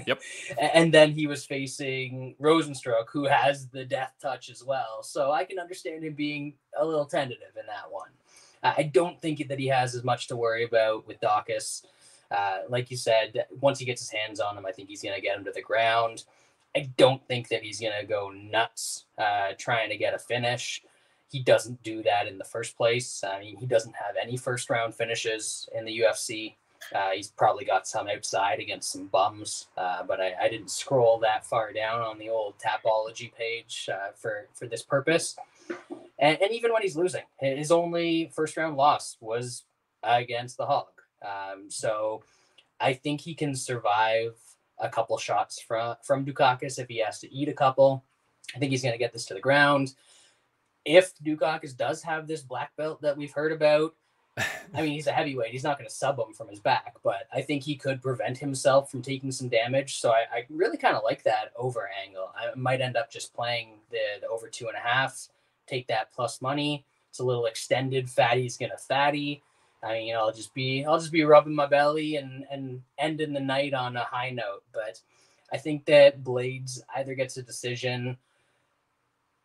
S3: Yep.
S1: And then he was facing Rosenstruck, who has the death touch as well. So I can understand him being a little tentative in that one. I don't think that he has as much to worry about with Daukaus. Like you said, once he gets his hands on him, I think he's going to get him to the ground. I don't think that he's going to go nuts trying to get a finish. He doesn't do that in the first place. I mean, he doesn't have any first-round finishes in the UFC. He's probably got some outside against some bums, but I didn't scroll that far down on the old Tapology page for this purpose. And even when he's losing, his only first-round loss was against the Hog. So I think he can survive a couple shots from Dukaukaus if he has to eat a couple. I think he's going to get this to the ground. If Dukaukaus does have this black belt that we've heard about, I mean, he's a heavyweight. He's not going to sub him from his back, but I think he could prevent himself from taking some damage. So I really kind of like that over angle. I might end up just playing the over 2.5, take that plus money. It's a little extended. Fatty's going to fatty. I mean, I'll just be rubbing my belly and ending the night on a high note. But I think that Blaydes either gets a decision.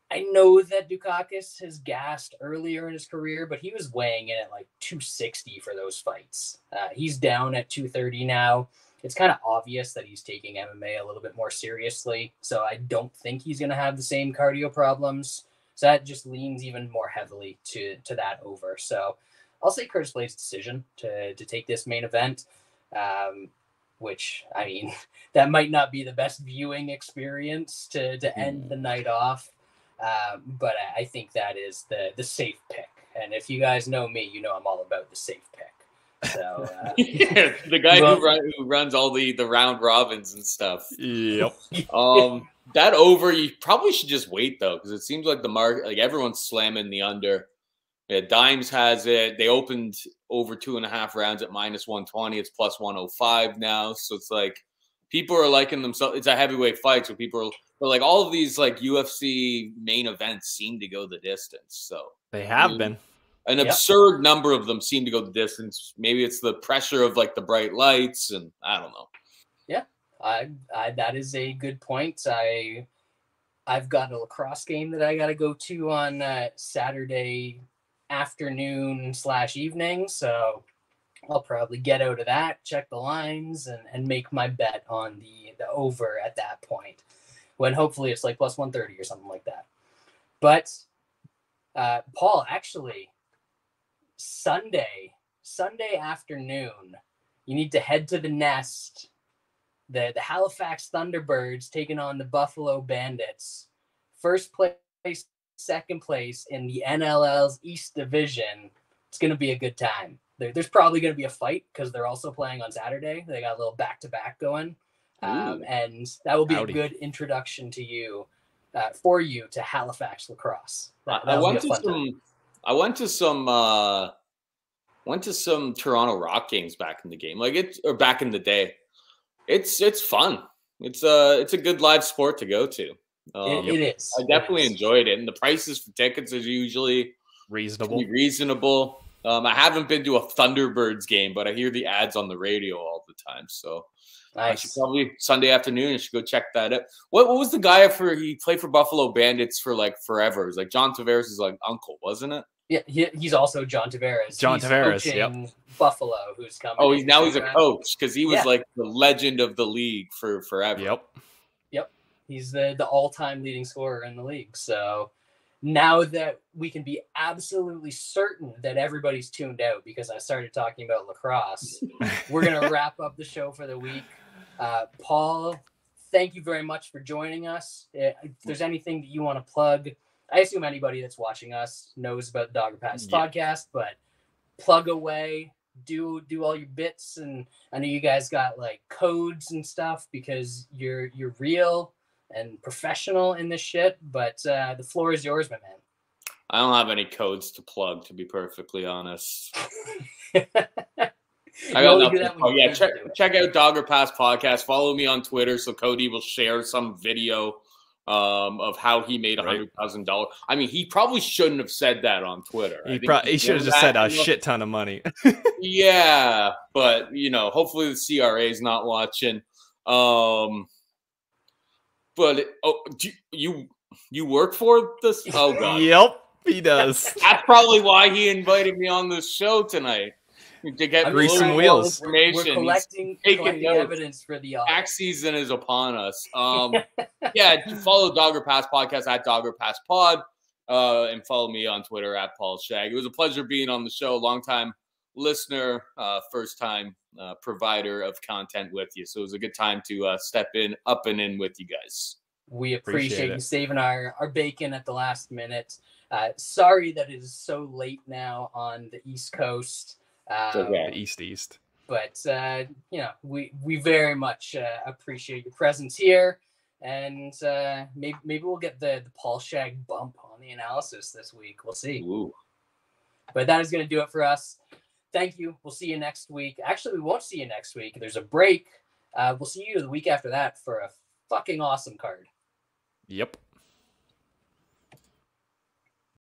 S1: I know that Dukaukaus has gassed earlier in his career, but he was weighing in at like 260 for those fights. He's down at 230 now. It's kind of obvious that he's taking MMA a little bit more seriously. So I don't think he's going to have the same cardio problems. So that just leans even more heavily to that over. So I'll say Curtis Blaydes' decision to take this main event, which, I mean, that might not be the best viewing experience to end the night off. But I think that is the safe pick. And if you guys know me, you know I'm all about the safe pick. So
S2: yeah, the guy who runs all the round robins and stuff.
S3: Yep.
S2: That over, you probably should just wait though, because it seems like the market, like everyone's slamming the under. Yeah, Dimes has it. They opened over 2.5 rounds at -120. It's plus 105 now. So it's like people are liking themselves. It's a heavyweight fight, so people are. But like all of these like UFC main events seem to go the distance. So
S3: they have been.
S2: An absurd number of them seem to go the distance. Maybe it's the pressure of like the bright lights, and I don't know.
S1: Yeah, I that is a good point. I've got a lacrosse game that I got to go to on Saturday afternoon / evening. So I'll probably get out of that, check the lines, and make my bet on the over at that point, when hopefully it's like plus 130 or something like that. But Paul, actually, Sunday afternoon, you need to head to the Nest. The Halifax Thunderbirds taking on the Buffalo Bandits. First place, second place in the NLL's East Division. It's going to be a good time. There's probably going to be a fight because they're also playing on Saturday. They got a little back-to-back going. And that will be a good introduction to you, for you to Halifax lacrosse.
S2: I went to some Toronto Rock games back in the game, back in the day. It's fun. It's a good live sport to go to.
S1: It is.
S2: I definitely enjoyed it, and the prices for tickets are usually reasonable. I haven't been to a Thunderbirds game, but I hear the ads on the radio all the time. So nice. I should probably Sunday afternoon. I should go check that out. What was the guy he played for Buffalo Bandits for like forever? It was like John Tavares' like uncle, wasn't it?
S1: Yeah, he's also John Tavares.
S2: Tavares,
S1: yep. Buffalo, who's coming.
S2: Oh, he's a coach because he was like the legend of the league for forever.
S1: Yep. He's the all-time leading scorer in the league. So now that we can be absolutely certain that everybody's tuned out because I started talking about lacrosse, we're going to wrap up the show for the week. Paul, thank you very much for joining us. If there's anything that you want to plug, I assume anybody that's watching us knows about the Daukaus podcast, but plug away, do all your bits. And I know you guys got like codes and stuff because you're real and professional in this shit, but the floor is yours, my man.
S2: I don't have any codes to plug, to be perfectly honest. I got nothing. Oh yeah, check out Dogger Pass podcast. Follow me on Twitter so Cody will share some video of how he made $100,000. I mean, he probably shouldn't have said that on Twitter.
S3: He should have just said a shit ton of money.
S2: Yeah, but hopefully the CRA is not watching. But you work for this? Oh god.
S3: Yep, he does.
S2: That's probably why he invited me on this show tonight. To get
S3: greasing wheels.
S1: We're collecting evidence for the audit.
S2: Tax season is upon us. Yeah, follow Dogger Pass Podcast at Dogger Pass Pod, and follow me on Twitter at Paul Shag. It was a pleasure being on the show. Long time listener, first time provider of content with you. So it was a good time to step up and in with you guys.
S1: We appreciate you saving our bacon at the last minute. Sorry that it is so late now on the East Coast.
S3: East.
S1: But we very much appreciate your presence here, and maybe we'll get the Paul Shag bump on the analysis this week. We'll see.
S2: Ooh.
S1: But that is going to do it for us. Thank you. We'll see you next week. Actually, we won't see you next week. There's a break. We'll see you the week after that for a fucking awesome card.
S3: Yep.